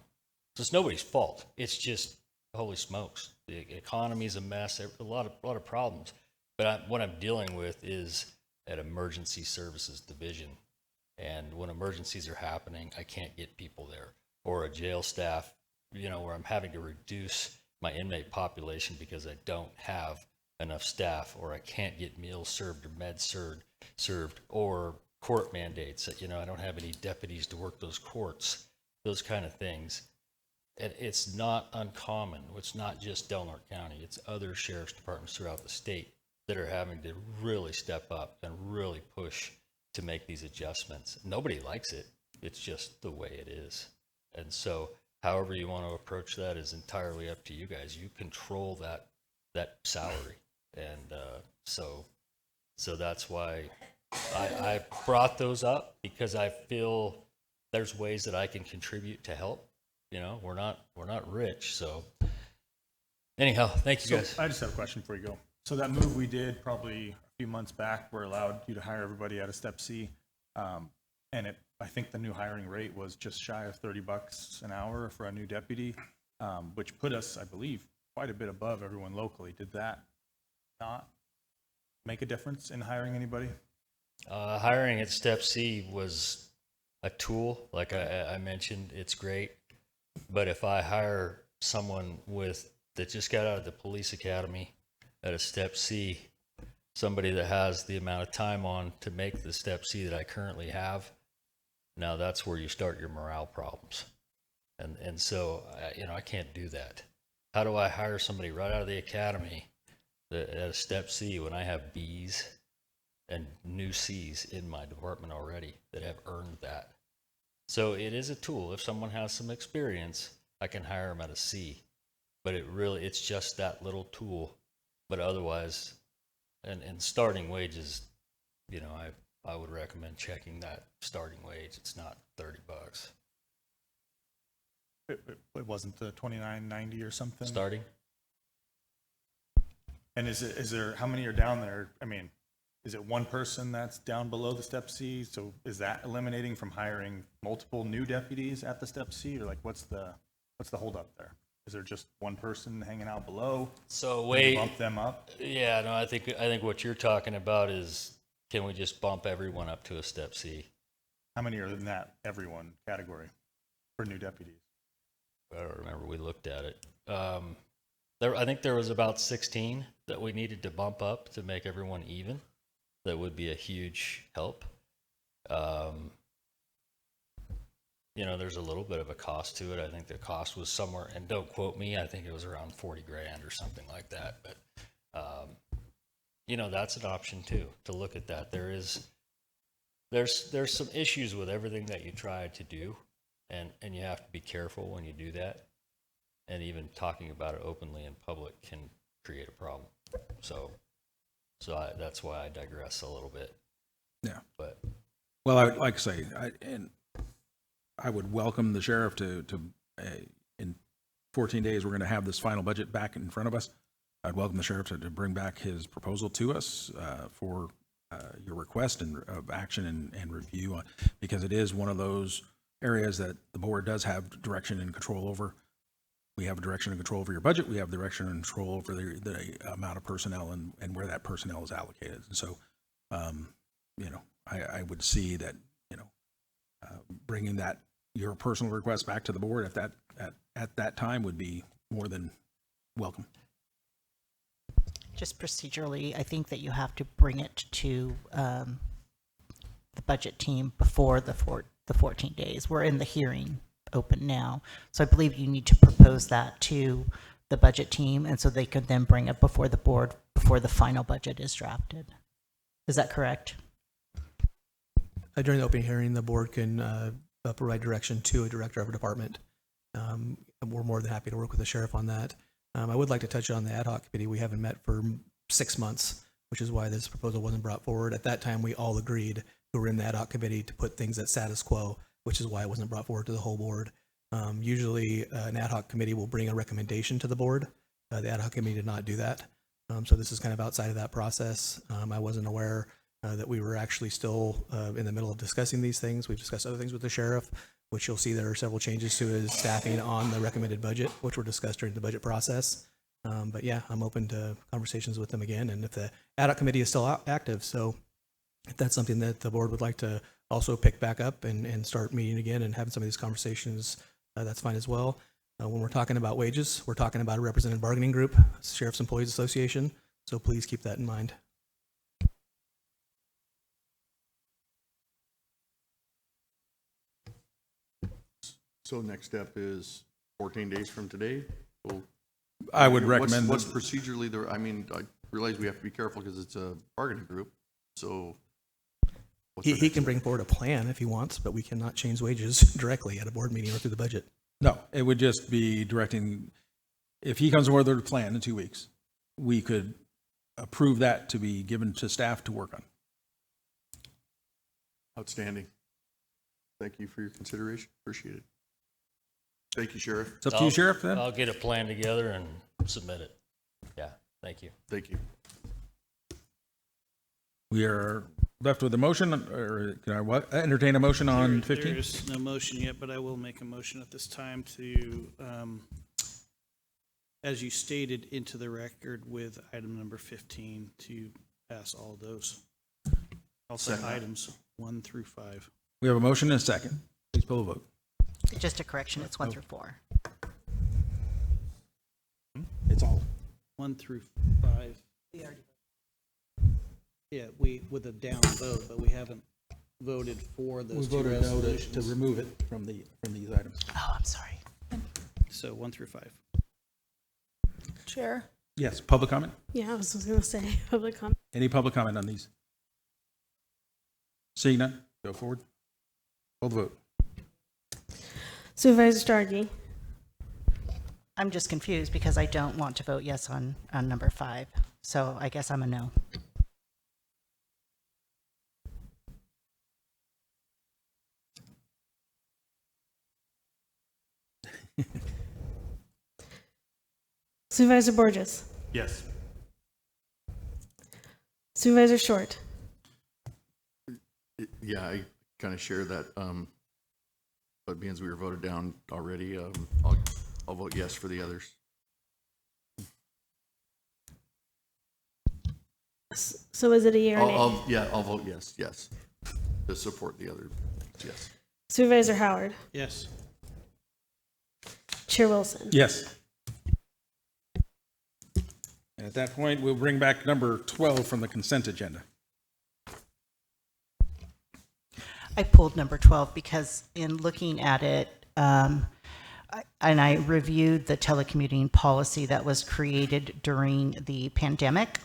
So it's nobody's fault. It's just, holy smokes, the economy's a mess, a lot of problems. But what I'm dealing with is an emergency services division. And when emergencies are happening, I can't get people there. Or a jail staff, where I'm having to reduce my inmate population because I don't have enough staff, or I can't get meals served or meds served, or court mandates. I don't have any deputies to work those courts, those kind of things. And it's not uncommon. It's not just Del Norte County. It's other sheriff's departments throughout the state that are having to really step up and really push to make these adjustments. Nobody likes it. It's just the way it is. And so however you want to approach that is entirely up to you guys. You control that salary. And so that's why I brought those up, because I feel there's ways that I can contribute to help. We're not rich. So anyhow, thank you guys. I just have a question before you go. So that move we did probably a few months back, where allowed you to hire everybody out of Step C. And I think the new hiring rate was just shy of $30 an hour for a new deputy, which put us, I believe, quite a bit above everyone locally. Did that not make a difference in hiring anybody? Hiring at Step C was a tool. Like I mentioned, it's great. But if I hire someone that just got out of the police academy at a Step C, somebody that has the amount of time on to make the Step C that I currently have, now that's where you start your morale problems. And so, I can't do that. How do I hire somebody right out of the academy at a Step C when I have Bs and new Cs in my department already that have earned that? So it is a tool. If someone has some experience, I can hire them at a C. But it's just that little tool. But otherwise, and starting wages, I would recommend checking that starting wage. It's not $30. It wasn't the $29.90 or something? Starting? And is there, how many are down there? I mean, is it one person that's down below the Step C? So is that eliminating from hiring multiple new deputies at the Step C? Or like, what's the holdup there? Is there just one person hanging out below? So Can you bump them up? Yeah, no, I think what you're talking about is, can we just bump everyone up to a Step C? How many are in that everyone category for new deputies? I don't remember. We looked at it. I think there was about 16 that we needed to bump up to make everyone even. That would be a huge help. There's a little bit of a cost to it. I think the cost was somewhere, and don't quote me, I think it was around 40 grand or something like that. But, that's an option too, to look at that. There's some issues with everything that you try to do, and you have to be careful when you do that. And even talking about it openly in public can create a problem. So that's why I digress a little bit. Yeah. But well, I like to say, I would welcome the sheriff to in 14 days, we're going to have this final budget back in front of us. I'd welcome the sheriff to bring back his proposal to us for your request of action and review, because it is one of those areas that the board does have direction and control over. We have direction and control over your budget. We have direction and control over the amount of personnel and where that personnel is allocated. And so, I would see that, bringing your personal request back to the board at that time would be more than welcome. Just procedurally, I think that you have to bring it to the budget team before the 14 days. We're in the hearing open now. So I believe you need to propose that to the budget team, and so they could then bring it before the board before the final budget is drafted. Is that correct? During the open hearing, the board can provide direction to a director of a department. We're more than happy to work with the sheriff on that. I would like to touch on the ad hoc committee. We haven't met for 6 months, which is why this proposal wasn't brought forward. At that time, we all agreed, who were in the ad hoc committee, to put things at status quo, which is why it wasn't brought forward to the whole board. Usually, an ad hoc committee will bring a recommendation to the board. The ad hoc committee did not do that. So this is kind of outside of that process. I wasn't aware that we were actually still in the middle of discussing these things. We've discussed other things with the sheriff, which you'll see there are several changes to his staffing on the recommended budget, which were discussed during the budget process. But yeah, I'm open to conversations with them again, and if the ad hoc committee is still active. So if that's something that the board would like to also pick back up and start meeting again and having some of these conversations, that's fine as well. When we're talking about wages, we're talking about a representative bargaining group, Sheriff's Employees Association. So please keep that in mind. So next step is 14 days from today. I would recommend what's procedurally I realize we have to be careful because it's a bargaining group. So he can bring forward a plan if he wants, but we cannot change wages directly at a board meeting or through the budget. No, it would just be directing, if he comes forward with a plan in 2 weeks, we could approve that to be given to staff to work on. Outstanding. Thank you for your consideration. Appreciate it. Thank you, Sheriff. It's up to you, Sheriff, then. I'll get a plan together and submit it. Yeah, thank you. Thank you. We are left with a motion, or can I entertain a motion on 15? There's no motion yet, but I will make a motion at this time to, as you stated, into the record with item number 15 to pass all those items 1 through 5. We have a motion and a second. Please pull a vote. Just a correction, it's 1 through 4. It's all. 1 through 5. Yeah, with a down vote, but we haven't voted for We those two voted no to resolutions. remove it from these items. Oh, I'm sorry. So 1 through 5. Chair? Yes, public comment? Yeah, I was just going to say public comment. Any public comment on these? Seeing none, go forward. Hold the vote. Supervisor Starkey, I'm just confused because I don't want to vote yes on number 5. So I guess I'm a no. Supervisor Borges, Yes. Supervisor Short, Yeah, I kind of share that, but being as we were voted down already, I'll vote yes for the others. so is it a year or nay? Yeah, I'll vote yes, to support the other, yes. Supervisor Howard, Yes. Chair Wilson. Yes. And at that point, we'll bring back number 12 from the consent agenda. I pulled number 12 because in looking at it, and I reviewed the telecommuting policy that was created during the pandemic.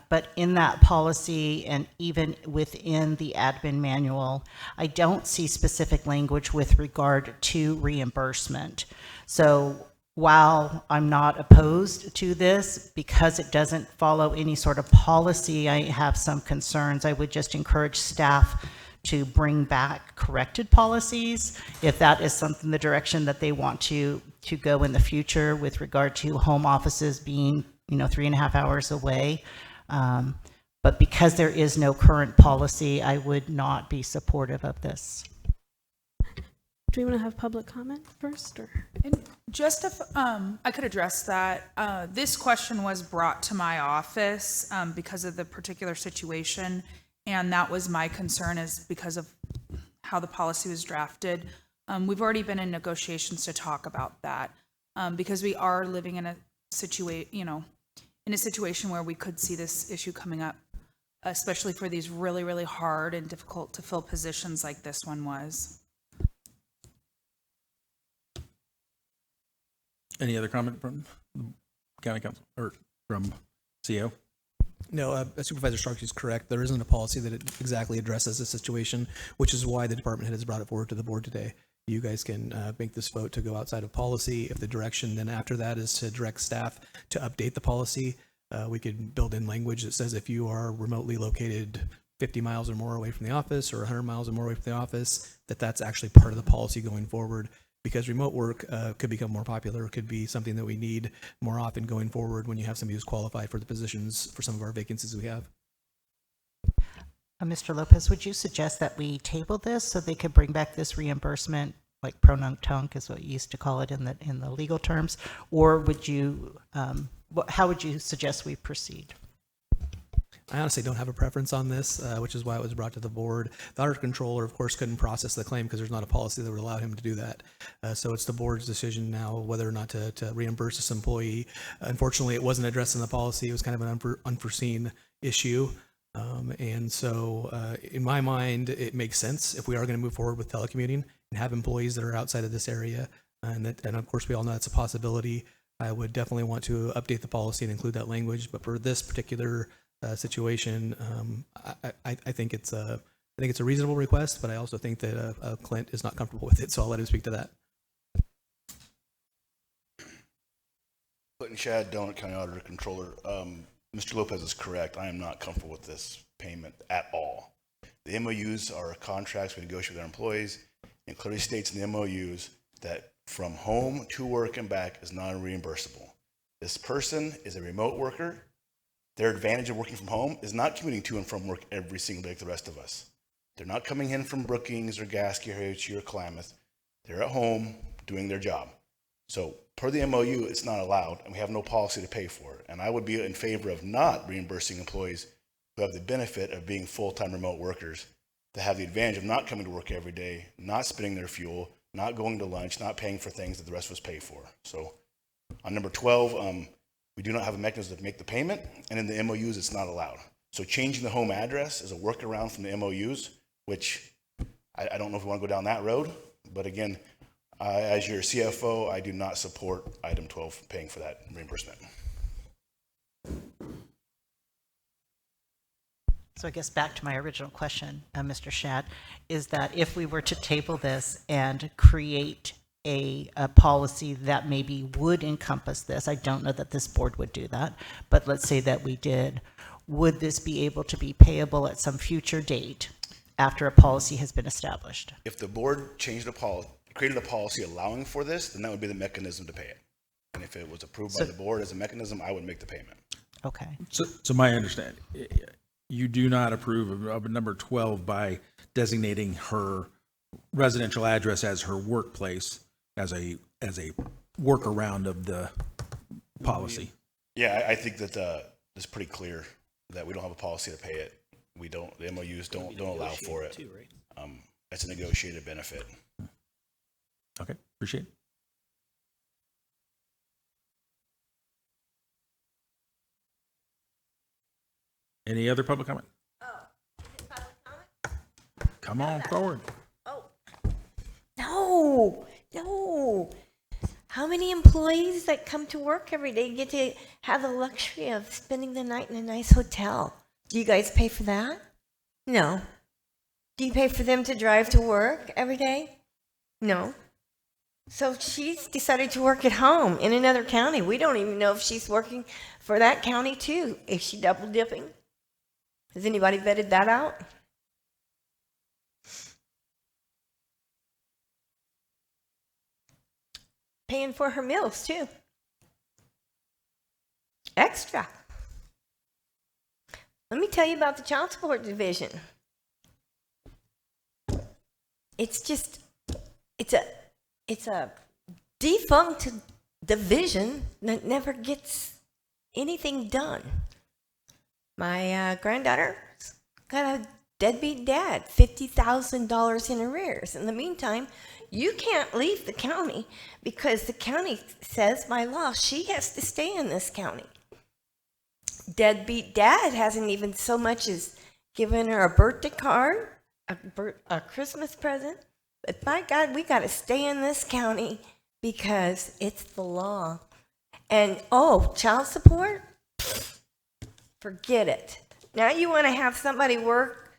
But in that policy and even within the admin manual, I don't see specific language with regard to reimbursement. So while I'm not opposed to this, because it doesn't follow any sort of policy, I have some concerns. I would just encourage staff to bring back corrected policies if that is something, the direction that they want to go in the future with regard to home offices being, 3.5 hours away. But because there is no current policy, I would not be supportive of this. Do we want to have public comment first, or? And just if I could address that, this question was brought to my office because of the particular situation, and that was my concern, is because of how the policy was drafted. We've already been in negotiations to talk about that because we are living in a situation where we could see this issue coming up, especially for these really, really hard and difficult to fill positions like this one was. Any other comment from the county council or from CO? No, Supervisor Starkey is correct. There isn't a policy that exactly addresses this situation, which is why the department head has brought it forward to the board today. You guys can make this vote to go outside of policy. If the direction then after that is to direct staff to update the policy, we could build in language that says if you are remotely located 50 miles or more away from the office or 100 miles or more away from the office, that's actually part of the policy going forward. Because remote work could become more popular, could be something that we need more often going forward when you have somebody who's qualified for the positions for some of our vacancies we have. Mr. Lopez, would you suggest that we table this so they could bring back this reimbursement, like pro-nunc-tunc is what you used to call it in the legal terms, or would you, how would you suggest we proceed? I honestly don't have a preference on this, which is why it was brought to the board. The auditor controller, of course, couldn't process the claim because there's not a policy that would allow him to do that. So it's the board's decision now whether or not to reimburse this employee. Unfortunately, it wasn't addressed in the policy. It was kind of an unforeseen issue. And so in my mind, it makes sense if we are going to move forward with telecommuting and have employees that are outside of this area. And of course, we all know that's a possibility. I would definitely want to update the policy and include that language. But for this particular situation, I think it's a reasonable request, but I also think that Clint is not comfortable with it, so I'll let him speak to that. Clinton Shad, Donut County Auditor Controller. Mr. Lopez is correct. I am not comfortable with this payment at all. The MOUs are contracts we negotiate with our employees, and clearly states in the MOUs that from home to work and back is non-reimbursable. This person is a remote worker. Their advantage of working from home is not commuting to and from work every single day like the rest of us. They're not coming in from Brookings or Gasky or Klamath. They're at home doing their job. So per the MOU, it's not allowed, and we have no policy to pay for it. And I would be in favor of not reimbursing employees who have the benefit of being full-time remote workers, that have the advantage of not coming to work every day, not spending their fuel, not going to lunch, not paying for things that the rest of us pay for. So on number 12, we do not have a mechanism to make the payment, and in the MOUs, it's not allowed. So changing the home address is a workaround from the MOUs, which I don't know if we want to go down that road, but again, as your CFO, I do not support item 12 paying for that reimbursement. So I guess back to my original question, Mr. Shad, is that if we were to table this and create a policy that maybe would encompass this, I don't know that this board would do that, but let's say that we did, would this be able to be payable at some future date after a policy has been established? If the board changed created a policy allowing for this, then that would be the mechanism to pay it. And if it was approved by the board as a mechanism, I would make the payment. Okay. So my understanding, you do not approve of number 12 by designating her residential address as her workplace as a workaround of the policy. Yeah, I think that it's pretty clear that we don't have a policy to pay it. We don't. The MOUs don't allow for it. Too, right? It's a negotiated benefit. Okay, appreciate it. Any other public comment? Come on forward. No. How many employees that come to work every day get to have the luxury of spending the night in a nice hotel? Do you guys pay for that? No. Do you pay for them to drive to work every day? No. So she's decided to work at home in another county. We don't even know if she's working for that county too. Is she double dipping? Has anybody vetted that out? Paying for her meals too. Extra. Let me tell you about the child support division. It's a defunct division that never gets anything done. My granddaughter got a deadbeat dad, $50,000 in arrears. In the meantime, you can't leave the county because the county says by law she has to stay in this county. Deadbeat dad hasn't even so much as given her a birthday card, a Christmas present. But by God, we got to stay in this county because it's the law. And child support? Forget it. Now you want to have somebody work,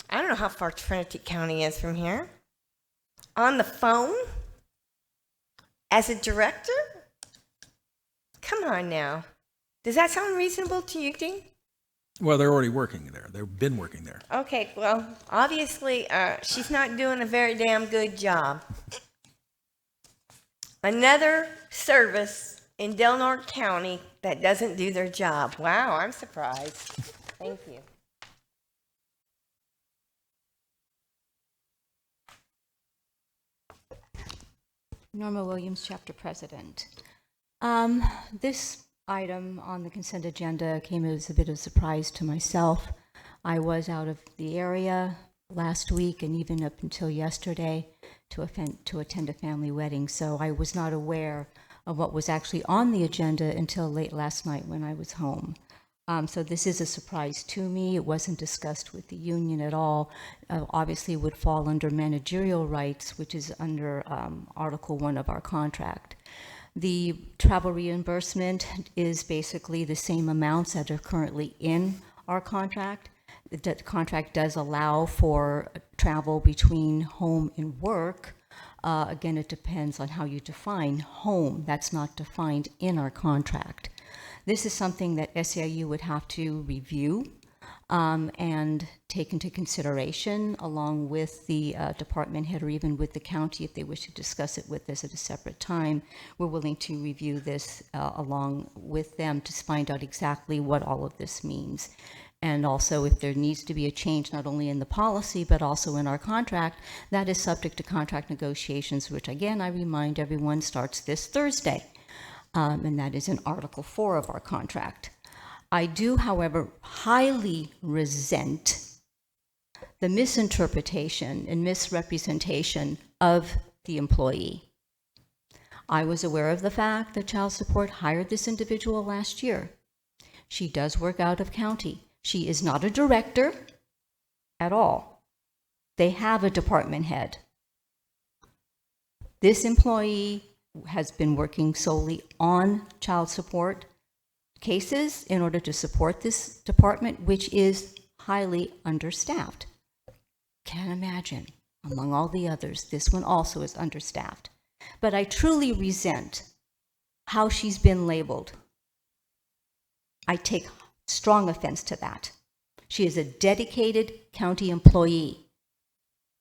I don't know how far Trinity County is from here, on the phone as a director? Come on now. Does that sound reasonable to you, Dean? Well, they're already working there. They've been working there. Okay, well, obviously, she's not doing a very damn good job. Another service in Del Norte County that doesn't do their job. Wow, I'm surprised. Thank you. Norma Williams, chapter president. This item on the consent agenda came as a bit of a surprise to myself. I was out of the area last week and even up until yesterday to attend a family wedding, so I was not aware of what was actually on the agenda until late last night when I was home. So this is a surprise to me. It wasn't discussed with the union at all. Obviously, it would fall under managerial rights, which is under Article 1 of our contract. The travel reimbursement is basically the same amounts that are currently in our contract. The contract does allow for travel between home and work. Again, it depends on how you define home. That's not defined in our contract. This is something that SEIU would have to review. and take into consideration, along with the department head or even with the county, if they wish to discuss it with us at a separate time, we're willing to review this along with them to find out exactly what all of this means. And also, if there needs to be a change not only in the policy but also in our contract, that is subject to contract negotiations, which again, I remind everyone, starts this Thursday. And that is in Article 4 of our contract. I do, however, highly resent the misinterpretation and misrepresentation of the employee. I was aware of the fact that child support hired this individual last year. She does work out of county. She is not a director at all. They have a department head. This employee has been working solely on child support cases in order to support this department, which is highly understaffed. Can't imagine, among all the others, this one also is understaffed. But I truly resent how she's been labeled. I take strong offense to that. She is a dedicated county employee.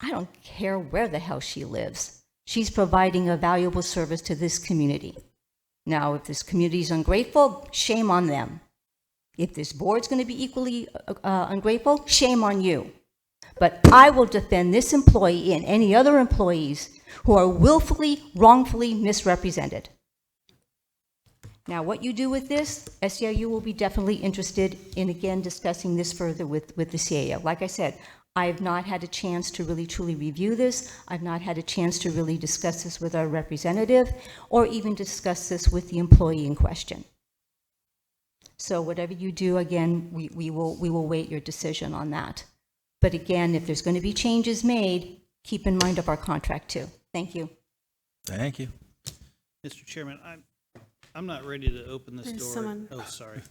I don't care where the hell she lives. She's providing a valuable service to this community. Now, if this community is ungrateful, shame on them. If this board's going to be equally ungrateful, shame on you. But I will defend this employee and any other employees who are willfully, wrongfully misrepresented. Now, what you do with this, SEIU will be definitely interested in, again, discussing this further with the CAO. Like I said, I have not had a chance to really truly review this. I've not had a chance to really discuss this with our representative or even discuss this with the employee in question. So whatever you do, again, we will wait your decision on that. But again, if there's going to be changes made, keep in mind of our contract too. Thank you. Thank you. Mr. Chairman, I'm not ready to open this There's door. someone. Oh, sorry.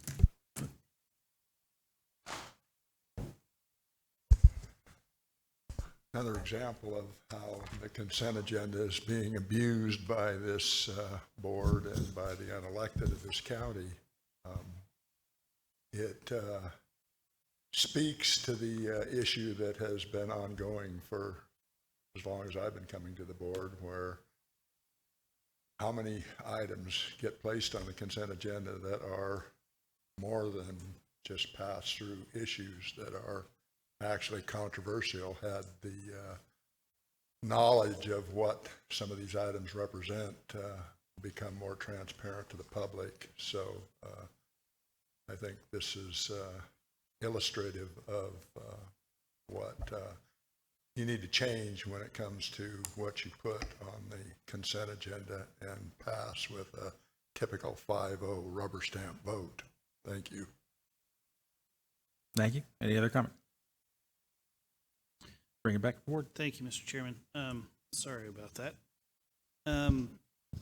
Another example of how the consent agenda is being abused by this board and by the unelected of this county. It speaks to the issue that has been ongoing for as long as I've been coming to the board, where how many items get placed on the consent agenda that are more than just pass-through issues that are actually controversial. Had the knowledge of what some of these items represent become more transparent to the public. So I think this is illustrative of what you need to change when it comes to what you put on the consent agenda and pass with a typical 5-0 rubber stamp vote. Thank you. Thank you. Any other comment? Bring it back to the board. Thank you, Mr. Chairman. Sorry about that.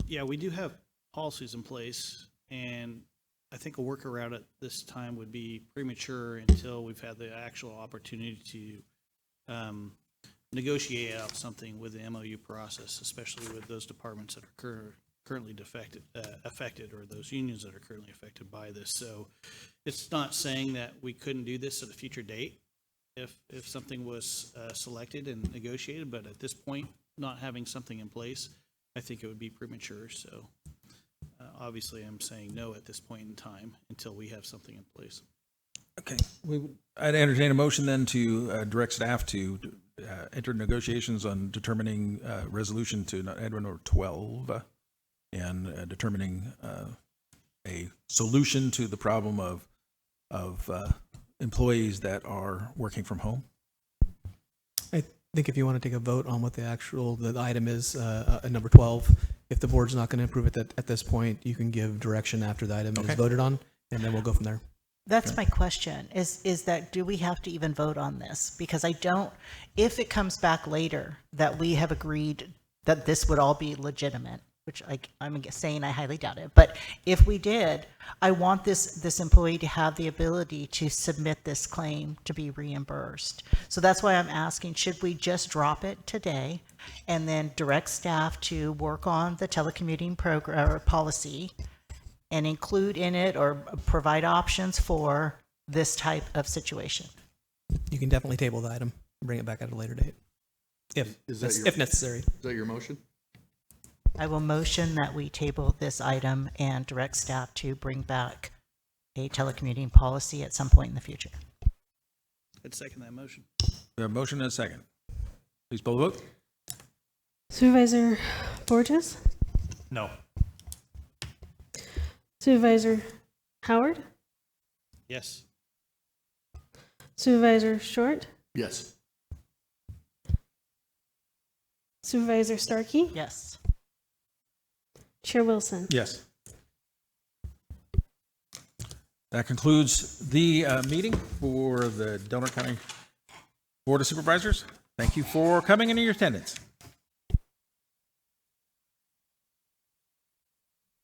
Yeah, we do have policies in place, and I think a workaround at this time would be premature until we've had the actual opportunity to negotiate out something with the MOU process, especially with those departments that are currently affected, or those unions that are currently affected by this. So it's not saying that we couldn't do this at a future date if something was selected and negotiated, but at this point, not having something in place, I think it would be premature. So obviously, I'm saying no at this point in time until we have something in place. Okay. I'd entertain a motion then to direct staff to enter negotiations on determining resolution to Edwin or 12 and determining a solution to the problem of employees that are working from home. I think if you want to take a vote on what the item is, number 12, if the board's not going to approve it at this point, you can give direction after the item is voted on, and then we'll go from there. That's my question, is that do we have to even vote on this? Because I don't, if it comes back later that we have agreed that this would all be legitimate, which I'm saying I highly doubt it, but if we did, I want this employee to have the ability to submit this claim to be reimbursed. So that's why I'm asking, should we just drop it today and then direct staff to work on the telecommuting program or policy and include in it or provide options for this type of situation? You can definitely table the item, and bring it back at a later date, if necessary. Is that your motion? I will motion that we table this item and direct staff to bring back a telecommuting policy at some point in the future. I'd second that motion. We have a motion and a second. Please poll the vote. Supervisor Borges? No. Supervisor Howard? Yes. Supervisor Short? Yes. Supervisor Starkey? Yes. Chair Wilson? Yes. That concludes the meeting for the Delaware County Board of Supervisors. Thank you for coming and your attendance.